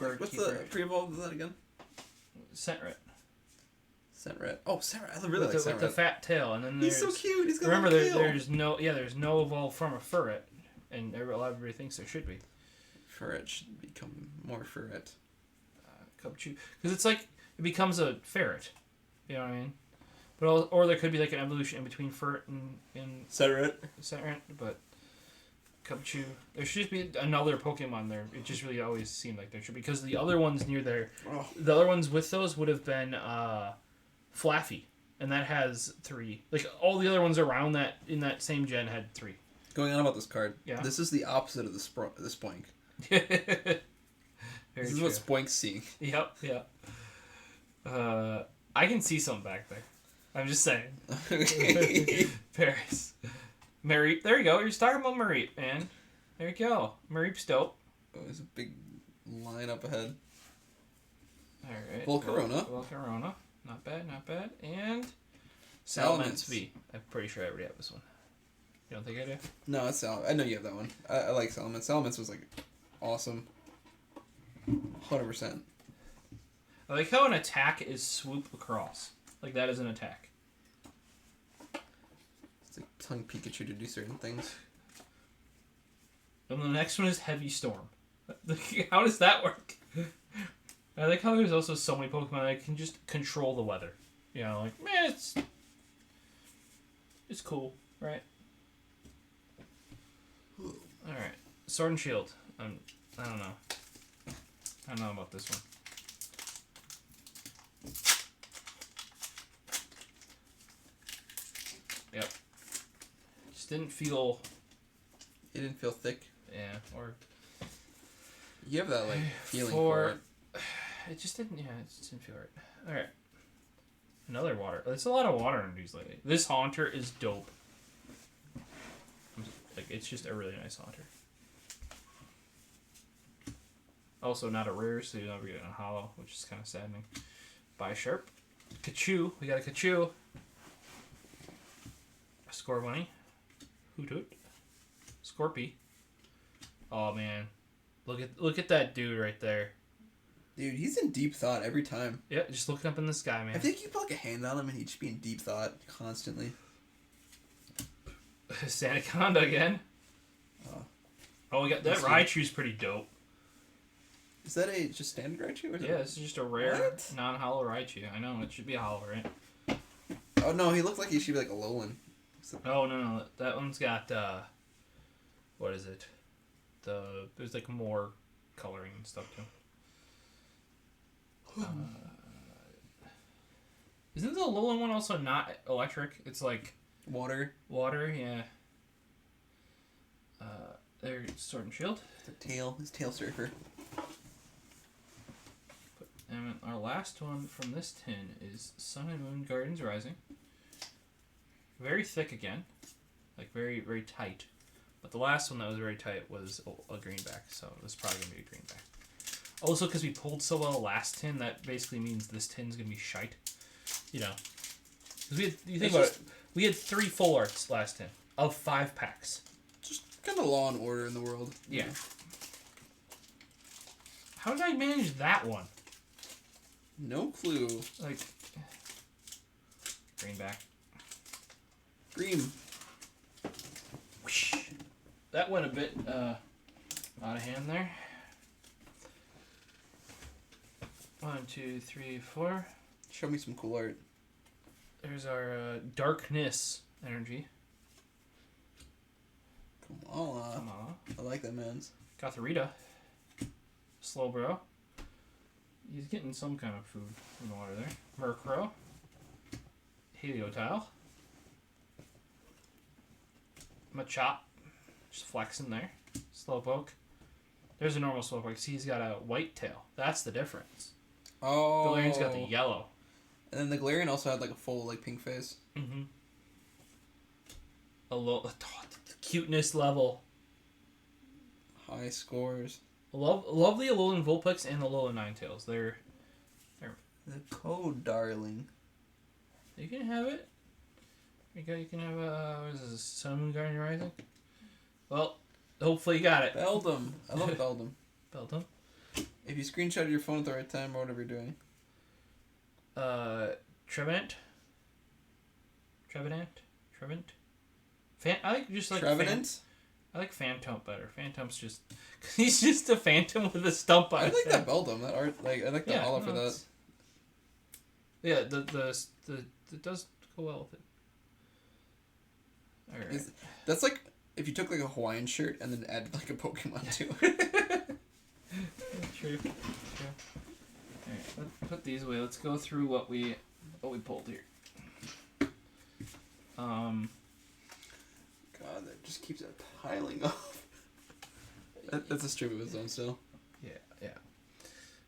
pre-evolved of that again? Sentret. Sentret. Oh, Sentret. I really like Sentret. With the fat tail, and then he's so cute. He's got remember there's no evolved form of Furret, and everybody thinks there should be. Furret should become more Furret. Cubchoo, because it's like it becomes a ferret. You know what I mean? But or there could be like an evolution in between Furret and Sentret. But Cubchoo. There should just be another Pokemon there. It just really always seemed like there should be, because the other ones near there, the other ones with those would have been Flaffy, and that has 3. Like all the other ones around that in that same gen had 3. Going on about this card. Yeah. This is the opposite of the Spoink. This is what Spoink's seeing. Yep. I can see something back there. I'm just saying. Paris. Mareep. There you go. You're just talking about Mareep, man. There you go. Mareep's dope. Oh, there's a big line up ahead. Alright. Volcarona. Volcarona. Not bad. And Salamence V. I'm pretty sure I already have this one. You don't think I do? No, it's Salamence. I know you have that one. I like Salamence. Salamence was like awesome. 100%. I like how an attack is swoop across. Like that is an attack. It's like telling Pikachu to do certain things. And the next one is Heavy Storm. How does that work? I like how there's also so many Pokemon that can just control the weather. You know, like, man, it's cool, right? Alright. Sword and Shield. I don't know. I don't know about this one. Yep. Just didn't feel... It didn't feel thick? Yeah, or... You have that, like, feeling for it. It just didn't feel right. Alright. Another water. There's a lot of water in these lately. This Haunter is dope. Like, it's just a really nice Haunter. Also not a rare, so you never get a hollow, which is kind of saddening. Bisharp. Kachoo. We got a Kachoo. A Scorbunny. Hoot. Scorpy. Oh man. Look at that dude right there. Dude, he's in deep thought every time. Yeah, just looking up in the sky, man. I think you put like a hand on him and he'd just be in deep thought constantly. Sandaconda again. Oh, we got that Raichu's pretty dope. Is that a just standard Raichu? Or is this is just a rare non-hollow Raichu. I know, it should be a hollow, right? Oh no, he looked like he should be like a Alolan. Oh no, that one's got what is it? There's like more coloring and stuff too. Isn't the Alolan one also not electric? It's like water, yeah. There's Sword and Shield. His tail surfer. And our last one from this tin is Sun and Moon Gardens Rising. Very thick again. Like very, very tight. But the last one that was very tight was a greenback, so it was probably going to be a greenback. Also, because we pulled so well last tin, that basically means this tin's gonna be shite. You know, because you think about it, we had 3 full arts last tin of 5 packs. Just kind of law and order in the world. Yeah. How did I manage that one? No clue. Like, greenback. Green. Whoosh. That went a bit out of hand there. 1, 2, 3, 4. Show me some cool art. There's our darkness energy. Come on. I like that, man. Katharita. Slowbro. He's getting some kind of food from the water there. Murkrow. Heliotile. Machop. Just flexing there. Slowpoke. There's a normal Slowpoke. See, he's got a white tail. That's the difference. Oh. Galarian's got the yellow. And then the Galarian also had like a full like pink face. Mm-hmm. The cuteness level. High scores. Love the Alolan Vulpix and the Alolan Ninetales. They're the code, darling. You can have it. You can have what is this? Sun Moon Guardian Rising? Well, hopefully you got it. Beldum. I love Beldum. Beldum. If you screenshot your phone at the right time or whatever you're doing. Trevenant. I like just like Trevenant? I like Phantom better. Phantom's just he's just a phantom with a stump on I his like head. that Beldum. That art, like I like the olive for that. Yeah, the it does go well with it. All right. That's like if you took like a Hawaiian shirt and then added like a Pokemon to it. True. Alright, let's put these away. Let's go through what we pulled here. God, that just keeps piling up. That's a stream of its own still. Yeah.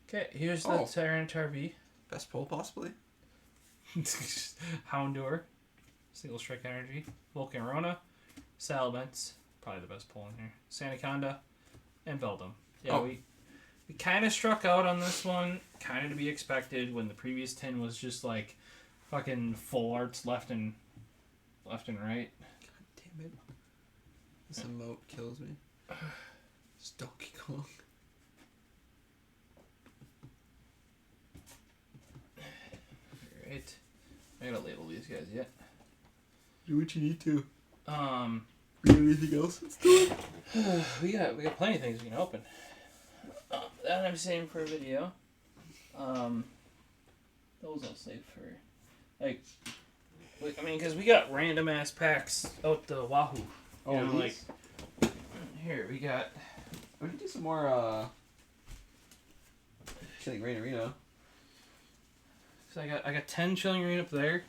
Okay, here's the Tyranitar V. Best pull possibly. Houndour. Single Strike Energy. Volcarona. Salamence. Probably the best pull in here. Sandaconda. And Beldum. Yeah, we kind of struck out on this one. Kind of to be expected when the previous 10 was just like fucking full arts left and right. God damn it. This emote kills me. It's Donkey Kong. Alright. I gotta label these guys yet. Do what you need to. We got anything else? Let's do it. we got plenty of things we can open. That I'm saving for a video. Those I'll save for because we got random ass packs out the wahoo. Here we got. We can do some more. Chilling Rain Arena. So I got 10 Chilling Rain up there.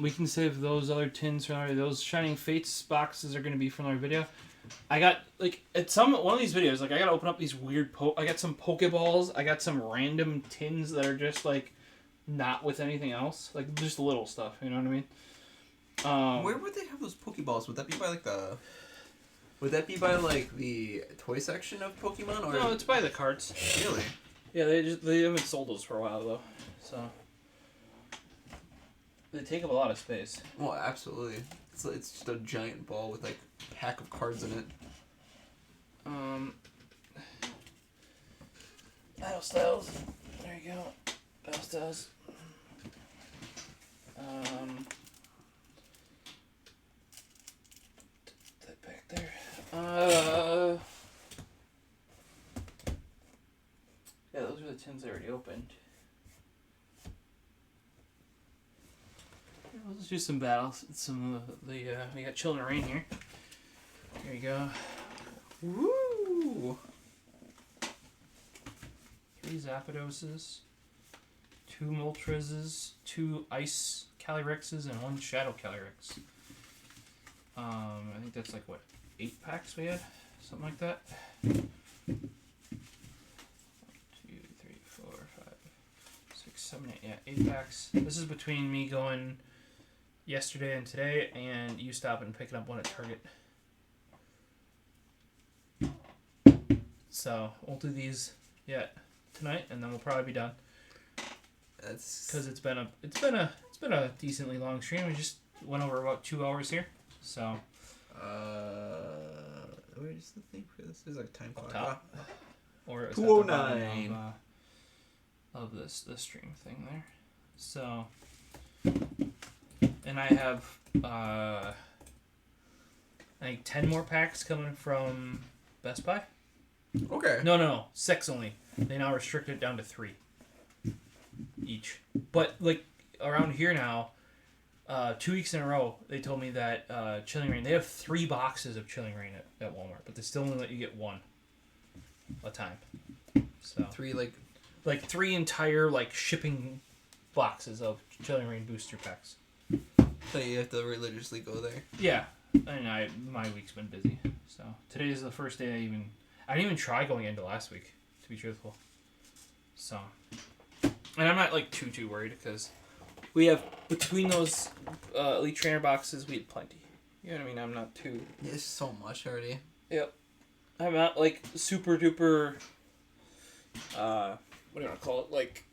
We can save those other tins from those Shining Fates boxes are gonna be from our video. I got at one of these videos I gotta open up these weird I got some Pokeballs. I got some random tins that are just not with anything else, just little stuff. You know what I mean? Where would they have those Pokeballs? Would that be by the? Would that be by the toy section of Pokemon or? No, it's by the carts. Really? Yeah, they haven't sold those for a while though, so they take up a lot of space. Well, absolutely. It's just a giant ball with a pack of cards in it. Battle Styles. There you go. Battle Styles. That back there. Yeah, those are the tins I already opened. Let's do some battles. We got Chilling Rain here. Here you go. Woo! 3 Zapdoses, 2 Moltres, 2 Ice Calyrexes, and 1 Shadow Calyrex. I think that's 8 packs we had? Something like that. 1, 2, 3, 4, 5, 6, 7, 8. Yeah, 8 packs. This is between me going yesterday and today, and you stopping and picking up one at Target. So we'll do these yet tonight, and then we'll probably be done. That's because it's been a decently long stream. We just went over about 2 hours here. So. Where's the thing for this? There's like time clock. Top. Or 209 of this stream thing there. So. And I have I think 10 more packs coming from Best Buy. Okay. No. 6 only. They now restrict it down to 3 each. But like around here now, 2 weeks in a row, they told me that Chilling Reign, they have 3 boxes of Chilling Reign at Walmart, but they still only let you get 1 a time. So 3 like 3 entire like shipping boxes of Chilling Reign booster packs. So you have to religiously go there. Yeah, and my week's been busy. So today is the first day I didn't even try going into last week, to be truthful. So, and I'm not like too worried because we have between those Elite Trainer boxes, we had plenty. You know what I mean? I'm not too. There's so much already. Yep. I'm not like super duper. What do you want to call it? Like.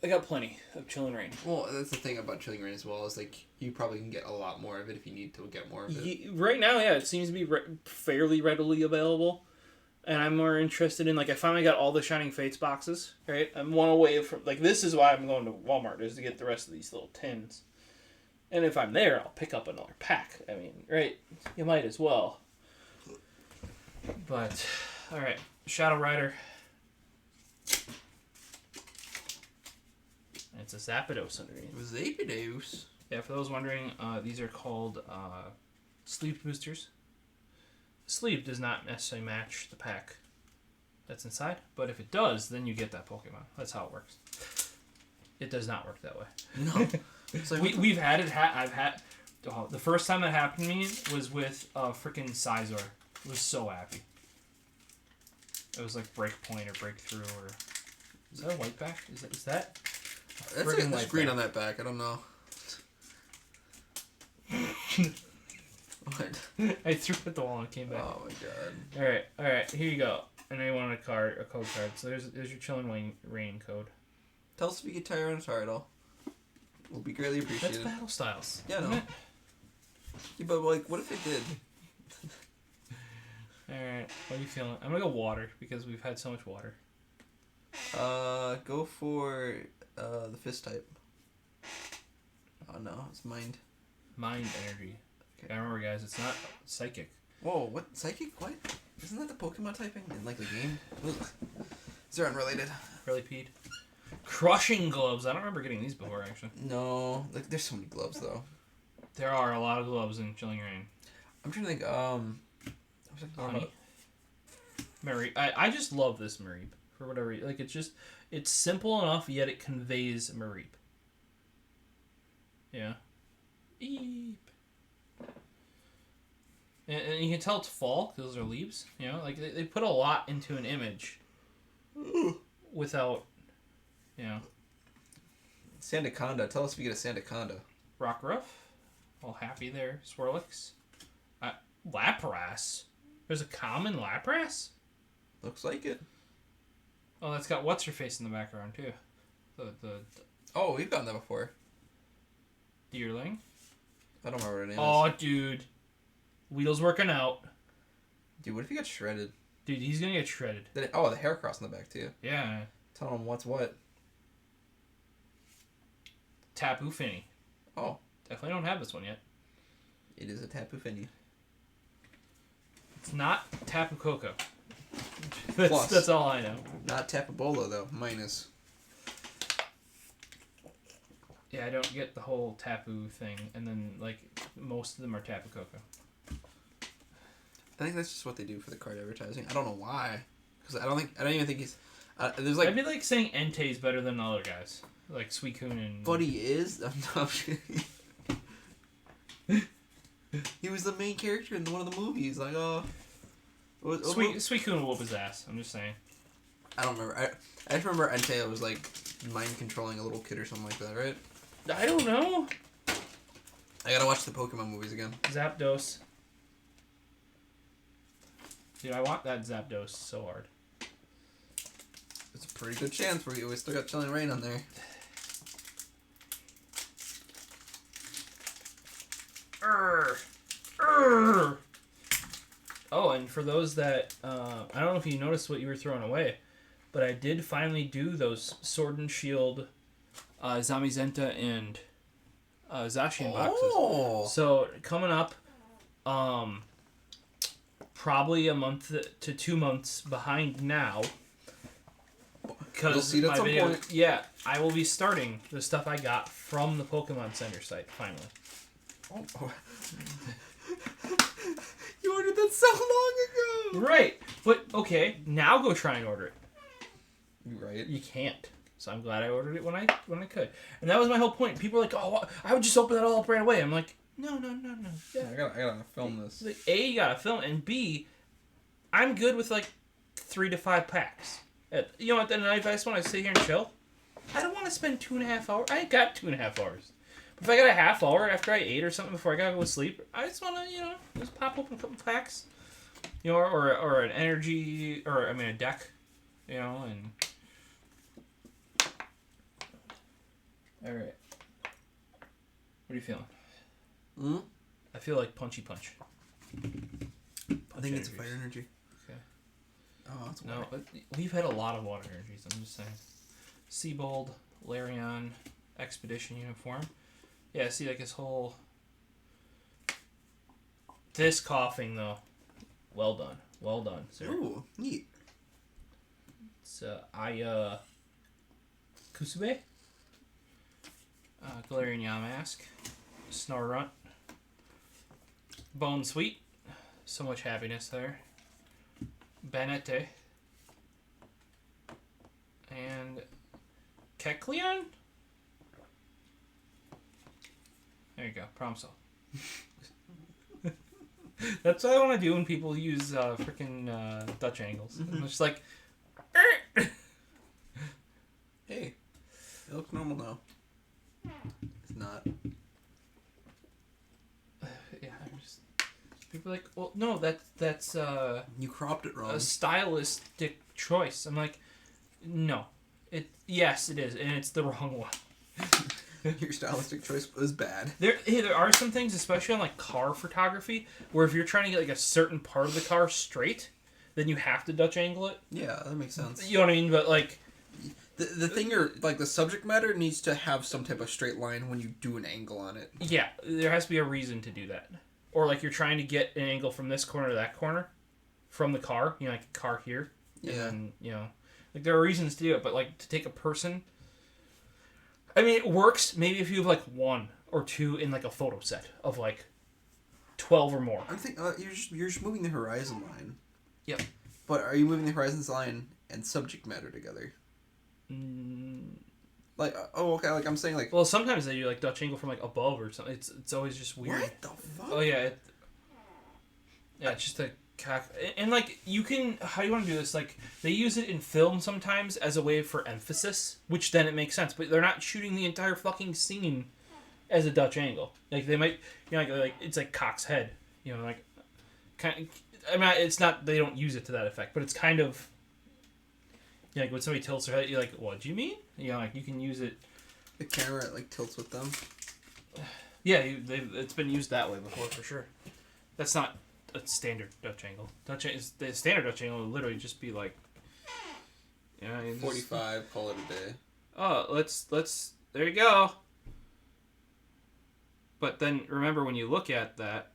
I got plenty of Chilling Reign. Well, that's the thing about Chilling Reign as well, is like you probably can get a lot more of it if you need to get more of it. Right now, yeah, it seems to be fairly readily available. And I'm more interested in, like, I finally got all the Shining Fates boxes, right? I'm one away from, like, this is why I'm going to Walmart, is to get the rest of these little tins. And if I'm there, I'll pick up another pack. I mean, right? You might as well. But, alright. Shadow Rider. It's a Zapdos underneath. Zapdos? Yeah, for those wondering, these are called sleeve boosters. Sleeve does not necessarily match the pack that's inside, but if it does, then you get that Pokemon. That's how it works. It does not work that way. No. So we've had it. I've had the first time that happened to me was with freaking Scizor. I was so happy. It was like Breakpoint or Breakthrough or is that a white back? Is that? That's a screen on that back. I don't know. What? I threw it at the wall and it came back. Oh my god. All right. Here you go. And I wanted a code card. So there's your Chilling Reign code. Tell us if you get Tyranitar. Will be greatly appreciated. That's Battle Styles. Yeah, no. Yeah, but like, what if it did? All right. What are you feeling? I'm gonna go water because we've had so much water. Go for the fist type. Oh no, it's mind. Mind energy. Okay. I remember, guys, it's not psychic. Whoa, what? Psychic? What? Isn't that the Pokemon typing in like the game? Ugh. They're unrelated. Really, Pete? Crushing gloves. I don't remember getting these before, actually. No, like there's so many gloves though. There are a lot of gloves in Chilling Reign. I'm trying to think. Honey. Mareep. I just love this Mareep for whatever reason. Like it's simple enough, yet it conveys Mareep. Yeah. Eep. And you can tell it's fall because those are leaves. You know, like they put a lot into an image without, you know. Sandaconda. Tell us if you get a Sandaconda. Rockruff. All happy there. Swirlix. Lapras. There's a common Lapras? Looks like it. Oh, that's got what's-her-face in the background, too. Oh, we've gotten that before. Deerling. I don't remember her name. Oh, dude. Wheels working out. Dude, what if he got shredded? Dude, he's gonna get shredded. The hair cross in the back, too. Yeah. Tell him what's what. Tapu Fini. Oh. Definitely don't have this one yet. It is a Tapu Fini. It's not Tapu Koko. That's all I know. Not Tapu Bolo, though. Minus. Yeah, I don't get the whole Tapu thing, and then, like, most of them are Tapu Koko. I think that's just what they do for the card advertising. I don't know why. Because I don't even think he's... there's like... I'd be like saying Entei's better than the other guys. Like Suicune and... But he is? I'm he was the main character in one of the movies. Like, Suicune will whoop his ass. I'm just saying. I don't remember. I just remember Entei was like mind controlling a little kid or something like that, right? I don't know. I gotta watch the Pokemon movies again. Zapdos. Dude, I want that Zapdos so hard. It's a pretty good chance we still got Chilling Reign on there. Oh, and for those that I don't know if you noticed what you were throwing away, but I did finally do those Sword and Shield, Zamizenta and Zacian boxes. So coming up, probably a month to 2 months behind now. You'll see it at some point. Yeah, I will be starting the stuff I got from the Pokemon Center site finally. Oh. You ordered that so long ago. Right, but okay, now go try and order it. Right. You can't. So I'm glad I ordered it when I could. And that was my whole point. People are like, "Oh, I would just open that all up right away." I'm like, "No. Yeah. I gotta film this. Like, A, you gotta film, and B, I'm good with like 3 to 5 packs. You know, at the end of the night, if I just want to sit here and chill, I don't want to spend 2.5 hours. I ain't got 2.5 hours. But if I got a half hour after I ate or something before I gotta go to sleep, I just want to, just pop open a couple packs. Or an energy, a deck, and... Alright. What are you feeling? I feel like Punchy Punch. I think it's Fire Energy. Okay. Oh, that's water. No, we've had a lot of water energies, I'm just saying. Seabold, Larion, Expedition Uniform. Yeah, see, like, his whole... This coughing, though. Well done, sir. Ooh, neat. It's, Kusube. Galarian Yamask. Snorunt. Bone Sweet. So much happiness there. Banete. And Kecleon? There you go. Problem solved. That's what I want to do when people use freaking Dutch angles. I'm just like... Hey, it looks normal now. It's not. Yeah, I'm just... People are like, well, no, that's you cropped it wrong. A stylistic choice. I'm like, no. Yes, it is, and it's the wrong one. Your stylistic choice was bad. There are some things, especially on like car photography, where if you're trying to get like a certain part of the car straight, then you have to Dutch angle it. Yeah, that makes sense. You know what I mean? But like, the thing like the subject matter needs to have some type of straight line when you do an angle on it. Yeah, there has to be a reason to do that. Or like you're trying to get an angle from this corner to that corner, from the car. You know, like a car here. Yeah. And then, like there are reasons to do it, but like to take a person. I mean, it works maybe if you have like 1 or 2 in like a photo set of like 12 or more. I think you're just moving the horizon line. Yep. But are you moving the horizon line and subject matter together? Like, okay, like I'm saying, like... Well, sometimes they do like Dutch angle from like above or something. It's always just weird. What the fuck? Oh yeah. It's just a... And like, you can... How do you want to do this? Like, they use it in film sometimes as a way for emphasis, which then it makes sense. But they're not shooting the entire fucking scene as a Dutch angle. Like, they might... like it's like Cock's head. Like... Kind of... I mean, it's not... They don't use it to that effect, but it's kind of... like, when somebody tilts their head, you're like, what do you mean? Like, you can use it... The camera, like, tilts with them. Yeah, it's been used that way before, for sure. That's not... a standard Dutch angle. The standard Dutch angle would literally just be like, 45. Call it a day. Oh, let's. There you go. But then remember when you look at that,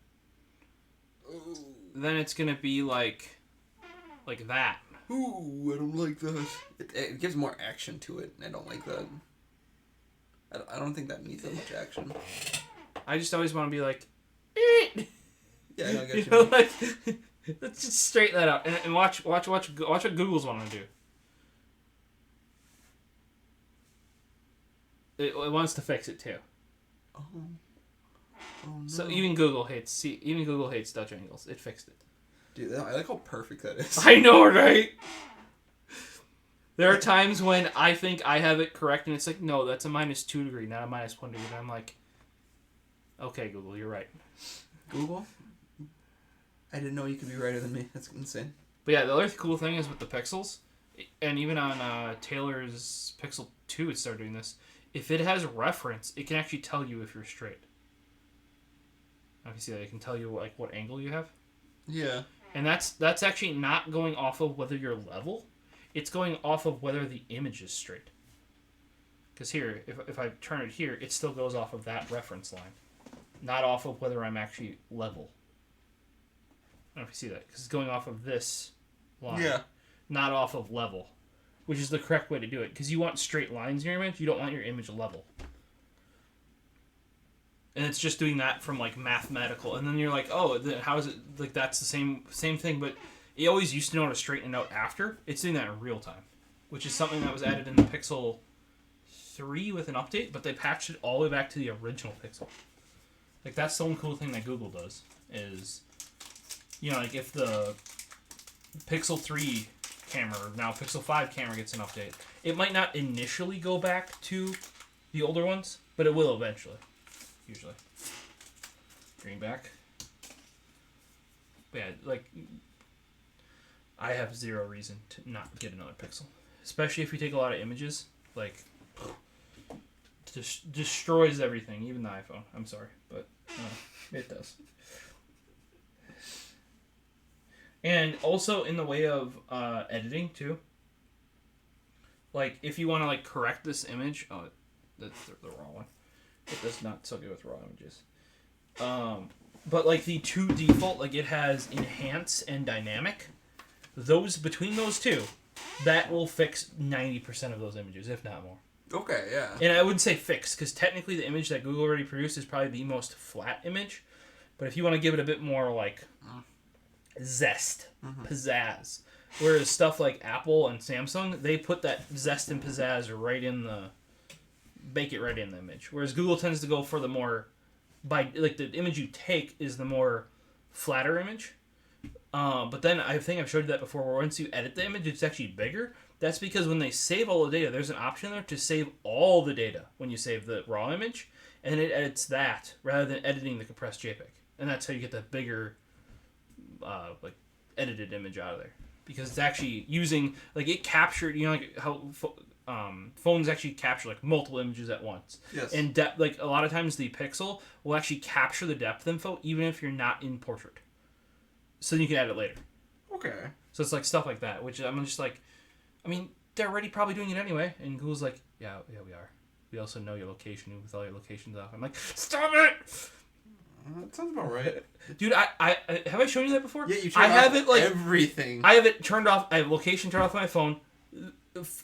ooh. Then it's gonna be like that. Ooh, I don't like that. It gives more action to it, and I don't like that. I don't think that needs that much action. I just always want to be like, yeah, I don't get you. Like, let's just straighten that out and watch what Google's want to do. It wants to fix it too. Oh no. So even Google hates Dutch angles. It fixed it. Dude, I like how perfect that is. I know, right? There are times when I think I have it correct, and it's like, no, that's a -2 degree, not a -1 degree. And I'm like, okay, Google, you're right. Google? Google? What? What? What? I didn't know you could be righter than me. That's insane. But yeah, the other cool thing is with the pixels, and even on Taylor's Pixel 2, it started doing this. If it has reference, it can actually tell you if you're straight. If you see that, it can tell you like what angle you have. Yeah. And that's actually not going off of whether you're level. It's going off of whether the image is straight. Because here, if I turn it here, it still goes off of that reference line. Not off of whether I'm actually level. I don't know if you see that. Because it's going off of this line. Yeah. Not off of level. Which is the correct way to do it. Because you want straight lines in your image. You don't want your image level. And it's just doing that from like mathematical. And then you're like, oh, how is it like that's the same thing, but it always used to know how to straighten it out after. It's doing that in real time. Which is something that was added in the Pixel 3 with an update, but they patched it all the way back to the original Pixel. Like that's the one cool thing that Google does is, you know, like if the Pixel 3 camera, now Pixel 5 camera gets an update, it might not initially go back to the older ones, but it will eventually. Usually. Green back. But yeah, like, I have zero reason to not get another Pixel. Especially if you take a lot of images. Like, destroys everything, even the iPhone. I'm sorry, but it does. And also in the way of editing, too. Like, if you want to, like, correct this image... Oh, that's the wrong one. It does not so good with raw images. But like the two default, like it has enhance and dynamic. Between those two, that will fix 90% of those images, if not more. Okay, yeah. And I wouldn't say fix, because technically the image that Google already produced is probably the most flat image. But if you want to give it a bit more like zest, pizzazz. Whereas stuff like Apple and Samsung, they put that zest and pizzazz right in bake it right in the image. Whereas Google tends to go for the more, the image you take is the more flatter image. But then I think I've showed you that before, where once you edit the image, it's actually bigger. That's because when they save all the data, there's an option there to save all the data when you save the raw image, and then it edits that rather than editing the compressed JPEG. And that's how you get that bigger, edited image out of there. Because it's actually using, it captured, like how... phones actually capture multiple images at once. Yes. And a lot of times the Pixel will actually capture the depth info even if you're not in portrait. So you can add it later. Okay. So it's stuff like that, which I'm just they're already probably doing it anyway. And Google's yeah, we are. We also know your location with all your locations off. I'm stop it! That sounds about right. Dude, I have I shown you that before? Yeah, you turned off everything. I have it turned off. I have location turned off on my phone.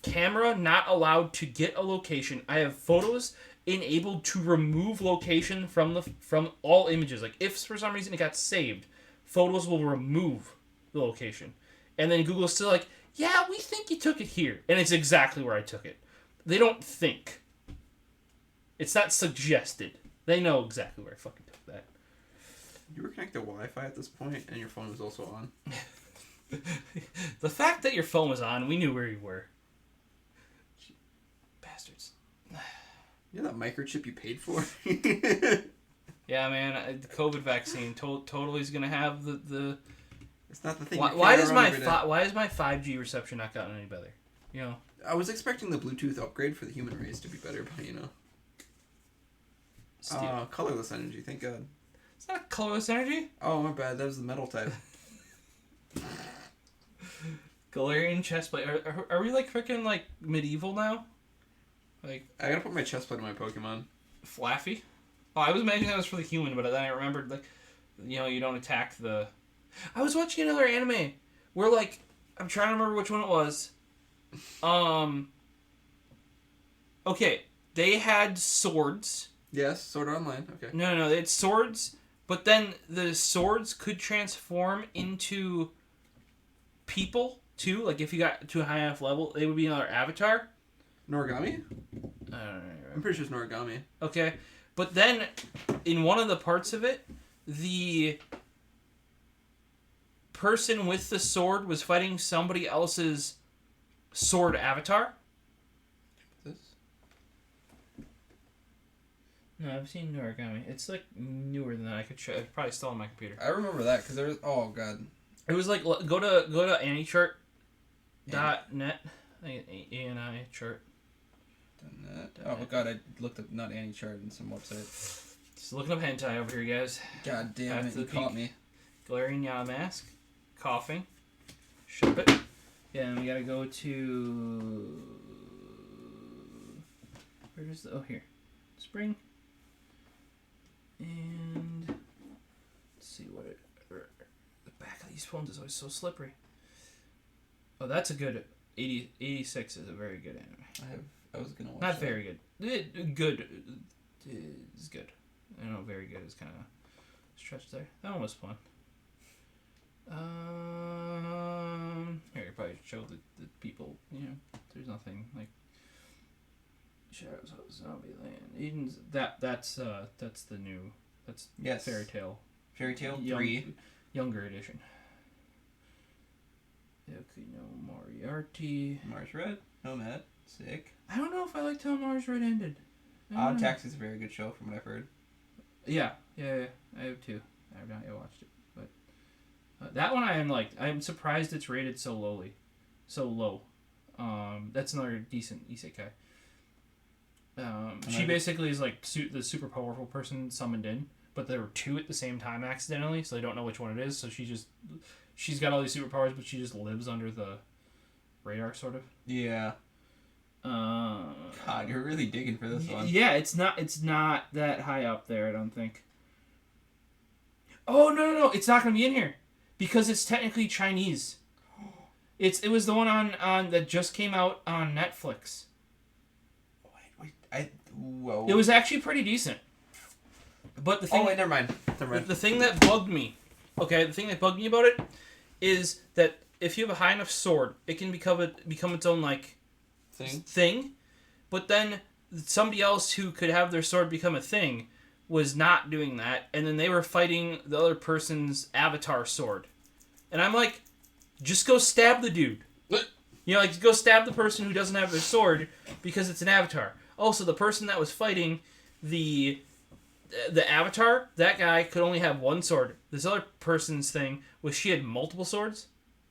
Camera not allowed to get a location. I have photos enabled to remove location from all images. If for some reason it got saved, photos will remove the location. And then Google's still yeah, we think you took it here. And it's exactly where I took it. They don't think. It's not suggested. They know exactly where I fucking took that. You were connected to Wi-Fi at this point, and your phone was also on. The fact that your phone was on, we knew where you were. Bastards. You know that microchip you paid for? Yeah, man. The COVID vaccine totally is gonna have the. It's not the thing. Why is my 5G reception not gotten any better? You know. I was expecting the Bluetooth upgrade for the human race to be better, but colorless energy. Thank God. It's not colorless energy. Oh, my bad. That was the metal type. Galarian chestplate. Are we freaking medieval now? I gotta put my chestplate on my Pokemon. Flaffy? Oh, I was imagining that was for the human, but then I remembered you don't attack the... I was watching another anime where I'm trying to remember which one it was. Okay, they had swords. Yes, Sword Art Online. Okay. No, they had swords, but then the swords could transform into people too. If you got to a high enough level, they would be another avatar. Noragami? I don't know. I'm pretty sure it's Noragami. Okay, but then in one of the parts of it, the person with the sword was fighting somebody else's sword avatar. No, I've seen New Origami. It's like newer than that. I could show. It's probably still on my computer. I remember that because there was. Oh god. It was like go to AniChart.net. ANI chart. Oh god, I looked up not AniChart in some website. Just looking up hentai over here, guys. God damn it, you caught me. Glaring yaw mask, coughing, ship it. Yeah, and we gotta go to. Where is the? Oh, here, spring. And let's see what it. The back of these phones is always so slippery. Oh, that's a good 86 is a very good anime. I was gonna watch. Not that. Very good. Good is good. I know very good is kind of stretched there. That one was fun. Here, probably show the people. You know, there's nothing like Shadows of Zombieland. Eden's that's the new. That's Fairy Tail. Fairy Tail 3. Younger edition. Yoku no Moriarty. Mars Red. Nomad. Sick. I don't know if I liked how Mars Red ended. Odd Taxi is a very good show from what I've heard. Yeah. I have too. I have not yet watched it, but that one I'm surprised it's rated so low. That's another decent isekai. She basically is like the super powerful person summoned in, but there were two at the same time accidentally, so they don't know which one it is. So she's got all these superpowers, but she just lives under the radar, sort of. Yeah. God, you're really digging for this one. Yeah, it's not that high up there, I don't think. Oh no, it's not gonna be in here because it's technically Chinese. It was the one on that just came out on Netflix. Whoa. It was actually pretty decent. But the thing. Oh wait, never mind. The thing that bugged me. Okay, the thing that bugged me about it is that if you have a high enough sword, it can become its own like thing. But then somebody else who could have their sword become a thing was not doing that, and then they were fighting the other person's avatar sword. And I'm like, just go stab the dude. You know, like go stab the person who doesn't have their sword because it's an avatar. Also, the person that was fighting the avatar, that guy could only have one sword. This other person's thing was she had multiple swords,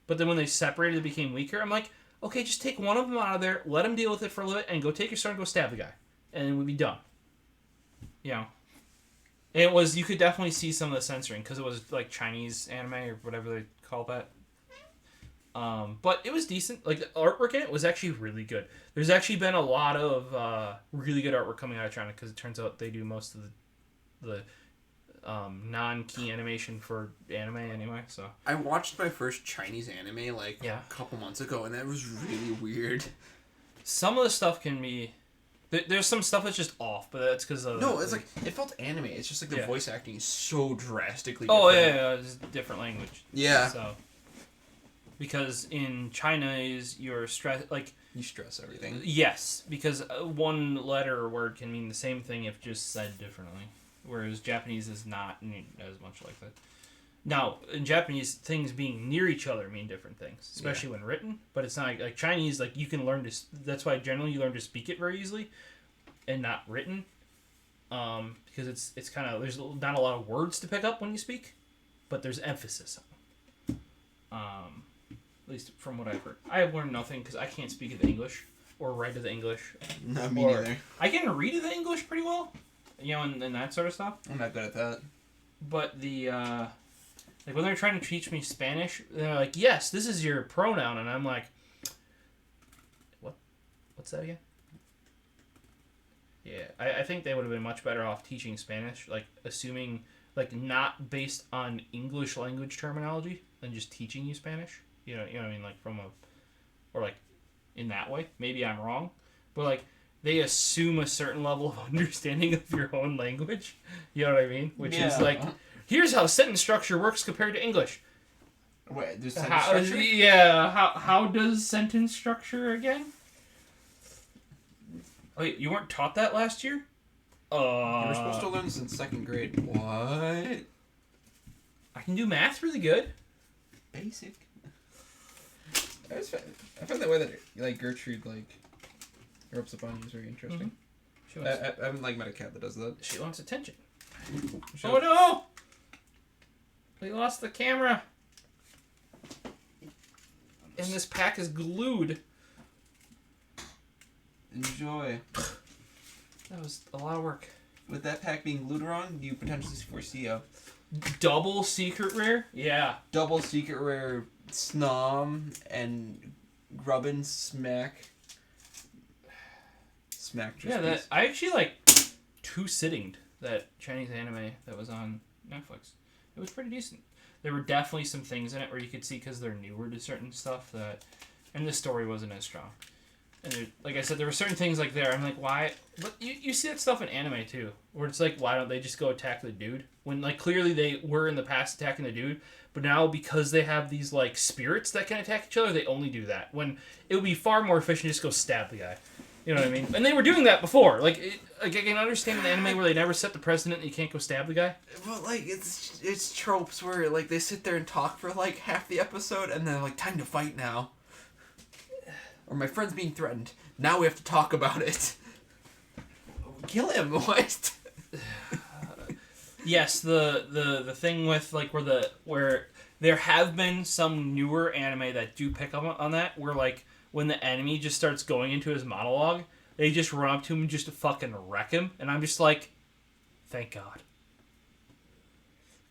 but then when they separated, it became weaker. I'm like, okay, just take one of them out of there, let him deal with it for a little bit, and go take your sword and go stab the guy, and then we'd be done. You know, and you could definitely see some of the censoring because it was like Chinese anime or whatever they call that. But it was decent. Like the artwork in it was actually really good. There's actually been a lot of really good artwork coming out of China because it turns out they do most of the non-key animation for anime anyway. So I watched my first Chinese anime a couple months ago, and that was really weird. Some of the stuff can be. There's some stuff that's just off, but that's because of... No, it's like, it felt anime. It's just like the voice acting is so drastically different. Oh, yeah, it's a different language. Yeah. So, because in China is your stress, like... You stress everything. Yes, because one letter or word can mean the same thing if just said differently. Whereas Japanese is not as much like that. Now, in Japanese, things being near each other mean different things, especially when written. But it's not like Chinese. Like you can learn to. That's why generally you learn to speak it very easily, and not written, because it's kind of there's not a lot of words to pick up when you speak, but there's emphasis on them. At least from what I've heard, I have learned nothing because I can't speak the English or write the English. Not me neither. I can read the English pretty well, you know, and that sort of stuff. I'm not good at that. But the. Like, when they're trying to teach me Spanish, they're like, yes, this is your pronoun. And I'm like, what? What's that again? Yeah, I think they would have been much better off teaching Spanish, like, assuming, like, not based on English language terminology than just teaching you Spanish. You know what I mean? Like, or, like, in that way. Maybe I'm wrong. But, like, they assume a certain level of understanding of your own language. You know what I mean? Which is, like... Here's how sentence structure works compared to English. Wait, there's sentence structure? Yeah, how does sentence structure again? Wait, you weren't taught that last year? You were supposed to learn this in second grade. What? I can do math really good. Basic. I found that way that like Gertrude like ropes up on you is very interesting. I haven't like met a cat that does that. She wants attention. Oh no! We lost the camera. And this pack is glued. Enjoy. That was a lot of work. With that pack being glued around, you potentially foresee a double secret rare? Yeah. Double secret rare Snom and Grubbin Smack. Smack just that I actually like two-sittinged that Chinese anime that was on Netflix. It was pretty decent. There were definitely some things in it where you could see because they're newer to certain stuff that, and the story wasn't as strong. And there, like I said, there were certain things like there. I'm like, why? But you see that stuff in anime too, where it's like, why don't they just go attack the dude when like clearly they were in the past attacking the dude, but now because they have these like spirits that can attack each other, they only do that. When it would be far more efficient to just go stab the guy. You know what I mean? And they were doing that before. Like I can understand an anime where they never set the precedent and you can't go stab the guy. Well, like, it's tropes where, like, they sit there and talk for, like, half the episode and then, like, time to fight now. Or my friend's being threatened. Now we have to talk about it. Kill him. What? Yes, the thing with, like, where there have been some newer anime that do pick up on that, where, like, when the enemy just starts going into his monologue, they just run up to him just to fucking wreck him. And I'm just like, thank God.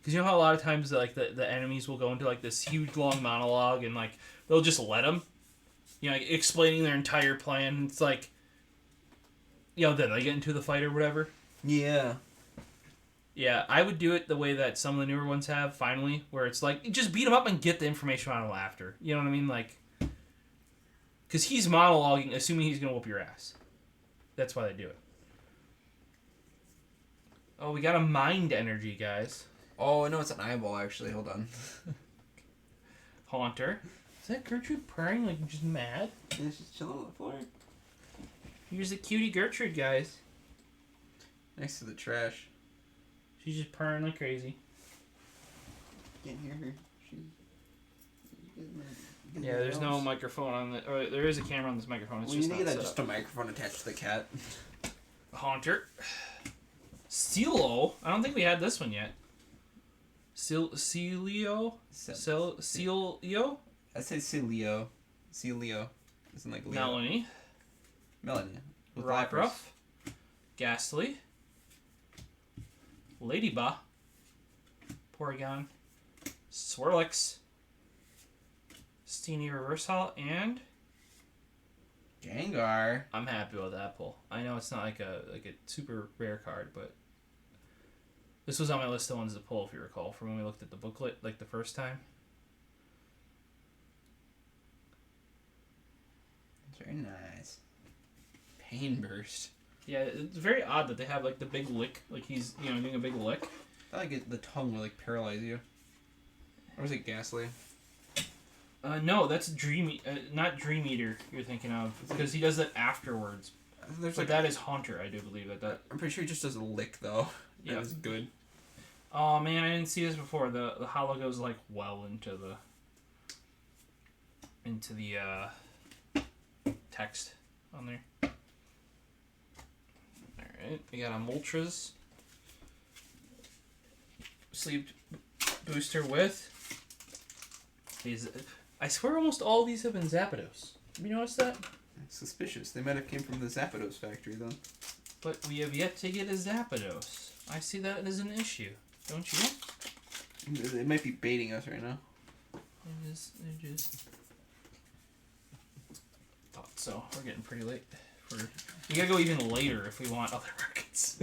Because you know how a lot of times like the enemies will go into like this huge long monologue and like they'll just let them, you know, like, explaining their entire plan. It's like, you know, then they get into the fight or whatever. Yeah. Yeah, I would do it the way that some of the newer ones have, finally, where it's like, just beat him up and get the information out of him after. You know what I mean? Like, because he's monologuing, assuming he's going to whoop your ass. That's why they do it. Oh, we got a mind energy, guys. Oh, no, it's an eyeball, actually. Hold on. Haunter. Is that Gertrude purring like just mad? Yeah, she's chilling on the floor. Here's the cutie Gertrude, guys. Next to the trash. She's just purring like crazy. Can't hear her. Yeah, there's no microphone on the... Or there is a camera on this microphone. It's just not just a microphone attached to the cat. Haunter. Silo. I don't think we had this one yet. Celio? Celio? I say Celio. Celio. Isn't like Leo. Melanie. Rockruff. Ghastly. Ladybah. Porygon. Swirlix. Steenie Reversal, and Gengar. I'm happy with that pull. I know it's not like a super rare card, but this was on my list of ones to pull, if you recall, from when we looked at the booklet like the first time. It's very nice. Pain Burst. Yeah, it's very odd that they have like the big lick, like he's doing a big lick. I feel like the tongue will like paralyze you. Or is it Ghastly? No, that's not Dream Eater you're thinking of, because he does that afterwards. But that is Haunter, I do believe that. I'm pretty sure he just does a lick though. Yeah, that's good. Oh man, I didn't see this before. The hollow goes like well into the text on there. All right, we got a Moltres sleeve booster with these. I swear almost all these have been Zapdos. Have you noticed that? It's suspicious. They might have came from the Zapdos factory, though. But we have yet to get a Zapdos. I see that as an issue. Don't you? They might be baiting us right now. They're just... Thought so. We're getting pretty late. We gotta go even later if we want other markets.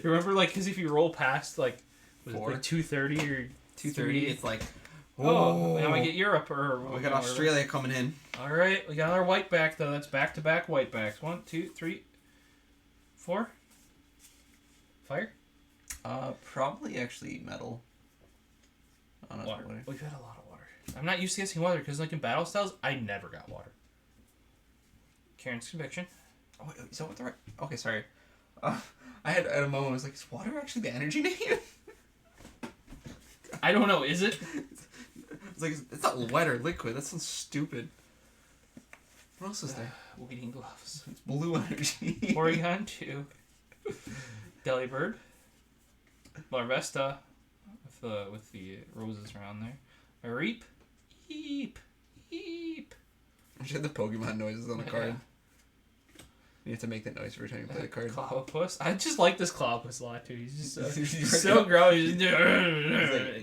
Remember, like, because if you roll past, like, was it like 2:30 or 2:30? It's like... Oh, now we get Europe or we got Australia coming in. All right, we got our white back though. That's back-to-back white backs. 1, 2, 3, 4. Fire. Probably actually metal. Water. We've had a lot of water. I'm not used to guessing water because like in battle styles, I never got water. Karen's Conviction. Oh, wait, is that what the right? Okay, sorry. I had a moment. I was like, is water actually the energy name? I don't know. Is it? It's like, it's not wet or liquid. That sounds stupid. What else is there? Weeding gloves. It's blue energy. Porygon 2. Delibird. Larvesta. With the roses around there. Reap. Eep. Eep. I should have the Pokemon noises on the card. Yeah. You have to make that noise every time you play the card. Clobbopus. I just like this Clobbopus a lot too. He's just he's so gross. He's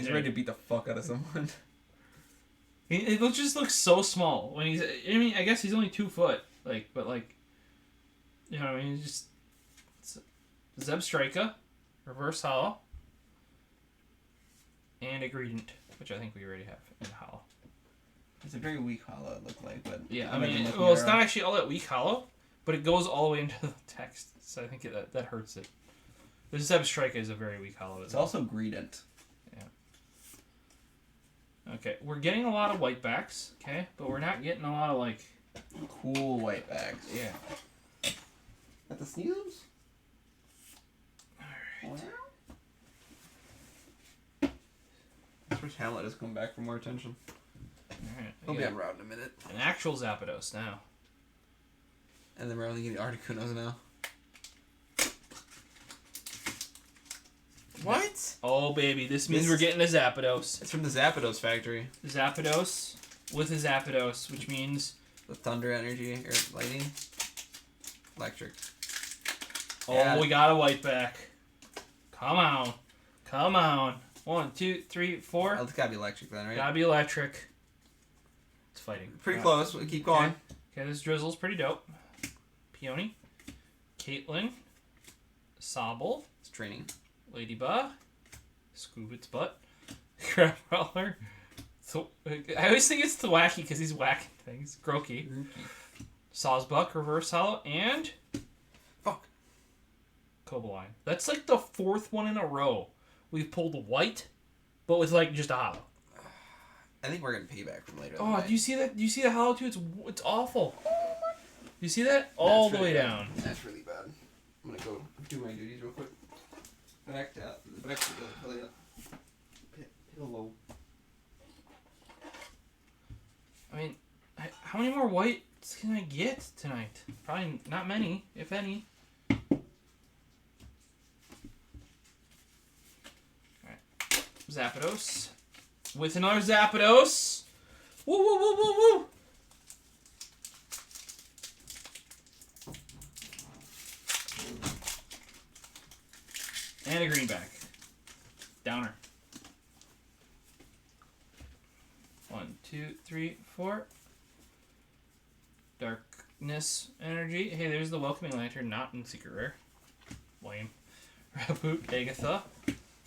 ready to beat the fuck out of someone. It just looks so small when he's. I mean, I guess he's only 2 foot. But you know what I mean? He's just Zebstrika, Reverse Hollow, and a Greedent, which I think we already have in Hollow. It's a very weak Hollow. It looked like, but yeah, I mean, well, it's not actually all that weak Hollow, but it goes all the way into the text, so I think that hurts it. The Zebstrika is a very weak Hollow. It's also Greedent. Okay, we're getting a lot of white backs, okay? But we're not getting a lot of, cool white backs. Yeah. At the Sneasels? Alright. That's where Hamlet has come back for more attention. Alright. He'll be on route in a minute. An actual Zapdos now. And then we're only getting Articunos now. What? Oh, baby. This means we're getting a Zapdos. It's from the Zapdos factory. Zapdos with a Zapdos, which means... The thunder energy, or lightning? Electric. Oh, yeah. We got a white back. Come on. Come on. 1, 2, 3, 4. Oh, it's gotta be electric then, right? Gotta be electric. It's fighting. Pretty close. We'll keep going. Okay, this Drizzle's pretty dope. Peony. Caitlyn. Sobble. It's training. Ladybug, Scoobit's butt, Crabrawler. So I always think it's Thwacky because he's whacking things. Grookey, Sawsbuck, Reverse Hollow, and Cobaline. That's like the 4th one in a row we've pulled white, but with just a hollow. I think we're getting payback from later. Oh, do you see that? Do you see the hollow too? It's awful. You see that all the way down? That's really bad. I'm gonna go do my duties real quick. Back to the pillow. I mean, how many more whites can I get tonight? Probably not many, if any. Alright. Zapdos. With another Zapdos. Woo, woo, woo, woo, woo. And a greenback. Downer. 1, 2, 3, 4. Darkness energy. Hey, there's the Welcoming Lantern, not in Secret Rare. Lame. Raboot, Agatha,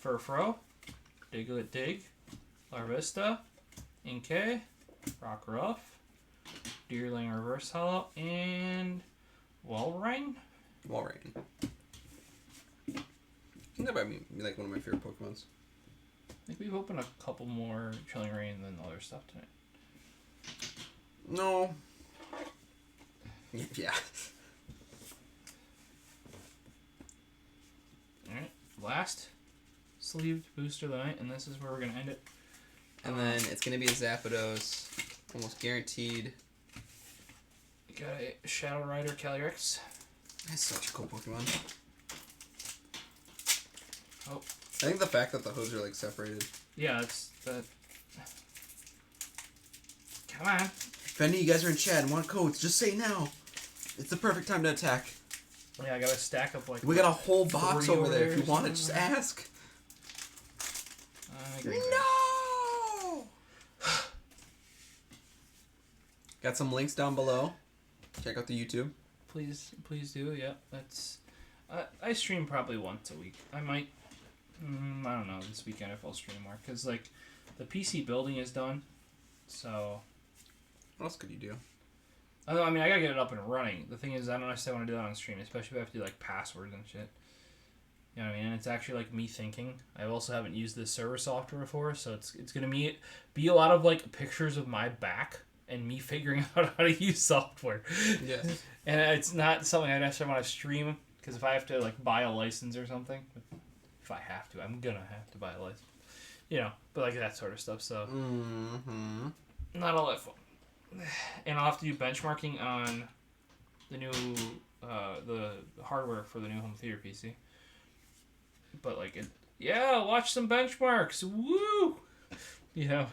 Furfro, Diglett Dig, Larvesta, Inkay, Rockruff, Deerling Reverse Hollow, and Walrein. Walrein. That might be like one of my favorite Pokemons. I think we've opened a couple more Chilling Reign than other stuff tonight. No. Yeah. Alright, last sleeved booster of the night, and this is where we're going to end it. And then it's going to be a Zapdos, almost guaranteed. You got a Shadow Rider Calyrex. That's such a cool Pokemon. Oh. I think the fact that the hooves are separated. Yeah, it's that. Come on. If any of you guys are in chat and want codes, just say now. It's the perfect time to attack. Yeah, I got a stack of We got a whole box over there. If you want it, just ask. No! Got some links down below. Check out the YouTube. Please do. Yeah, that's. I stream probably once a week. I might. I don't know this weekend if I'll stream more because the PC building is done. So. What else could you do? I mean, I gotta get it up and running. The thing is, I don't necessarily want to do that on stream, especially if I have to do passwords and shit. You know what I mean? And it's actually me thinking. I also haven't used this server software before, so it's gonna be a lot of pictures of my back and me figuring out how to use software. Yeah. And it's not something I necessarily want to stream because if I have to buy a license or something, if I have to, I'm gonna have to buy a license. You know, but that sort of stuff. So. Mm-hmm. Not all that fun. And I'll have to do benchmarking on the new the hardware for the new home theater PC. But like watch some benchmarks. Woo! You know,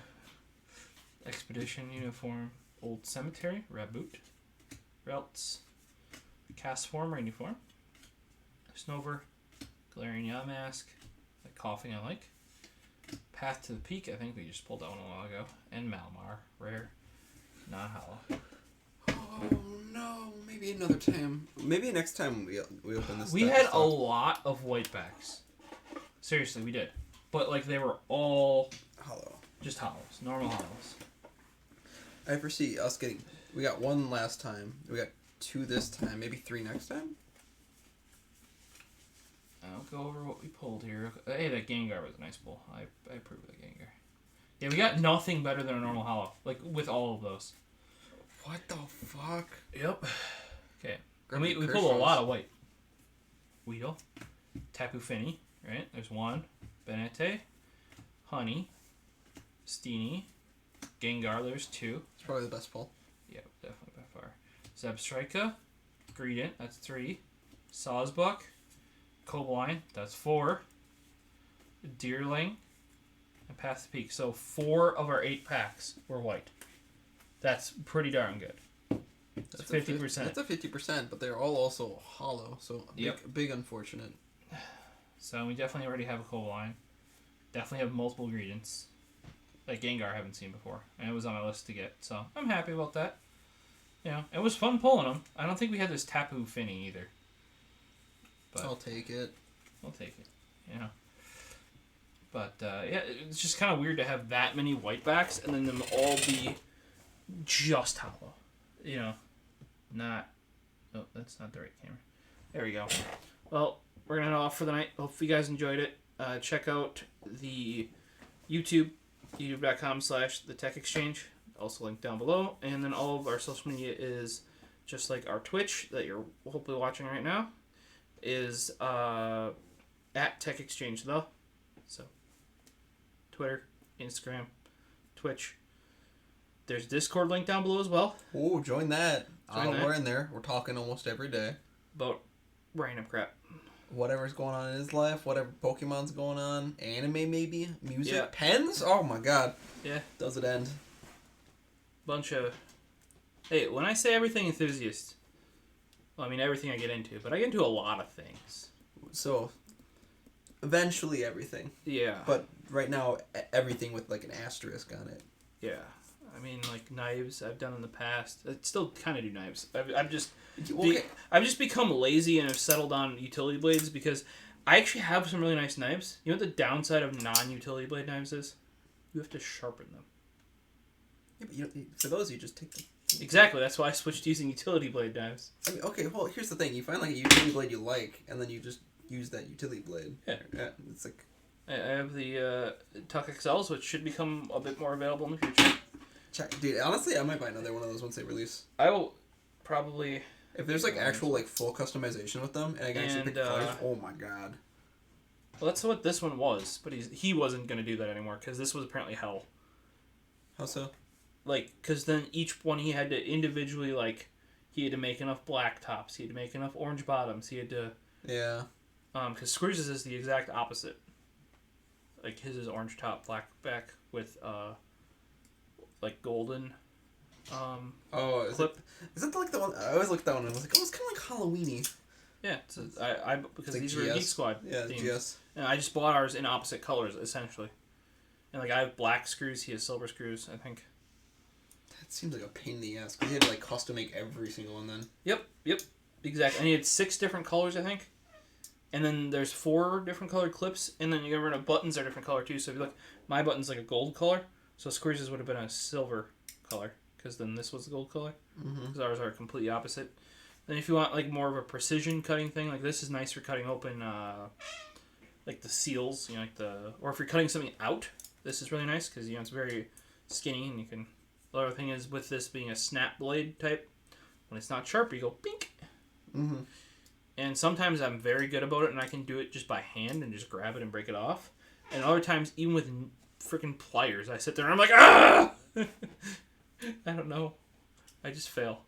Expedition uniform, Old Cemetery, Raboot, Relts, Cast Former uniform, Snover, Glaring Yaw Mask, the coughing I like, Path to the Peak, I think we just pulled that one a while ago, and Malmar, rare, non-hollow. Oh no, maybe another time. Maybe next time we open this. We had a lot of whitebacks. Seriously, we did. But like they were all hollow. Just hollows, normal hollows. I foresee us getting. We got one last time. We got 2 this time. Maybe 3 next time. I'll go over what we pulled here. Hey, that Gengar was a nice pull. I approve of the Gengar. Yeah, we got nothing better than a normal hollow. Like with all of those. What the fuck? Yep. Okay. We pulled a lot of white. Weedle, Tapu Fini, right? There's 1. Benete, Honey, Steenie, Gengar, there's 2. It's probably the best pull. Yep, definitely by far. Zebstrika, Greedent, that's 3. Sawsbuck, Cobline, that's 4. Deerling, and Path to Peak. So 4 of our 8 packs were white. That's pretty darn good. That's 50%. That's a 50%, but they're all also hollow, so big unfortunate. So we definitely already have a Cobline. Definitely have multiple Greedents. Like Gengar I haven't seen before, and it was on my list to get, so I'm happy about that. You know, it was fun pulling them. I don't think we had this Tapu Fini either. But I'll take it. I'll take it. You know. But it's just kind of weird to have that many whitebacks and then them all be just hollow. You know, not. Oh, that's not the right camera. There we go. Well, we're gonna head off for the night. Hope you guys enjoyed it. Check out the YouTube. youtube.com/thetechexchange, also linked down below, and then all of our social media is just like our Twitch that you're hopefully watching right now is at Tech Exchange though. So Twitter, Instagram, Twitch. There's Discord link down below as well. Oh, join that. We're in there. We're talking almost every day about random crap. Whatever's going on in his life, whatever Pokemon's going on, anime maybe, music, pens. Oh my god. Yeah. Does it end? Bunch of. Hey, when I say everything enthusiast, well, I mean everything I get into, but I get into a lot of things. So, eventually everything. Yeah. But right now, everything with like an asterisk on it. Yeah. I mean, like knives I've done in the past. I still kind of do knives. I've just become lazy and have settled on utility blades because I actually have some really nice knives. You know what the downside of non-utility blade knives is? You have to sharpen them. Yeah, but for those you just take them. Exactly. That's why I switched to using utility blade knives. I mean, okay. Well, here's the thing: you find like a utility blade you like, and then you just use that utility blade. Yeah. It's like. I have the Tuck XLs, which should become a bit more available in the future. Dude, honestly, I might buy another one of those once they release. I will probably... If there's like actual like full customization with them, and I can actually pick the colors, oh my god. Well, that's what this one was, but he wasn't going to do that anymore, because this was apparently hell. How so? Like, because then each one he had to individually, like, he had to make enough black tops, he had to make enough orange bottoms, he had to... Yeah. Because Scrooge's is the exact opposite. Like, his is orange top, black back, with, like golden clip. Is that like the one? I always looked at that one and I was like, oh, it's kind of like Halloween-y. Yeah, because these were Geek Squad themes. GS. And I just bought ours in opposite colors, essentially. And like I have black screws, he has silver screws, I think. That seems like a pain in the ass, because he had to like custom make every single one then. Yep, exactly. And he had 6 different colors, I think. And then there's 4 different colored clips, and then you can run buttons are different color too. So if you look, my button's like a gold color. So Squeezes would have been a silver color, because then this was the gold color. Because ours are completely opposite. Then if you want like more of a precision cutting thing, like this is nice for cutting open like the seals, you know, or if you're cutting something out, this is really nice because it's very skinny and you can. The other thing is with this being a snap blade type, when it's not sharp, you go pink. Mm-hmm. And sometimes I'm very good about it, and I can do it just by hand and just grab it and break it off. And other times, even with freaking pliers, I sit there and I'm like, ah! I don't know. I just fail.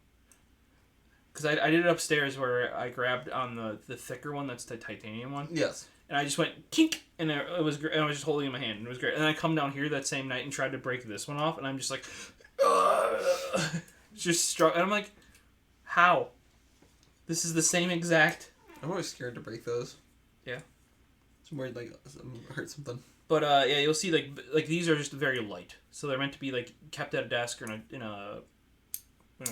because I did it upstairs where I grabbed on the thicker one, that's the titanium one. Yes. And I just went kink, and it was great. And I was just holding it in my hand, and it was great. And then I come down here that same night and tried to break this one off, and I'm just like, just struck. And I'm like, how? This is the same exact. I'm always scared to break those. Yeah. I'm worried like hurt something. But yeah, you'll see like these are just very light, so they're meant to be like kept at a desk or in a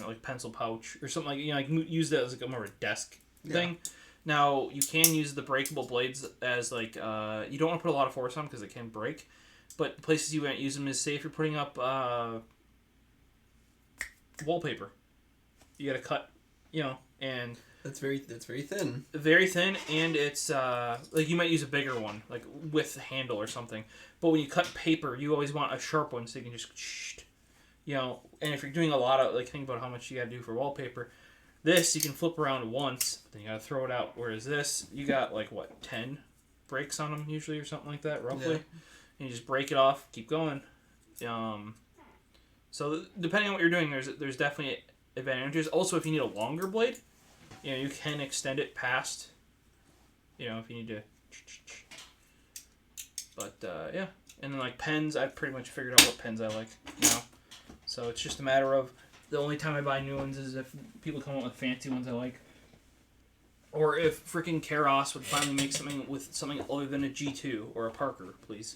like pencil pouch or something like use that as like more of a desk thing. Now you can use the breakable blades as like you don't want to put a lot of force on because they can break, but places you won't use them is say if you're putting up wallpaper, you got to cut, and. That's very thin. Very thin, and it's like you might use a bigger one, like with a handle or something. But when you cut paper, you always want a sharp one so you can just, And if you're doing a lot of think about how much you got to do for wallpaper. This you can flip around once, but then you got to throw it out. Whereas this, you got 10 breaks on them usually or something like that, roughly. Yeah. And you just break it off, keep going. So depending on what you're doing, there's definitely advantages. Also, if you need a longer blade. You can extend it past, if you need to. But, yeah. And then, pens, I've pretty much figured out what pens I like now. So it's just a matter of the only time I buy new ones is if people come out with fancy ones I like. Or if freaking Keros would finally make something with something other than a G2 or a Parker, please.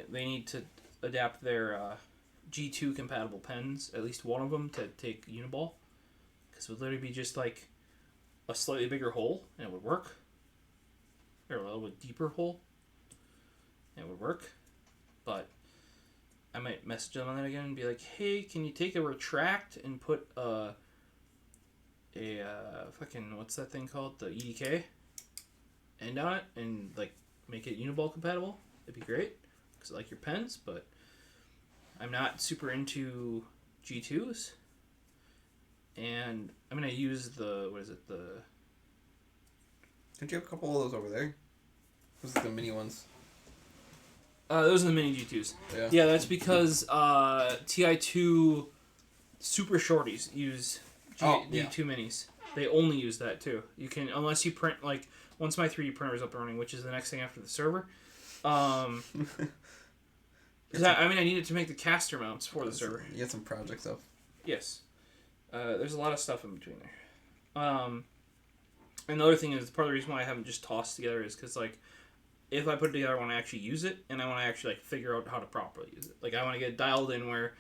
They need to adapt their G2 compatible pens, at least one of them, to take Uniball. Because it would literally be just a slightly bigger hole, and it would work. Or a little bit deeper hole, and it would work. But I might message them on that again and be like, hey, can you take a retract and put a fucking, what's that thing called? The EDK end on it, and make it Uniball compatible? That'd be great. Because I like your pens, but I'm not super into G2s. And I'm going to use Don't you have a couple of those over there? Those are the mini ones. Those are the mini G2s. Yeah, that's because TI2 super shorties use G2 minis. They only use that too. You can, unless you print, once my 3D printer is up and running, which is the next thing after the server. Because I need it to make the caster mounts for the server. You got some project stuff. Yes. There's a lot of stuff in between there. And the other thing is, part of the reason why I haven't just tossed together is because, if I put it together, I want to actually use it, and I want to actually, figure out how to properly use it. I want to get it dialed in where,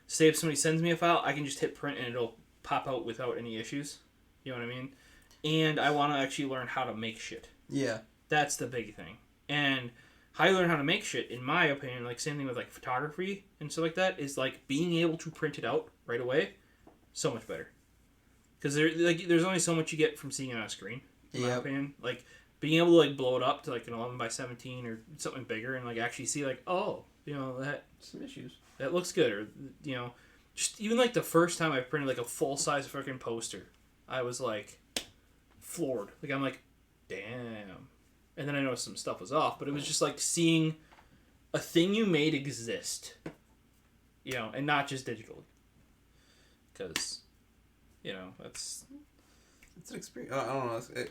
say if somebody sends me a file, I can just hit print and it'll pop out without any issues. You know what I mean? And I want to actually learn how to make shit. Yeah. That's the big thing. And how you learn how to make shit, in my opinion, same thing with, photography and stuff like that, is, being able to print it out right away. So much better, because there's only so much you get from seeing it on a screen. In my opinion, being able to blow it up to an 11x17 or something bigger and actually see that some issues that looks good, or just even the first time I printed a full size freaking poster, I was floored. I'm damn, and then I noticed some stuff was off, but it was just seeing a thing you made exist, and not just digitally. Because, that's... It's an experience. I don't know. I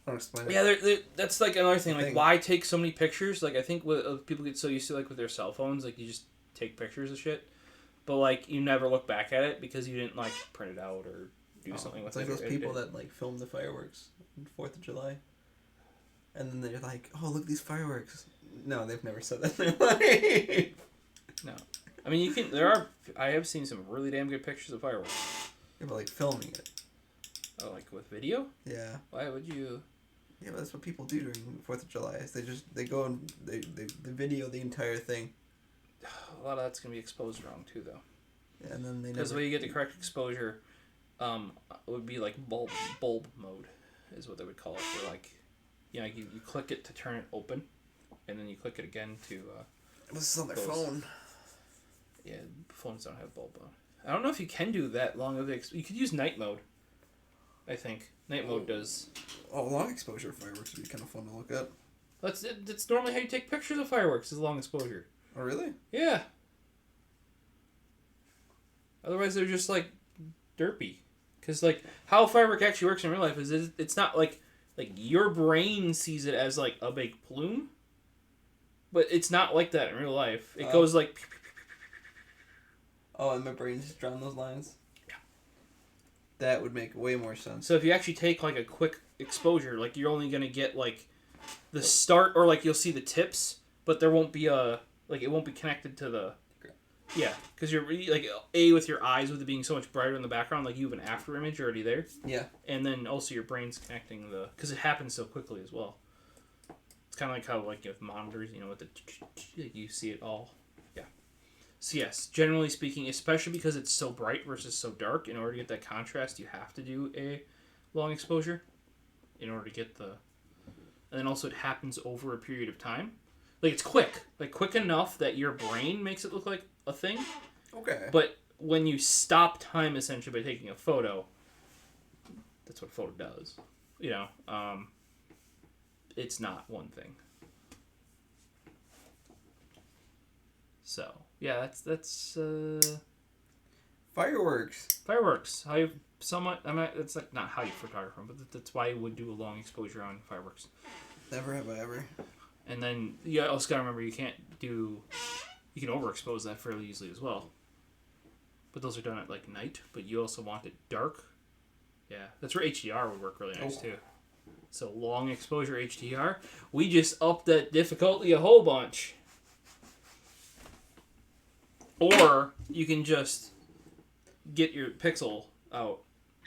don't explain it. Yeah, that's another thing. Why take so many pictures? I think people get so used to, with their cell phones, you just take pictures of shit. But, you never look back at it because you didn't, print it out or do something with it. It's those people that, film the fireworks on 4th of July. And then they're like, oh, look at these fireworks. No, they've never said that in their life. No. I mean, I have seen some really damn good pictures of fireworks. Yeah, but filming it. Oh, with video? Yeah. Why would you? Yeah, but that's what people do during 4th of July. Is they go and they video the entire thing. A lot of that's going to be exposed wrong, too, though. Yeah, and then they because the way you get the correct exposure would be bulb mode is what they would call it. Where you click it to turn it open, and then you click it again to this is on their phone. Yeah, phones don't have bulb mode. I don't know if you can do that long of you could use night mode. I think night mode does. Oh, long exposure fireworks would be kind of fun to look at. That's normally how you take pictures of fireworks. Is long exposure. Oh really? Yeah. Otherwise, they're just derpy. Because like how firework actually works in real life is it's not like your brain sees it as like a big plume, but it's not like that in real life. It goes like. Oh, and my brain's just drawing those lines. Yeah. That would make way more sense. So if you actually take like a quick exposure, like you're only gonna get like the start, or like you'll see the tips, but there won't be it won't be connected to the. Yeah, because you're like with your eyes with it being so much brighter in the background, like you have an after image already there. Yeah. And then also your brain's connecting because it happens so quickly as well. It's kind of like how like you have monitors, with the you see it all. Yeah. So yes, generally speaking, especially because it's so bright versus so dark, in order to get that contrast, you have to do a long exposure, in order to get and then also it happens over a period of time. Like it's quick enough that your brain makes it look like a thing. Okay. But when you stop time essentially by taking a photo, that's what a photo does. It's not one thing. So yeah, that's fireworks. Fireworks. How you somewhat? It's like not how you photograph them, but that's why you would do a long exposure on fireworks. Never have I ever. And then you also gotta remember you can overexpose that fairly easily as well. But those are done at like night, but you also want it dark. Yeah, that's where HDR would work really nice too. So long exposure HDR, we just upped that difficulty a whole bunch. Or you can just get your pixel out,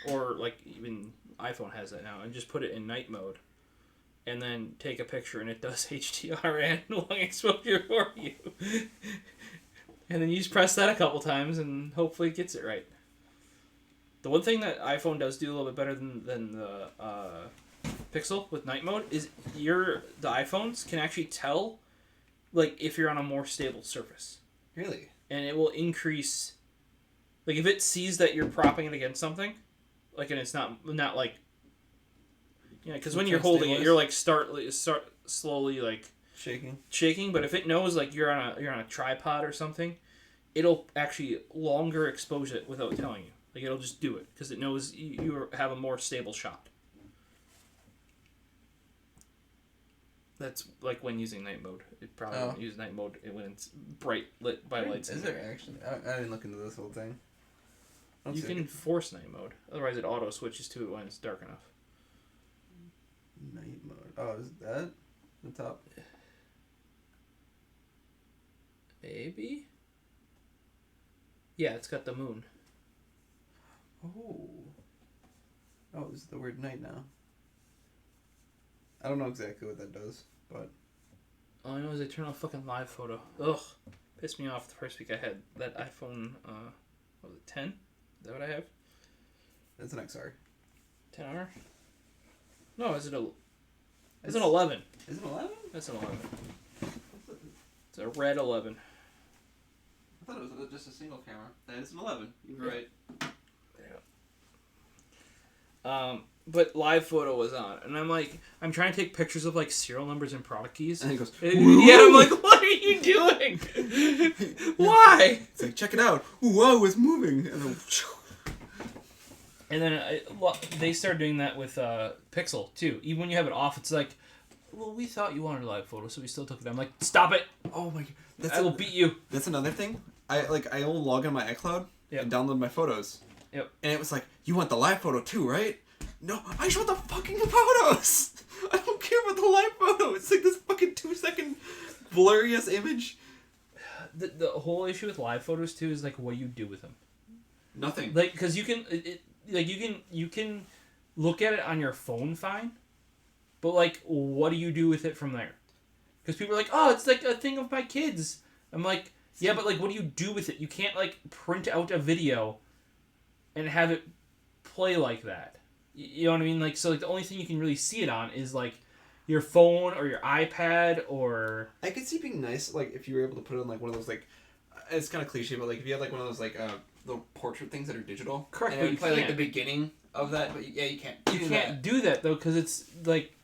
or like even iPhone has that now, and just put it in night mode. And then take a picture, and it does HDR and long exposure for you. And then you just press that a couple times, and hopefully it gets it right. The one thing that iPhone does do a little bit better than the Pixel with night mode is the iPhones can actually tell, like, if you're on a more stable surface. Really? And it will increase, like, if it sees that you're propping it against something, like, and it's not like. Yeah, because when you're holding it, you're like start slowly like shaking. But if it knows like you're on a tripod or something, it'll actually longer expose it without telling you. Like it'll just do it because it knows you have a more stable shot. That's like when using night mode. It probably won't use night mode when it's bright lit by lights. Is there actually? I didn't look into this whole thing. You can force night mode. Otherwise, it auto switches to it when it's dark enough. Night mode. Oh, is that the top? Maybe. Yeah, it's got the moon. Oh, this is the word night now. I don't know exactly what that does, but all I know is they turn on fucking live photo. Ugh, pissed me off the first week I had that iPhone. What was it, 10? Is that what I have? That's an XR. 10R. No, is it an 11? Is it 11? That's an 11. It's a red 11. I thought it was just a single camera. That is an 11. You're right. Yeah. But live photo was on, and I'm trying to take pictures of like serial numbers and product keys. And he goes, yeah, I'm like, what are you doing? Why? It's like, check it out. Whoa, it's moving. And then they started doing that with Pixel too. Even when you have it off, it's like, well, we thought you wanted a live photo, so we still took it. I'm like, stop it! Oh my god, I will beat you. That's another thing. I will log on my iCloud and download my photos. Yep. And it was like, you want the live photo too, right? No, I just want the fucking photos. I don't care about the live photo. It's like this fucking 2-second blurry-ass image. The whole issue with live photos too is like, what do you do with them? Nothing. Like, because you can. You can look at it on your phone fine, but like, what do you do with it from there? Because people are like, oh, it's like a thing of my kids. I'm like, yeah, but like, what do you do with it? You can't like print out a video and have it play like that. You know what I mean? Like, so like the only thing you can really see it on is like your phone or your iPad or. I could see being nice, like if you were able to put it on like one of those like, it's kind of cliche, but like if you had like one of those like the portrait things that are digital. Correct, and but you play can't. Like the beginning of that, but yeah, you can't. You can't do that though, because it's like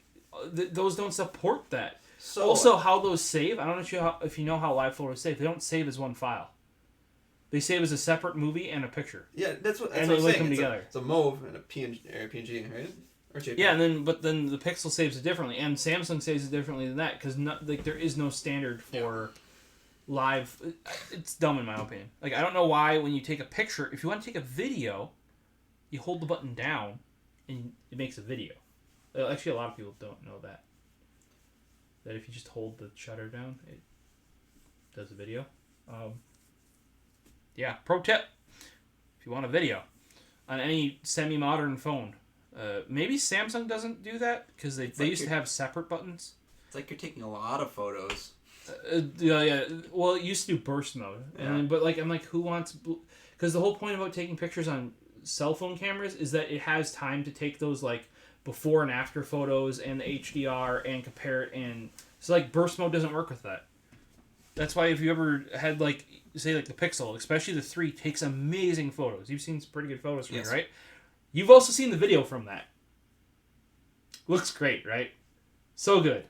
those don't support that. So also, how those save? I don't know if you know how live photos save. They don't save as one file. They say it was a separate movie and a picture. Yeah, that's what I'm saying. Link them together. It's a MOV and a PNG, right? Or JPEG. Yeah, and then the Pixel saves it differently, and Samsung saves it differently than that because there is no standard for live. It's dumb in my opinion. Like I don't know why when you take a picture, if you want to take a video, you hold the button down, and it makes a video. Actually, a lot of people don't know that. That if you just hold the shutter down, it does a video. Yeah, pro tip. If you want a video on any semi-modern phone. Maybe Samsung doesn't do that because they used to have separate buttons. It's like you're taking a lot of photos. Yeah. Well, it used to do burst mode. But I'm like, who wants... Because the whole point about taking pictures on cell phone cameras is that it has time to take those like before and after photos and the HDR and compare it. And so like burst mode doesn't work with that. That's why if you ever had like, say like the Pixel, especially the 3, takes amazing photos. You've seen some pretty good photos from it, right? You've also seen the video from that. Looks great, right? So good.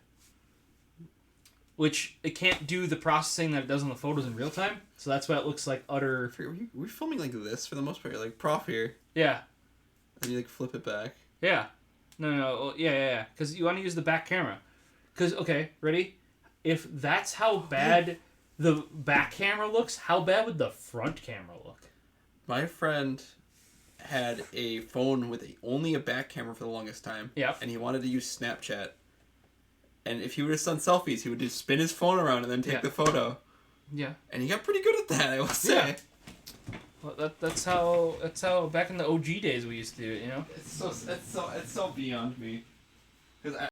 Which it can't do the processing that it does on the photos in real time, so that's why it looks like utter... We're filming like this for the most part, like Prof here. Yeah. And you like flip it back. Yeah. No. Yeah. Because you want to use the back camera. Because, okay, ready? If that's how bad the back camera looks, how bad would the front camera look? My friend had a phone with only a back camera for the longest time. Yeah. And he wanted to use Snapchat. And if he would have done selfies, he would just spin his phone around and then take the photo. Yeah. And he got pretty good at that, I will say. Yeah. Well, that's how back in the OG days we used to do it, you know? It's so beyond me. Because